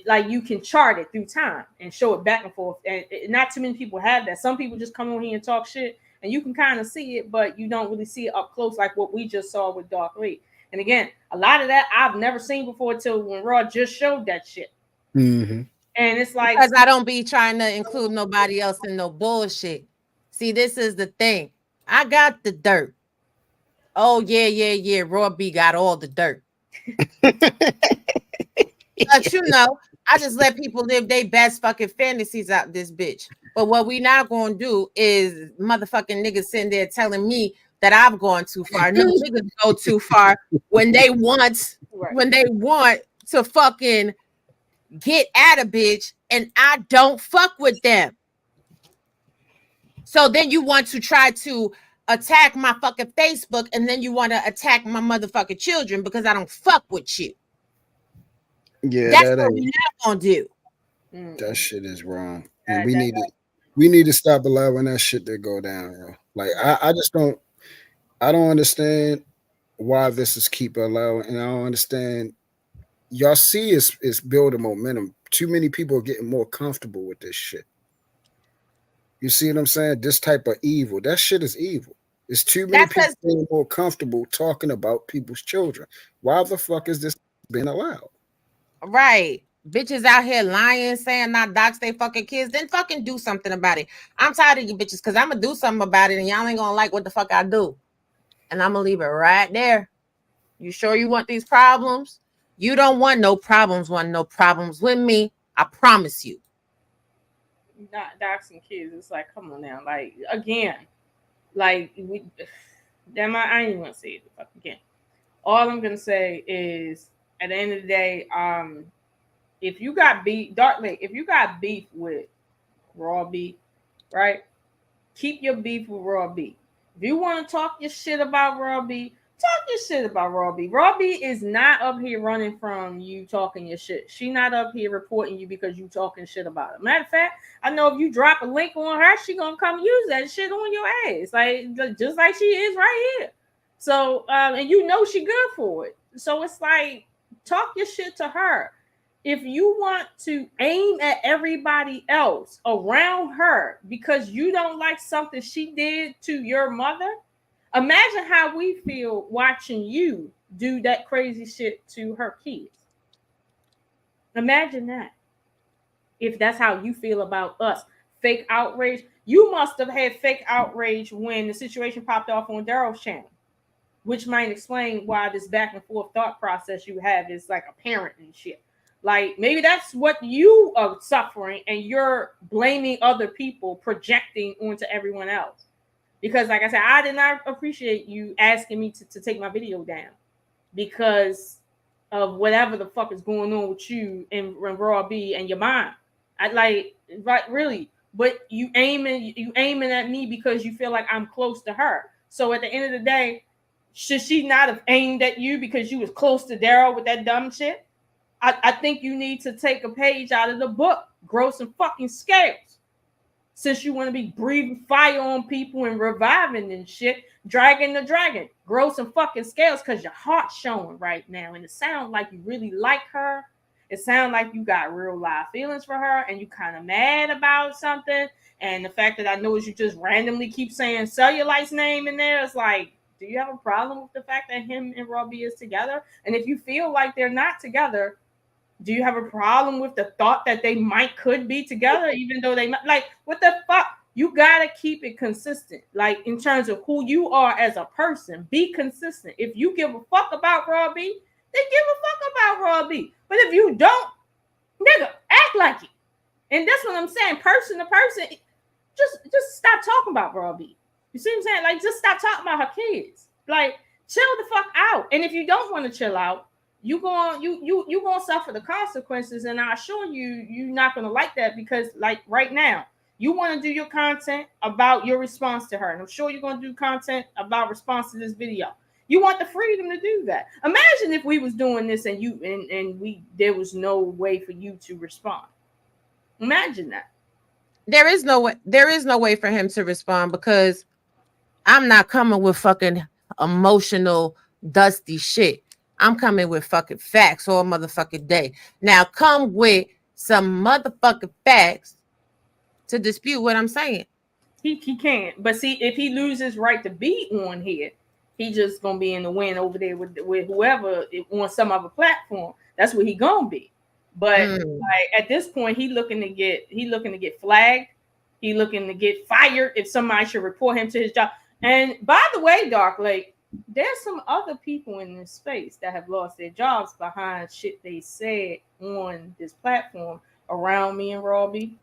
like you can chart it through time and show it back and forth. And not too many people have that. Some people just come on here and talk shit and you can kind of see it, but you don't really see it up close like what we just saw with Dark Lake. And again, a lot of that I've never seen before until when Raw just showed that shit. Mm-hmm. And it's like, because I don't be trying to include nobody else in no bullshit. See, this is the thing. I got the dirt. Oh, yeah. RawB got all the dirt. But I just let people live their best fucking fantasies out this bitch. But what we not going to do is motherfucking niggas sitting there telling me that I've gone too far. No niggas go too far when they want to fucking get at a bitch and I don't fuck with them. So then you want to try to attack my fucking Facebook and then you want to attack my motherfucking children because I don't fuck with you. Yeah, that's what we're not gonna do. That shit is wrong. And we need to stop allowing that shit to go down, yo. Like I don't understand why this is keep allowing, and I don't understand. Y'all see it's building momentum. Too many people are getting more comfortable with this shit. You see what I'm saying? This type of evil. That shit is evil. It's too many people getting more comfortable talking about people's children. Why the fuck is this being allowed? Right. Bitches out here lying, saying not dox they fucking kids, then fucking do something about it. I'm tired of you bitches because I'm going to do something about it and y'all ain't going to like what the fuck I do. And I'm going to leave it right there. You sure you want these problems? You don't want no problems with me. I promise you. Not doxing kids. It's like, come on now. Like, again, like, I ain't even going to say it again. All I'm going to say is, at the end of the day, if you got beef, Dark Lake, if you got beef with RawB, right? Keep your beef with RawB. If you want to talk your shit about RawB, talk your shit about RawB. RawB is not up here running from you talking your shit. She not up here reporting you because you talking shit about it. Matter of fact, I know if you drop a link on her, she gonna come use that shit on your ass, like just like she is right here. So, and you know she good for it. So it's like, talk your shit to her. If you want to aim at everybody else around her because you don't like something she did to your mother, imagine how we feel watching you do that crazy shit to her kids. Imagine that. If that's how you feel about us. Fake outrage. You must have had fake outrage when the situation popped off on Daryl's channel, which might explain why this back and forth thought process you have is like apparent and shit. Like, maybe that's what you are suffering and you're blaming other people, projecting onto everyone else. Because, like I said, I did not appreciate you asking me to take my video down because of whatever the fuck is going on with you and RawB and your mom. Really. But you aiming at me because you feel like I'm close to her. So at the end of the day, should she not have aimed at you because you was close to Daryl with that dumb shit? I think you need to take a page out of the book, grow some fucking scales. Since you want to be breathing fire on people and reviving and shit, dragging the dragon, grow some fucking scales because your heart's showing right now. And it sounds like you really like her. It sounds like you got real live feelings for her and you kind of mad about something. And the fact that I know is you just randomly keep saying Cellulite's name in there, it's like, do you have a problem with the fact that him and RawB is together? And if you feel like they're not together, Do you have a problem with the thought that they could be together, even though they like what the fuck? You gotta keep it consistent, like in terms of who you are as a person. Be consistent. If you give a fuck about RawB, then give a fuck about RawB. But if you don't, nigga, act like it. And that's what I'm saying. Person to person, just stop talking about RawB. You see what I'm saying? Like, just stop talking about her kids. Like, chill the fuck out. And if you don't want to chill out, you gonna suffer the consequences. And I assure you, you're not gonna like that, because like right now, you want to do your content about your response to her, and I'm sure you're gonna do content about response to this video. You want the freedom to do that. Imagine if we was doing this and there was no way for you to respond. Imagine that. There is no way for him to respond, because I'm not coming with fucking emotional, dusty shit. I'm coming with fucking facts all motherfucking day. Now come with some motherfucking facts to dispute what I'm saying. He can't. But see, if he loses right to be on here, he just gonna be in the wind over there with whoever on some other platform. That's where he gonna be. But like at this point, he looking to get flagged. He looking to get fired if somebody should report him to his job. And by the way, Dark Lake, there's some other people in this space that have lost their jobs behind shit they said on this platform around me and RawB.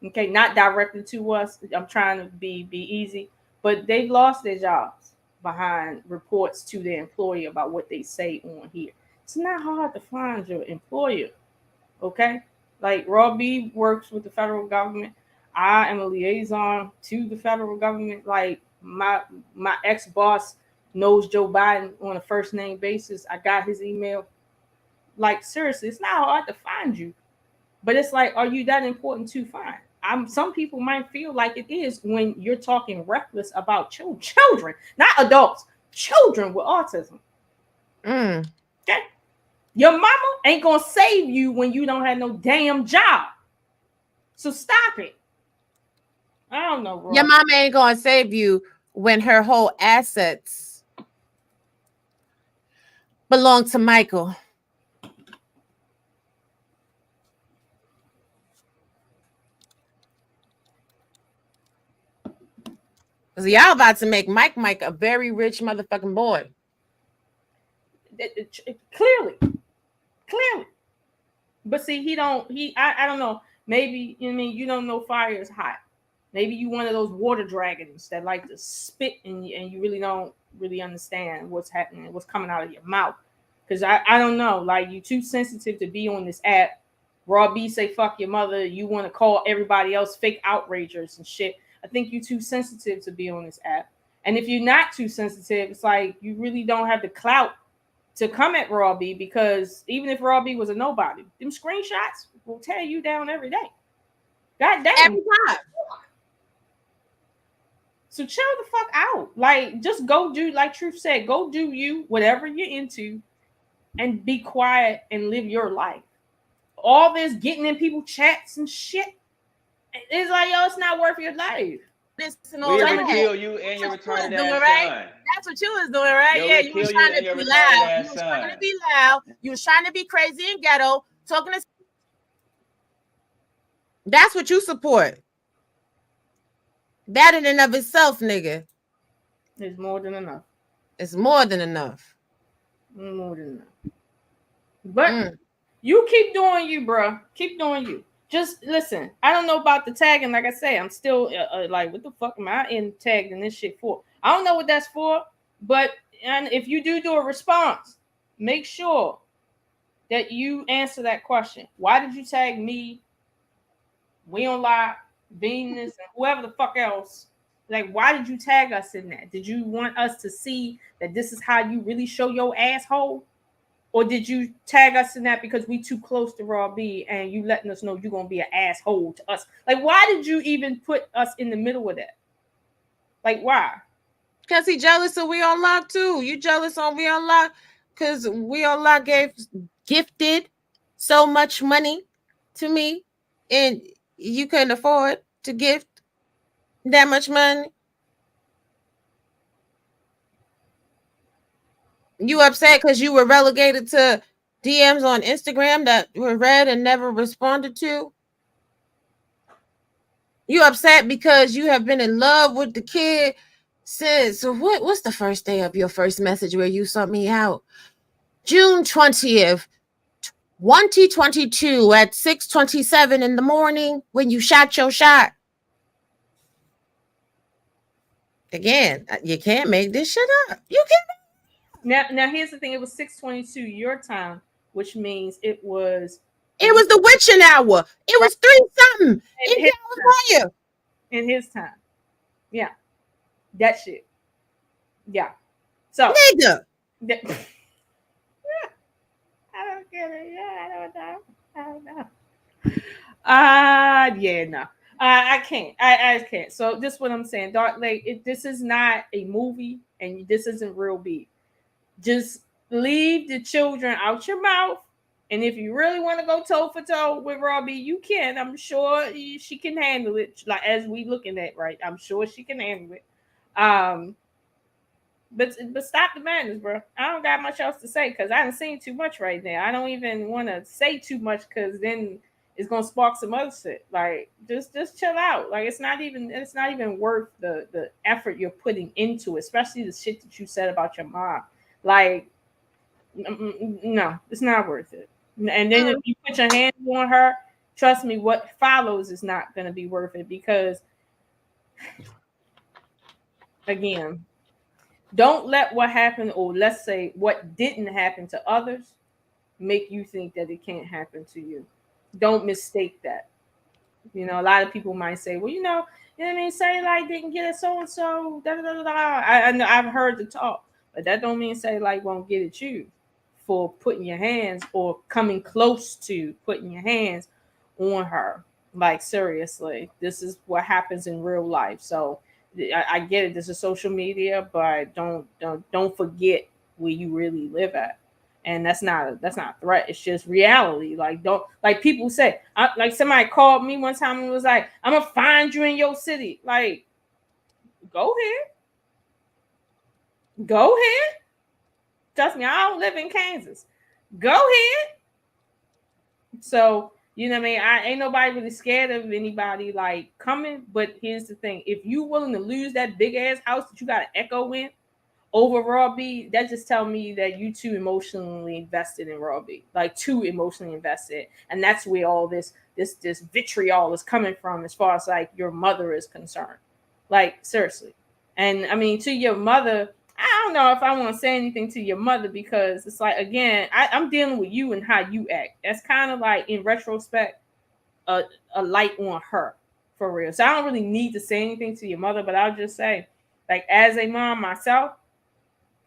Okay, not directly to us. I'm trying to be easy, but they've lost their jobs behind reports to their employer about what they say on here. It's not hard to find your employer. Okay, like RawB works with the federal government. I am a liaison to the federal government. Like my ex-boss knows Joe Biden on a first name basis. I got his email. Like seriously, it's not hard to find you, but it's like, are you that important to find? Some people might feel like it is when you're talking reckless about children, not adults, children with autism. Okay. Your mama ain't gonna save you when you don't have no damn job. So stop it. I don't know, bro. Your mama ain't gonna save you when her whole assets belong to Michael. Because y'all about to make Mike a very rich motherfucking boy. Clearly. But see, I don't know. Maybe, you don't know fire is hot. Maybe you one of those water dragons that like to spit and you really don't really understand what's happening, what's coming out of your mouth. Because I don't know. Like, you too sensitive to be on this app. RawB say fuck your mother. You want to call everybody else fake outragers and shit. I think you're too sensitive to be on this app. And if you're not too sensitive, it's like you really don't have the clout to come at RawB, because even if RawB was a nobody, them screenshots will tear you down every day. God damn. Every time. So chill the fuck out. Like, just go do, like Truth said, go do you, whatever you're into, and be quiet and live your life. All this getting in people chats and shit, it's like, yo, it's not worth your life. We're gonna kill you and your retarded ass son. That's what you was doing, right? Yo, yeah, you was trying to be loud. You was trying to be loud. You was trying to be crazy and ghetto, talking to. That's what you support. That in and of itself, nigga. It's more than enough. It's more than enough. More than enough. But you keep doing you, bro. Keep doing you. Just listen. I don't know about the tagging. Like I say, I'm still like, what the fuck am I in tagged in this shit for? I don't know what that's for. But if you do a response, make sure that you answer that question. Why did you tag me? We on live, Venus, and whoever the fuck else. Like, why did you tag us in that? Did you want us to see that this is how you really show your asshole? Or did you tag us in that because we too close to RawB and you letting us know you're going to be an asshole to us? Like, why did you even put us in the middle of that? Like, why? Because he jealous of We On Lock too. You jealous on We On Lock because We On Lock gifted so much money to me and you couldn't afford to gift that much money. You upset because you were relegated to DMs on Instagram that were read and never responded to? You upset because you have been in love with the kid since what's the first day of your first message where you sought me out? June 20th, 2022 at 6:27 in the morning when you shot your shot. Again, you can't make this shit up. You can't. Now here's the thing. It was 6:22 your time, which means it was the witching hour. It was 3 something in California. In his time. Yeah. That shit. Yeah. So nigga. I don't get it. Yeah, I don't know. Yeah, no. I can't. I can't. So this is what I'm saying. Dark Lake, this is not a movie and this isn't RawB. Just leave the children out your mouth. And if you really want to go toe for toe with RawB, you can. I'm sure she can handle it. Like as we looking at, right? I'm sure she can handle it. But stop the madness, bro. I don't got much else to say because I haven't seen too much right now. I don't even want to say too much because then it's gonna spark some other shit. Like just chill out. Like it's not even worth the effort you're putting into it, especially the shit that you said about your mom. Like no, it's not worth it. And then if you put your hands on her, trust me, what follows is not gonna be worth it because again, don't let what happened, or let's say what didn't happen to others, make you think that it can't happen to you. Don't mistake that. You know, a lot of people might say, well, you know what I mean? Say like didn't get it so and so. I know I've heard the talk, but that don't mean say like won't get at you for putting your hands or coming close to putting your hands on her. Like seriously, this is what happens in real life. So I get it. This is social media, but don't forget where you really live at. And that's not a threat. It's just reality. Like don't like people say. Like somebody called me one time and was like, "I'm gonna find you in your city." Like, go ahead. Trust me, I don't live in Kansas. Go ahead. So you know what I mean? I ain't nobody really scared of anybody like coming. But here's the thing: if you willing to lose that big ass house that you got an echo in over RawB, that just tell me that you too emotionally invested in RawB, like too emotionally invested, and that's where all this vitriol is coming from, as far as like your mother is concerned. Like seriously, and I mean to your mother. I don't know if I want to say anything to your mother because it's like again, I'm dealing with you and how you act. That's kind of like in retrospect, a light on her for real. So I don't really need to say anything to your mother, but I'll just say, like as a mom myself,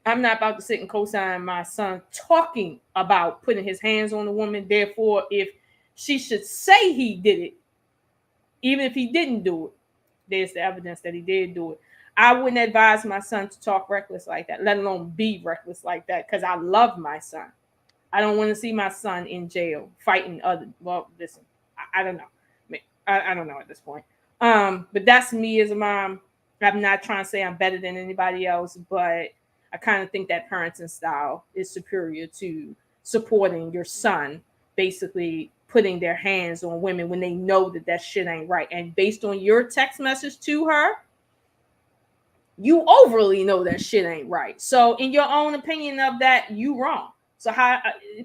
I'm not about to sit and co-sign my son talking about putting his hands on a woman. Therefore, if she should say he did it, even if he didn't do it, there's the evidence that he did do it. I wouldn't advise my son to talk reckless like that, let alone be reckless like that, because I love my son. I don't want to see my son in jail fighting other. Well, listen, I don't know. I don't know at this point. But that's me as a mom. I'm not trying to say I'm better than anybody else, but I kind of think that parenting style is superior to supporting your son, basically putting their hands on women when they know that shit ain't right. And based on your text message to her, you overly know that shit ain't right. So in your own opinion of that, you wrong. So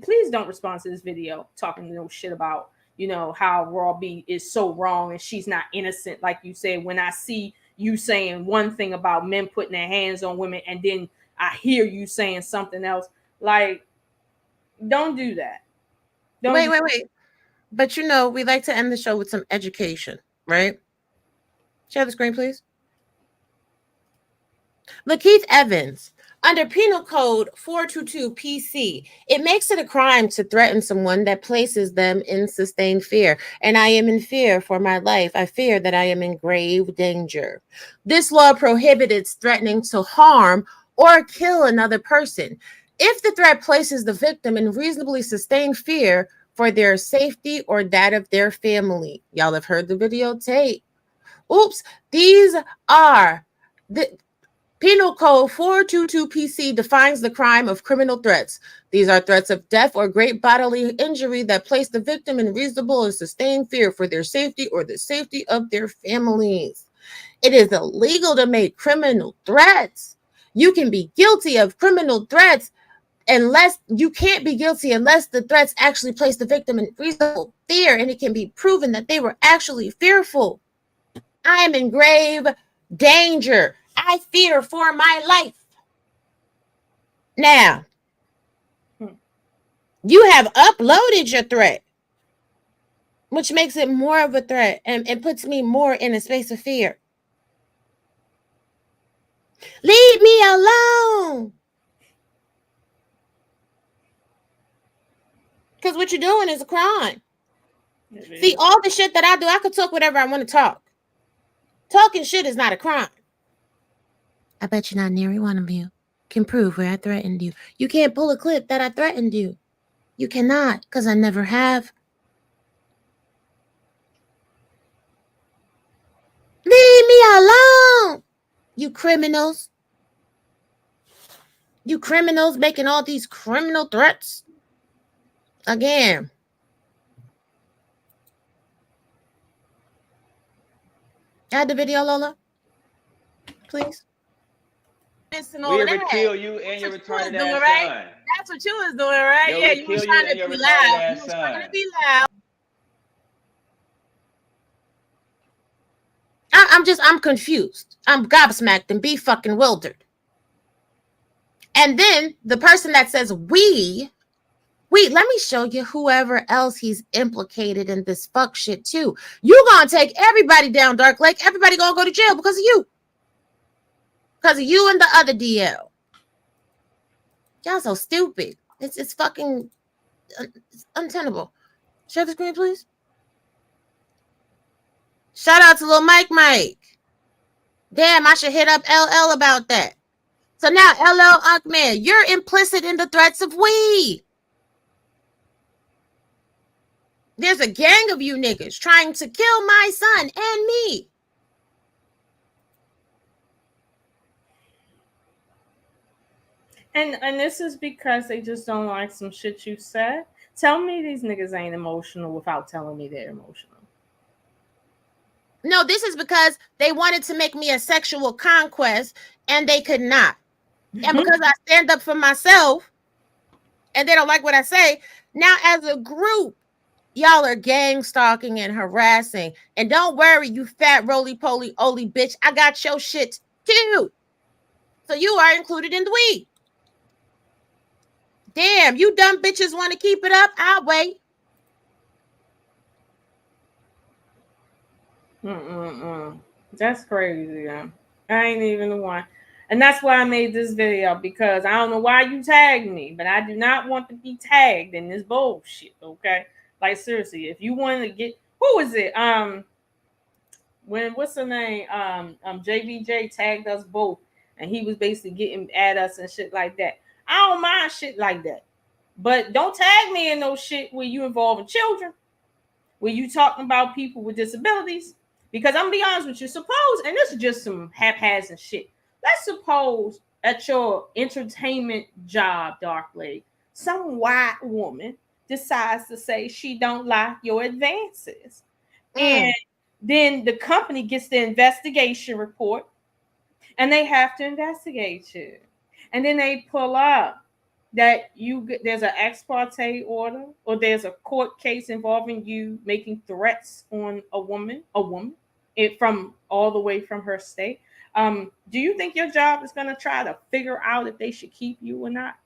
please don't respond to this video talking no shit about, you know, how RawB is so wrong and she's not innocent. Like you said, when I see you saying one thing about men putting their hands on women and then I hear you saying something else, like, don't do that. Wait. But you know, we like to end the show with some education, right? Share the screen, please. Lakeith Evans, under Penal Code 422 PC, it makes it a crime to threaten someone that places them in sustained fear. And I am in fear for my life. I fear that I am in grave danger. This law prohibits threatening to harm or kill another person. If the threat places the victim in reasonably sustained fear for their safety or that of their family. Y'all have heard the videotape. Oops, these are the Penal Code 422 PC defines the crime of criminal threats. These are threats of death or great bodily injury that place the victim in reasonable or sustained fear for their safety or the safety of their families. It is illegal to make criminal threats. You can be guilty of criminal threats unless you can't be guilty unless the threats actually place the victim in reasonable fear and it can be proven that they were actually fearful. I am in grave danger. I fear for my life. Now, you have uploaded your threat, which makes it more of a threat and puts me more in a space of fear. Leave me alone. Because what you're doing is a crime. See, all the shit that I do, I could talk whatever I want to talk. Talking shit is not a crime. I bet you not near one of you can prove where I threatened you. You can't pull a clip that I threatened you. You cannot, because I never have. Leave me alone, you criminals. You criminals making all these criminal threats. Again. Add the video, Lola. Please. We would kill you and your retarded ass right? son. That's what you was doing, right? Yo, yeah, we you was kill you trying and to your be retarded loud. ass You was son. trying to be loud. I'm confused. I'm gobsmacked and be fucking wildered. And then the person that says we, let me show you whoever else he's implicated in this fuck shit too. You gonna take everybody down Dark Lake. Everybody gonna go to jail because of you. Because of you and the other DL. Y'all so stupid. It's fucking it's untenable. Share the screen, please. Shout out to Lil Mike. Damn, I should hit up LL about that. So now, LL Ahmed, you're implicit in the threats of we. There's a gang of you niggas trying to kill my son and me. And this is because they just don't like some shit you said. Tell me these niggas ain't emotional without telling me they're emotional. No, this is because they wanted to make me a sexual conquest and they could not. And because I stand up for myself and they don't like what I say, now as a group, y'all are gang stalking and harassing. And don't worry, you fat roly-poly oly bitch. I got your shit too. So you are included in the we. Damn, you dumb bitches want to keep it up? I'll wait. That's crazy, yeah. I ain't even the one. And that's why I made this video, because I don't know why you tagged me, but I do not want to be tagged in this bullshit, okay? Like, seriously, if you want to get, who is it? What's the name? JVJ tagged us both, and he was basically getting at us and shit like that. I don't mind shit like that. But don't tag me in no shit where you involving children, where you talking about people with disabilities. Because I'm gonna be honest with you, suppose, and this is just some haphazard shit. Let's suppose at your entertainment job, Dark Lake, some white woman decides to say she don't like your advances. And then the company gets the investigation report and they have to investigate you. And then they pull up that there's an ex parte order or there's a court case involving you making threats on a woman, from all the way from her state. Do you think your job is going to try to figure out if they should keep you or not?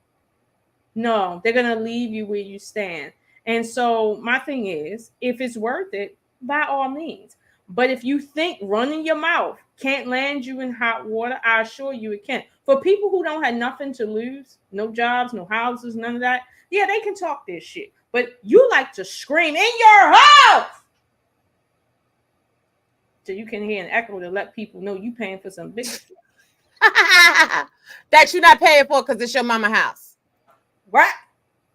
No, they're going to leave you where you stand. And so my thing is, if it's worth it, by all means. But if you think running your mouth can't land you in hot water, I assure you it can. For people who don't have nothing to lose, no jobs, no houses, none of that, yeah, they can talk this shit. But you like to scream in your house so you can hear an echo to let people know you paying for some big shit. That you're not paying for because it's your mama house. Right?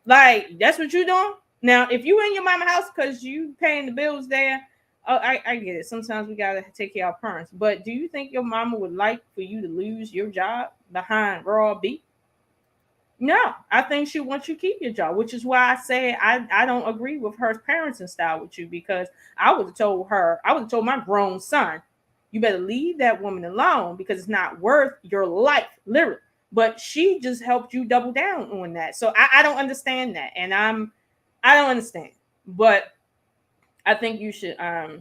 Like, that's what you're doing? Now, if you in your mama house because you paying the bills there, I get it. Sometimes we gotta take care of our parents. But do you think your mama would like for you to lose your job behind RawB? No, I think she wants you to keep your job, which is why I say I don't agree with her parenting style with you, because I would have told her, I would have told my grown son, you better leave that woman alone because it's not worth your life, literally. But she just helped you double down on that. So I don't understand that. And I don't understand. But I think you should I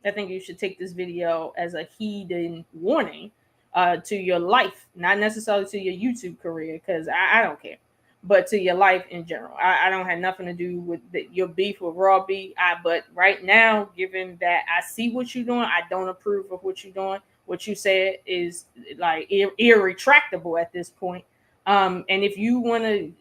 think you should take this video as a heeding warning to your life, not necessarily to your YouTube career, because I don't care, but to your life in general. I don't have nothing to do with your beef with RawB. But right now, given that I see what you're doing, I don't approve of what you're doing. What you said is like irretractable at this point. And if you want to,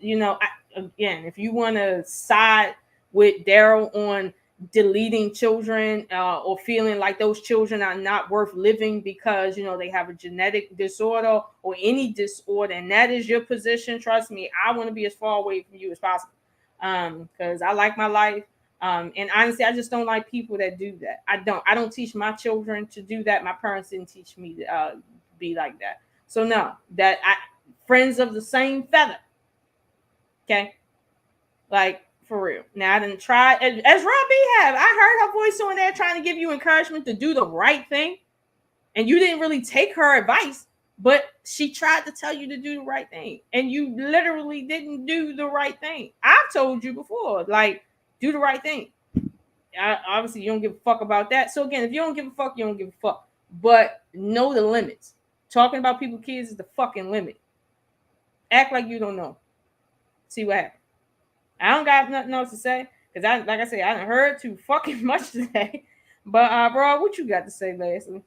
again, if you want to side with Daryl on deleting children or feeling like those children are not worth living because they have a genetic disorder or any disorder, and that is your position, trust me, I want to be as far away from you as possible, because I like my life, and honestly I just don't like people that do that. I don't teach my children to do that. My parents didn't teach me to be like that. So no, that friends of the same feather, okay, like, for real. Now I didn't try as RawB have. I heard her voice on there trying to give you encouragement to do the right thing, and you didn't really take her advice, but she tried to tell you to do the right thing, and you literally didn't do the right thing. I've told you before, like, do the right thing. Obviously, you don't give a fuck about that. So again, if you don't give a fuck, you don't give a fuck. But know the limits. Talking about people's kids is the fucking limit. Act like you don't know. See what happens. I don't got nothing else to say because like I said, I haven't heard too fucking much today. But bro, what you got to say, lastly?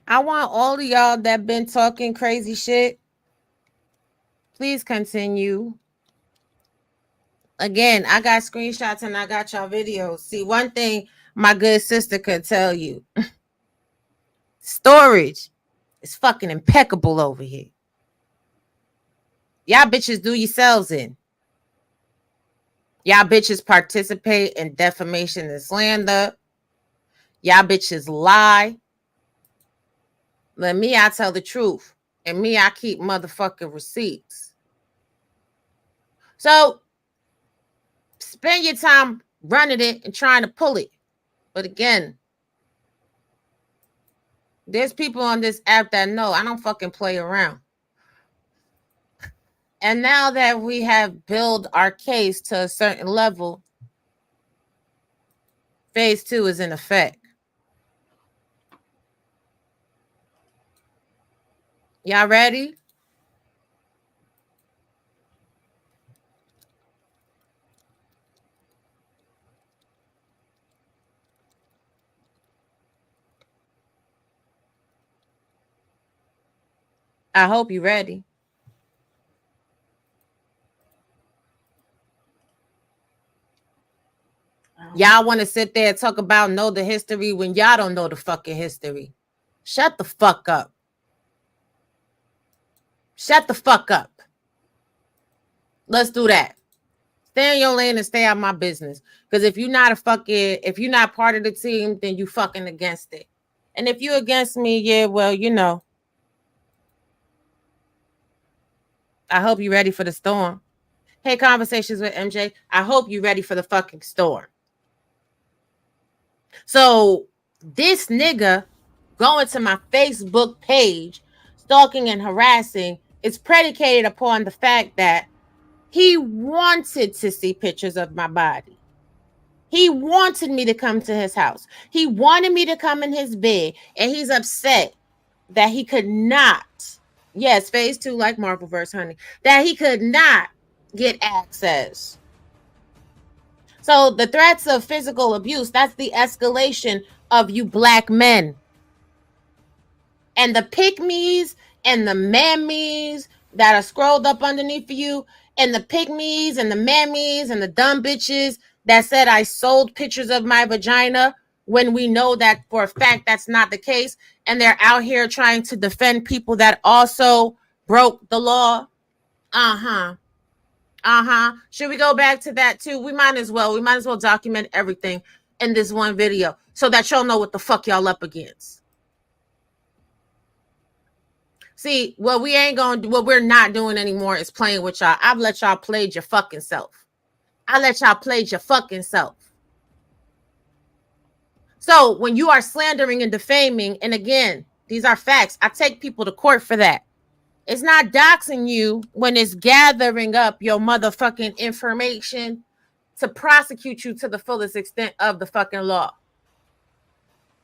I want all of y'all that been talking crazy shit, please continue. Again, I got screenshots and I got y'all videos. See, one thing my good sister could tell you. Storage is fucking impeccable over here. Y'all bitches do yourselves in. Y'all bitches participate in defamation and slander. Y'all bitches lie. Let me, I tell the truth. And me, I keep motherfucking receipts. So, spend your time running it and trying to pull it. But again, there's people on this app that know I don't fucking play around. And now that we have built our case to a certain level, phase 2 is in effect. Y'all ready? I hope you're ready. Y'all want to sit there and talk about know the history when y'all don't know the fucking history. Shut the fuck up. Shut the fuck up. Let's do that. Stay in your lane and stay out of my business. Because if you're not part of the team, then you fucking against it. And if you're against me, yeah, well, I hope you're ready for the storm. Hey, Conversations with MJ, I hope you're ready for the fucking storm. So this nigga going to my Facebook page, stalking and harassing, is predicated upon the fact that he wanted to see pictures of my body. He wanted me to come to his house. He wanted me to come in his bed, and he's upset that he could not. Yes, phase 2 like Marvelverse, honey. That he could not get access. So the threats of physical abuse, that's the escalation of you black men. And the pick-me's and the mammies that are scrolled up underneath you, and the pick-me's and the mammies and the dumb bitches that said I sold pictures of my vagina when we know that for a fact that's not the case. And they're out here trying to defend people that also broke the law. Should we go back to that too? We might as well. We might as well document everything. in this one video so that y'all know what the fuck y'all up against. See, what we're not doing anymore is playing with y'all. I've let y'all play your fucking self. I let y'all play your fucking self. So when you are slandering and defaming, and again, these are facts, I take people to court for that. It's not doxing you when it's gathering up your motherfucking information to prosecute you to the fullest extent of the fucking law.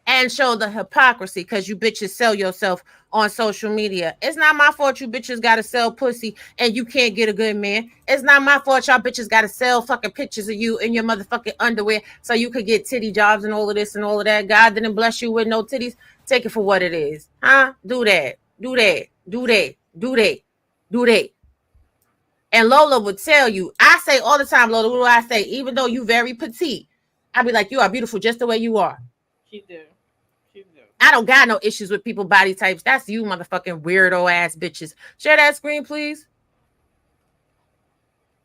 And show the hypocrisy because you bitches sell yourself on social media. It's not my fault you bitches gotta sell pussy and you can't get a good man. It's not my fault y'all bitches gotta sell fucking pictures of you in your motherfucking underwear so you could get titty jobs and all of this and all of that. God didn't bless you with no titties. Take it for what it is. Huh? Do that. Do that. Do that. Do that. Do that. And Lola would tell you, I say all the time, Lola, what do I say? Even though you very petite, I be like, you are beautiful just the way you are. She do. I don't got no issues with people body types. That's you motherfucking weirdo ass bitches. Share that screen, please.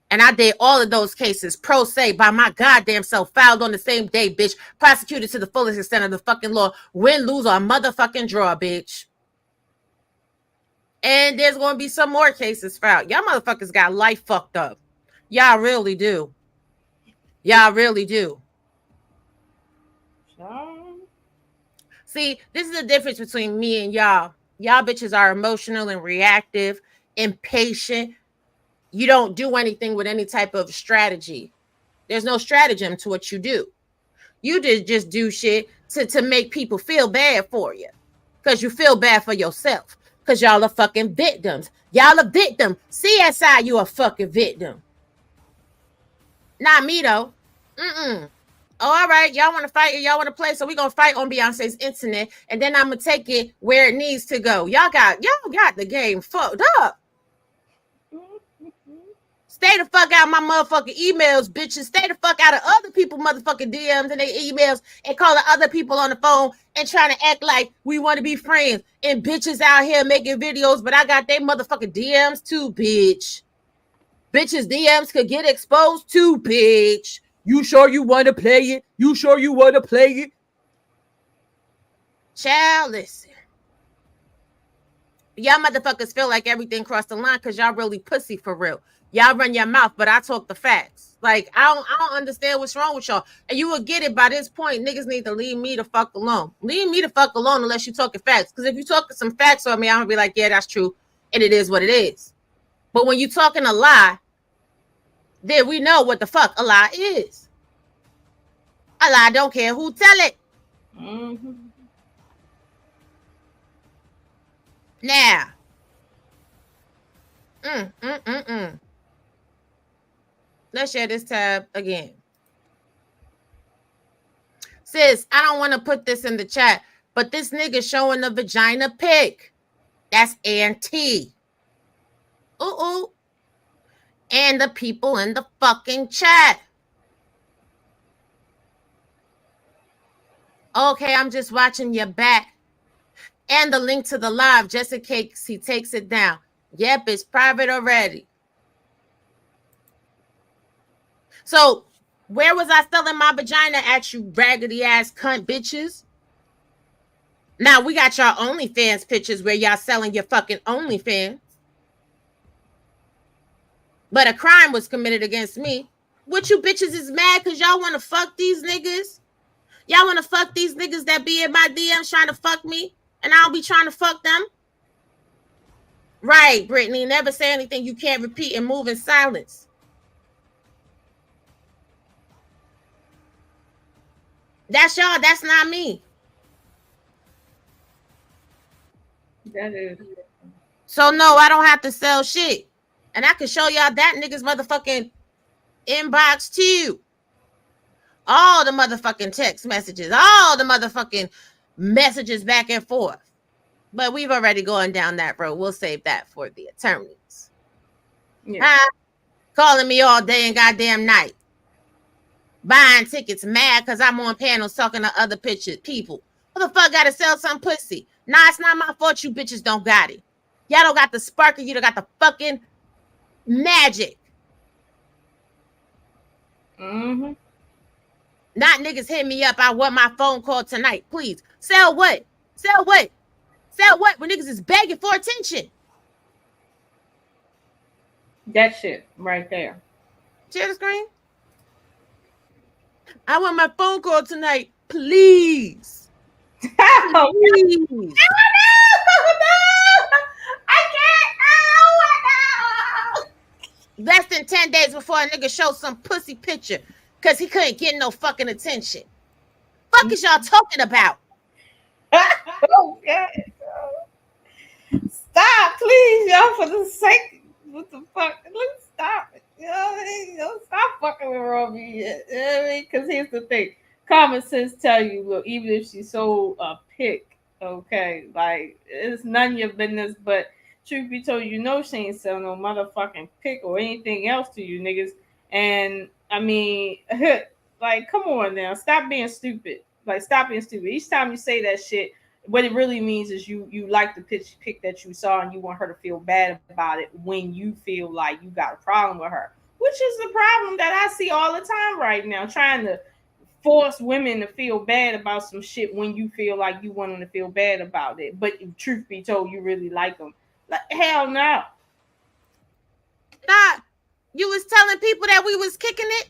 And I did all of those cases pro se by my goddamn self, filed on the same day, bitch. Prosecuted to the fullest extent of the fucking law. Win, lose, or motherfucking draw, bitch. And there's going to be some more cases filed. Y'all motherfuckers got life fucked up. Y'all really do. Y'all really do. See, this is the difference between me and y'all. Y'all bitches are emotional and reactive, impatient. You don't do anything with any type of strategy. There's no stratagem to what you do. You just do shit to make people feel bad for you. Because you feel bad for yourself. Because y'all are fucking victims. Y'all a victim. CSI, you a fucking victim. Not me, though. Oh, all right. Y'all want to fight and y'all want to play. So we're going to fight on Beyonce's internet. And then I'm going to take it where it needs to go. Y'all got the game fucked up. Stay the fuck out of my motherfucking emails, bitches. Stay the fuck out of other people motherfucking DMs and their emails and calling other people on the phone and trying to act like we want to be friends. And bitches out here making videos, but I got their motherfucking DMs too, bitch. Bitches DMs could get exposed too, bitch. You sure you want to play it? You sure you want to play it? Child, listen. Y'all motherfuckers feel like everything crossed the line because y'all really pussy for real. Y'all run your mouth, but I talk the facts. Like, I don't understand what's wrong with y'all. And you will get it by this point. Niggas need to leave me the fuck alone. Leave me the fuck alone unless you talking facts. Because if you talking some facts on me, I'm going to be like, yeah, that's true. And it is what it is. But when you talking a lie, then we know what the fuck a lie is. A lie don't care who tell it. Mm-hmm. Now. Let's share this tab again. Sis, I don't want to put this in the chat, but this nigga showing the vagina pic. That's anti. Ooh. And the people in the fucking chat. Okay, I'm just watching your back. And the link to the live, just in case he takes it down. Yep, it's private already. So, where was I selling my vagina at, you raggedy ass cunt bitches? Now, we got y'all OnlyFans pictures where y'all selling your fucking OnlyFans. But a crime was committed against me. What you bitches is mad because y'all want to fuck these niggas? Y'all want to fuck these niggas that be in my DMs trying to fuck me? And I'll be trying to fuck them? Right, Brittany. Never say anything you can't repeat and move in silence. That's y'all. That's not me. That is. So, no, I don't have to sell shit. And I can show y'all that nigga's motherfucking inbox too. All the motherfucking text messages. All the motherfucking messages back and forth. But we've already gone down that road. We'll save that for the attorneys. Yeah. Calling me all day and goddamn night. Buying tickets mad because I'm on panels talking to other people. Who the fuck gotta sell some pussy? Nah, it's not my fault you bitches don't got it. Y'all don't got the sparkle. You don't got the fucking magic. Mm-hmm. Not niggas hit me up. I want my phone call tonight. Please. Sell what? Sell what? Sell what? When niggas is begging for attention. That shit right there. Share the screen. I want my phone call tonight. Please. Please. Oh, no. I can't. Oh, no. Less than 10 days before a nigga showed some pussy picture because he couldn't get no fucking attention. Fuck is y'all talking about? Okay. Stop, please, y'all, for the sake. What the fuck? Let's stop it. You know what I mean? Don't stop fucking with RawB. You know what I mean? Because here's the thing. Common sense tell you, look, even if she sold a pic, okay, like, it's none of your business, but truth be told, you know she ain't selling no motherfucking pic or anything else to you niggas. And, I mean, like, come on now. Stop being stupid. Like, stop being stupid. Each time you say that shit, what it really means is you like the pic that you saw and you want her to feel bad about it when you feel like you got a problem with her, which is the problem that I see all the time right now, trying to force women to feel bad about some shit when you feel like you want them to feel bad about it. But truth be told, you really like them. Like, hell no. Nah, you was telling people that we was kicking it?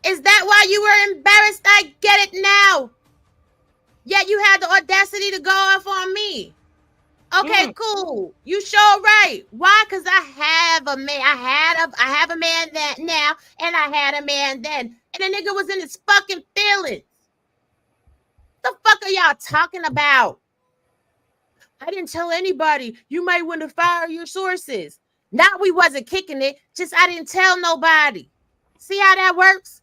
Is that why you were embarrassed? I get it now. Yet you had the audacity to go off on me. Okay, cool. You sure right. Why? Because I have a man. I have a man that now, and I had a man then. And the nigga was in his fucking feelings. The fuck are y'all talking about? I didn't tell anybody. You might want to fire your sources. Not we wasn't kicking it. Just I didn't tell nobody. See how that works?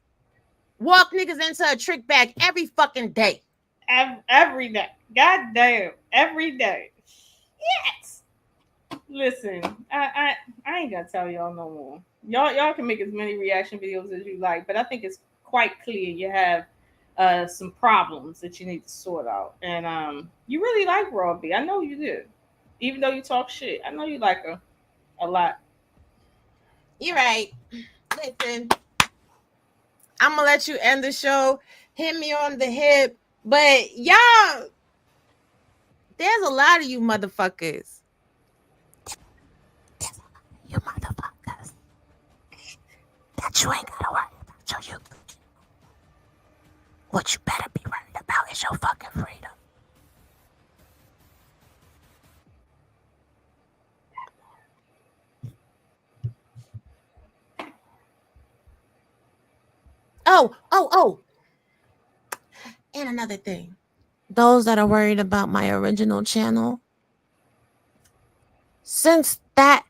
Walk niggas into a trick bag every fucking day. Every day. God damn. Every day. Yes. Listen, I ain't gonna tell y'all no more. Y'all can make as many reaction videos as you like, but I think it's quite clear you have some problems that you need to sort out. And you really like RawB. I know you do. Even though you talk shit, I know you like her a lot. You're right. Listen, I'm gonna let you end the show. Hit me on the hip. But y'all, there's a lot of you motherfuckers. There's a lot of you motherfuckers that you ain't gotta worry about your youth. What you better be worried about is your fucking freedom. Oh. And another thing. Those that are worried about my original channel, since that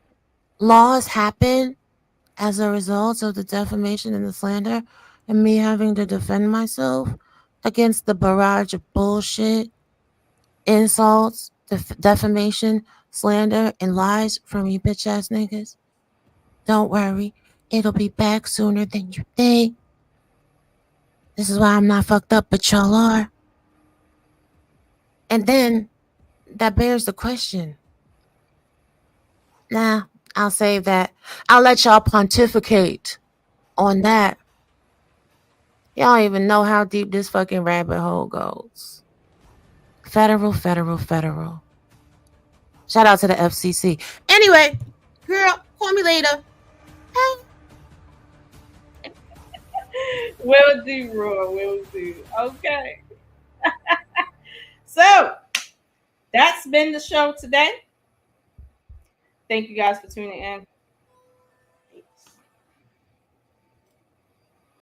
laws happened as a result of the defamation and the slander and me having to defend myself against the barrage of bullshit, insults, defamation, slander, and lies from you bitch ass niggas, don't worry, it'll be back sooner than you think. This is why I'm not fucked up, but y'all are. And then that bears the question. Nah, I'll save that. I'll let y'all pontificate on that. Y'all don't even know how deep this fucking rabbit hole goes. Federal. Shout out to the FCC. Anyway, girl, call me later. Hey. Will do, Roy. Will do. Okay. So, that's been the show today. Thank you guys for tuning in.